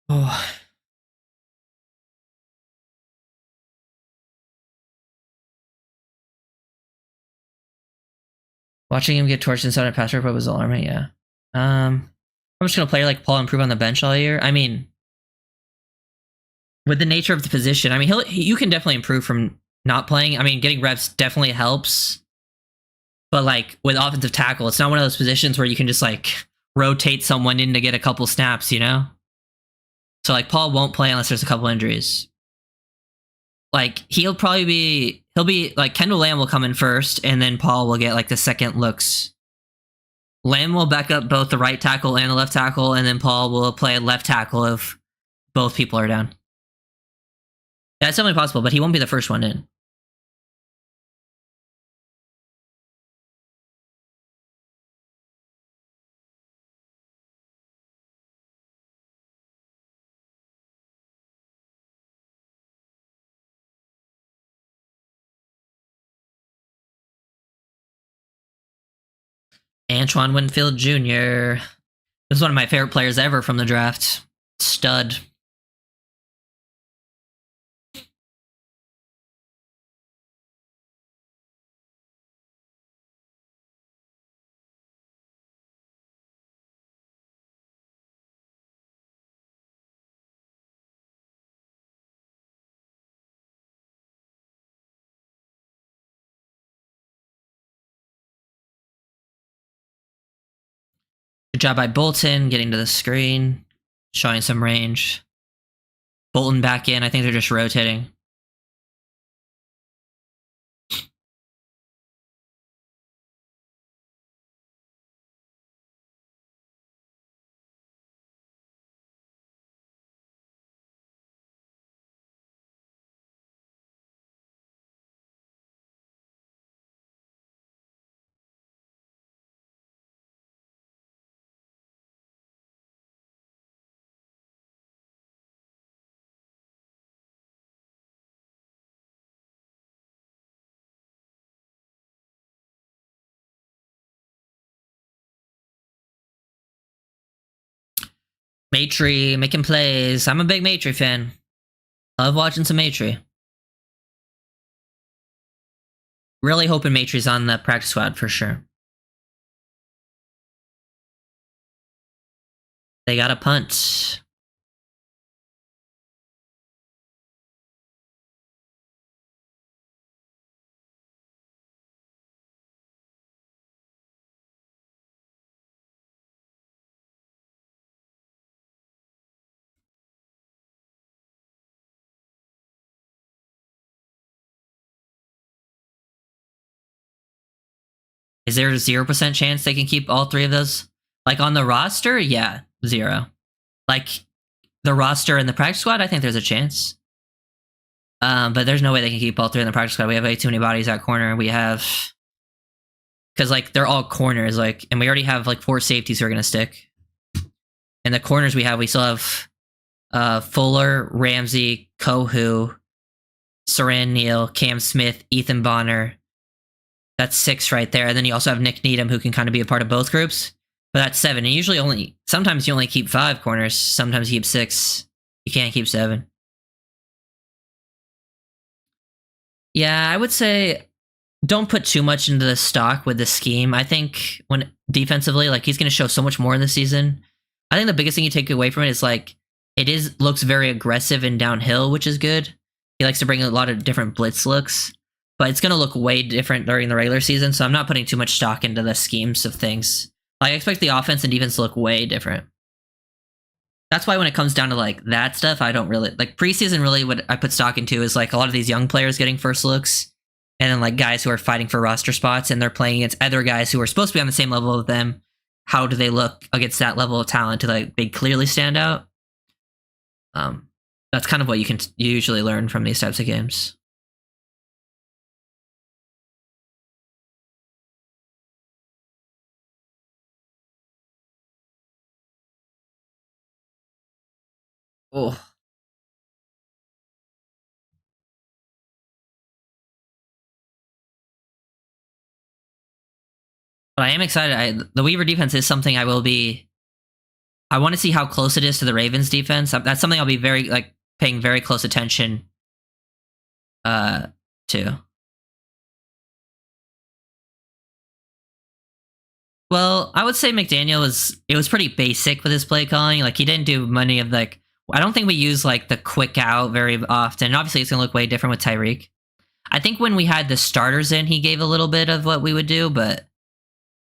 Oh. Watching him get torched inside a pass rush was alarming, yeah. I'm just gonna play like Paul improve on the bench all year. I mean, with the nature of the position, I mean, you can definitely improve from not playing. I mean, getting reps definitely helps. But like with offensive tackle, it's not one of those positions where you can just like rotate someone in to get a couple snaps, you know? So like Paul won't play unless there's a couple injuries. Like he'll be like Kendall Lamb will come in first, and then Paul will get like the second looks. Lamb will back up both the right tackle and the left tackle, and then Paul will play left tackle if both people are down. That's definitely possible, but he won't be the first one in. Antoine Winfield Jr. This is one of my favorite players ever from the draft. Stud. Good job by Bolton getting to the screen, showing some range. Bolton back in. I think they're just rotating. Matry making plays. I'm a big Matry fan. Love watching some Matry. Really hoping Matry's on the practice squad for sure. They got a punt. Is there a 0% chance they can keep all three of those? Like on the roster? Yeah, 0. Like the roster and the practice squad, I think there's a chance. But there's no way they can keep all three in the practice squad. We have way too many bodies at corner. We have... Because, like, they're all corners, like, and we already have, like, 4 safeties who are going to stick. And the corners we still have Fuller, Ramsey, Kohu, Saran Neal, Cam Smith, Ethan Bonner. That's 6 right there. And then you also have Nick Needham, who can kind of be a part of both groups. But that's 7. And sometimes you only keep 5 corners. Sometimes you keep 6. You can't keep 7. Yeah, I would say don't put too much into the stock with the scheme. I think when defensively, like, he's going to show so much more in the season. I think the biggest thing you take away from it is, like, looks very aggressive and downhill, which is good. He likes to bring a lot of different blitz looks, but it's going to look way different during the regular season, so I'm not putting too much stock into the schemes of things. Like, I expect the offense and defense to look way different. That's why when it comes down to, like, that stuff, I don't really... Like, preseason, really, what I put stock into is, like, a lot of these young players getting first looks, and then, like, guys who are fighting for roster spots, and they're playing against other guys who are supposed to be on the same level as them. How do they look against that level of talent to, like, they clearly stand out? That's kind of what you can usually learn from these types of games. Oh. But I am excited. The Weaver defense is something I want to see how close it is to the Ravens defense. That's something I'll be paying very close attention to. Well, I would say McDaniel was pretty basic with his play calling. Like, he didn't do many of, like, I don't think we use, like, the quick out very often. Obviously, it's going to look way different with Tyreek. I think when we had the starters in, he gave a little bit of what we would do, but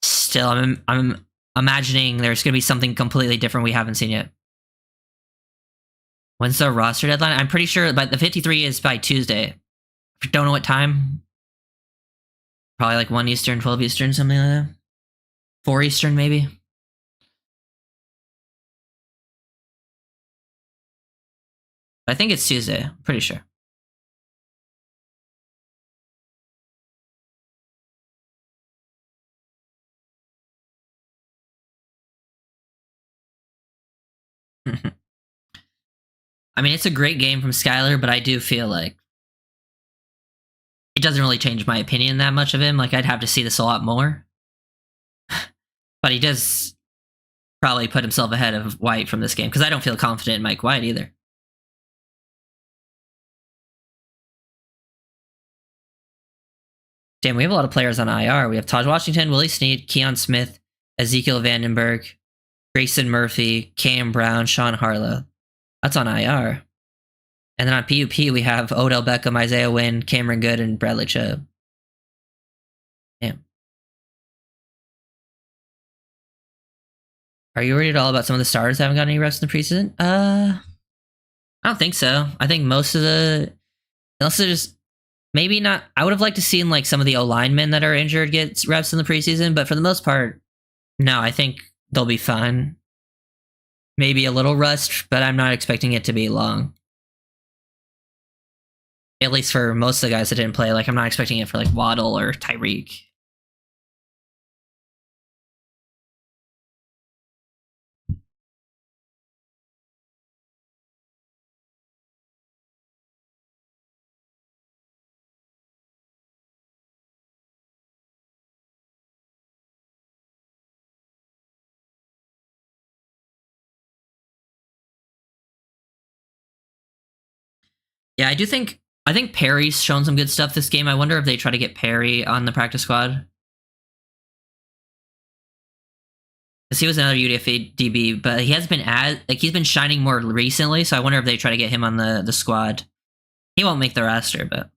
still, I'm imagining there's going to be something completely different we haven't seen yet. When's the roster deadline? I'm pretty sure, but the 53 is by Tuesday. Don't know what time. Probably like 1 Eastern, 12 Eastern, something like that. 4 Eastern, maybe. I think it's Tuesday. I'm pretty sure. I mean, it's a great game from Skyler, but I do feel like it doesn't really change my opinion that much of him. Like, I'd have to see this a lot more. But he does probably put himself ahead of White from this game, because I don't feel confident in Mike White either. Damn, we have a lot of players on IR. We have Taj Washington, Willie Snead, Keon Smith, Ezekiel Vandenberg, Grayson Murphy, Cam Brown, Sean Harlow. That's on IR. And then on PUP, we have Odell Beckham, Isaiah Wynn, Cameron Good, and Bradley Chubb. Damn. Are you worried at all about some of the starters haven't got any reps in the preseason? I don't think so. I think most of the, unless they're just maybe not. I would have liked to seen like some of the O linemen that are injured get reps in the preseason, but for the most part, no. I think they'll be fine. Maybe a little rust, but I'm not expecting it to be long. At least for most of the guys that didn't play. Like I'm not expecting it for like Waddle or Tyreek. Yeah, I do think. I think Perry's shown some good stuff this game. I wonder if they try to get Perry on the practice squad. Because he was another UDFA DB, but he has been he's been shining more recently. So I wonder if they try to get him on the squad. He won't make the roster, but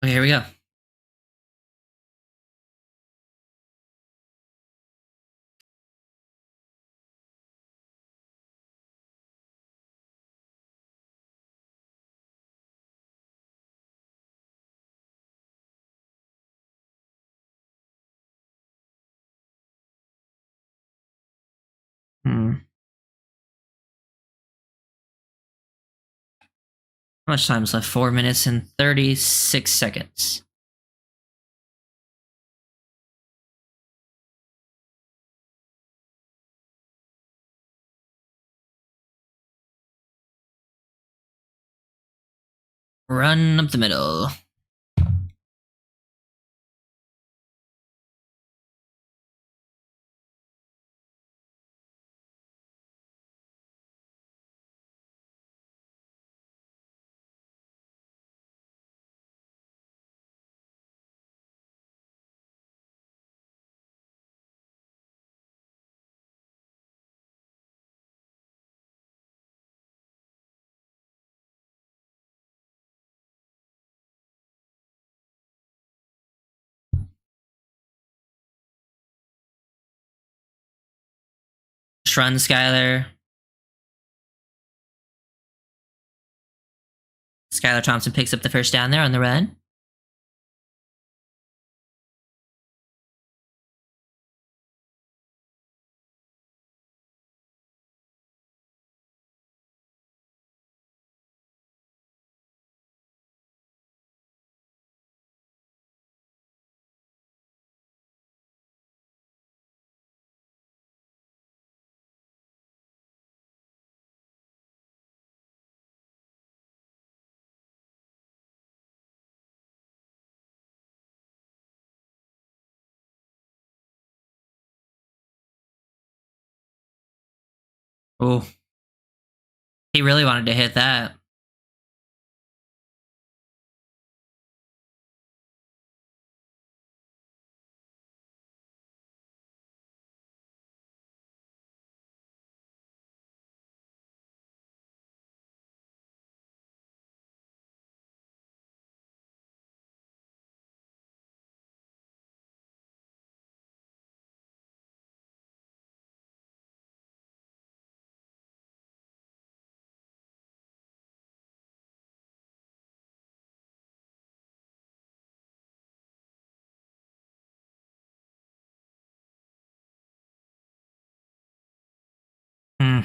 okay, here we go. How much time is left? 4 minutes and 36 seconds. Run up the middle. Just run, Skylar. Skylar Thompson picks up the first down there on the run. Oh, he really wanted to hit that. Hmm.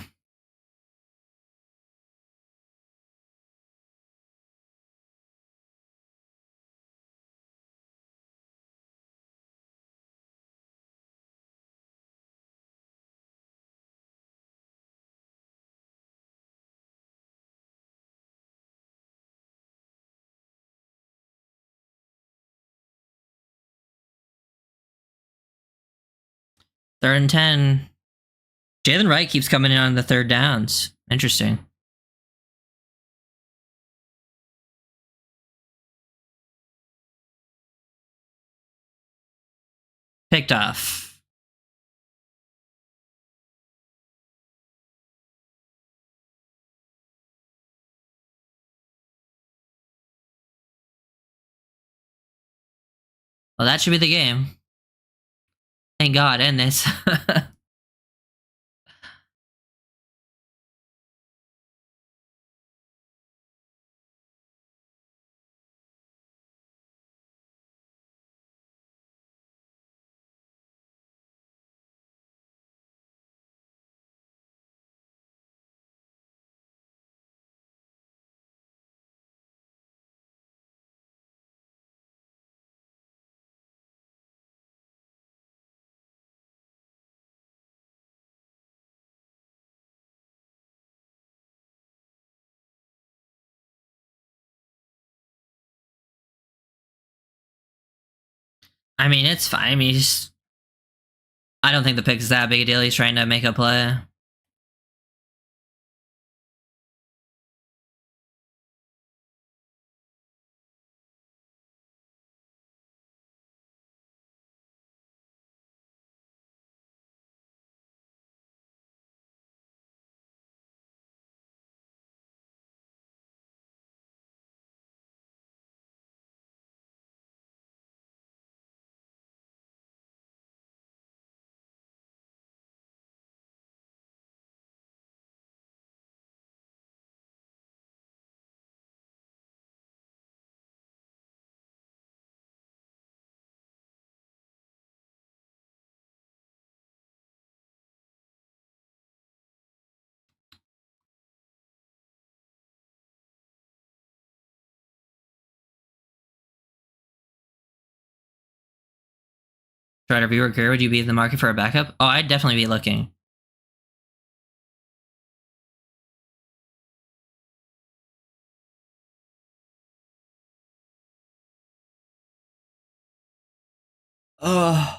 Third and 10. Jalen Wright keeps coming in on the third downs. Interesting. kicked off. Well, that should be the game. Thank God, end this. I mean, it's fine. I mean, I don't think the pick is that big a deal. He's trying to make a play. Strider viewer career, would you be in the market for a backup? Oh, I'd definitely be looking. Oh.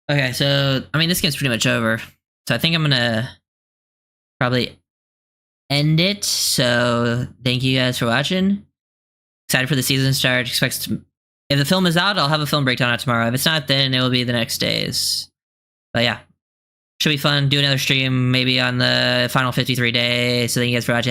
Okay, so I mean, this game's pretty much over. So I think I'm gonna probably end it. So thank you guys for watching. Excited for the season start. If the film is out, I'll have a film breakdown out tomorrow. If it's not, then it will be the next days. But yeah, should be fun. Do another stream maybe on the final 53 day. So thank you guys for watching.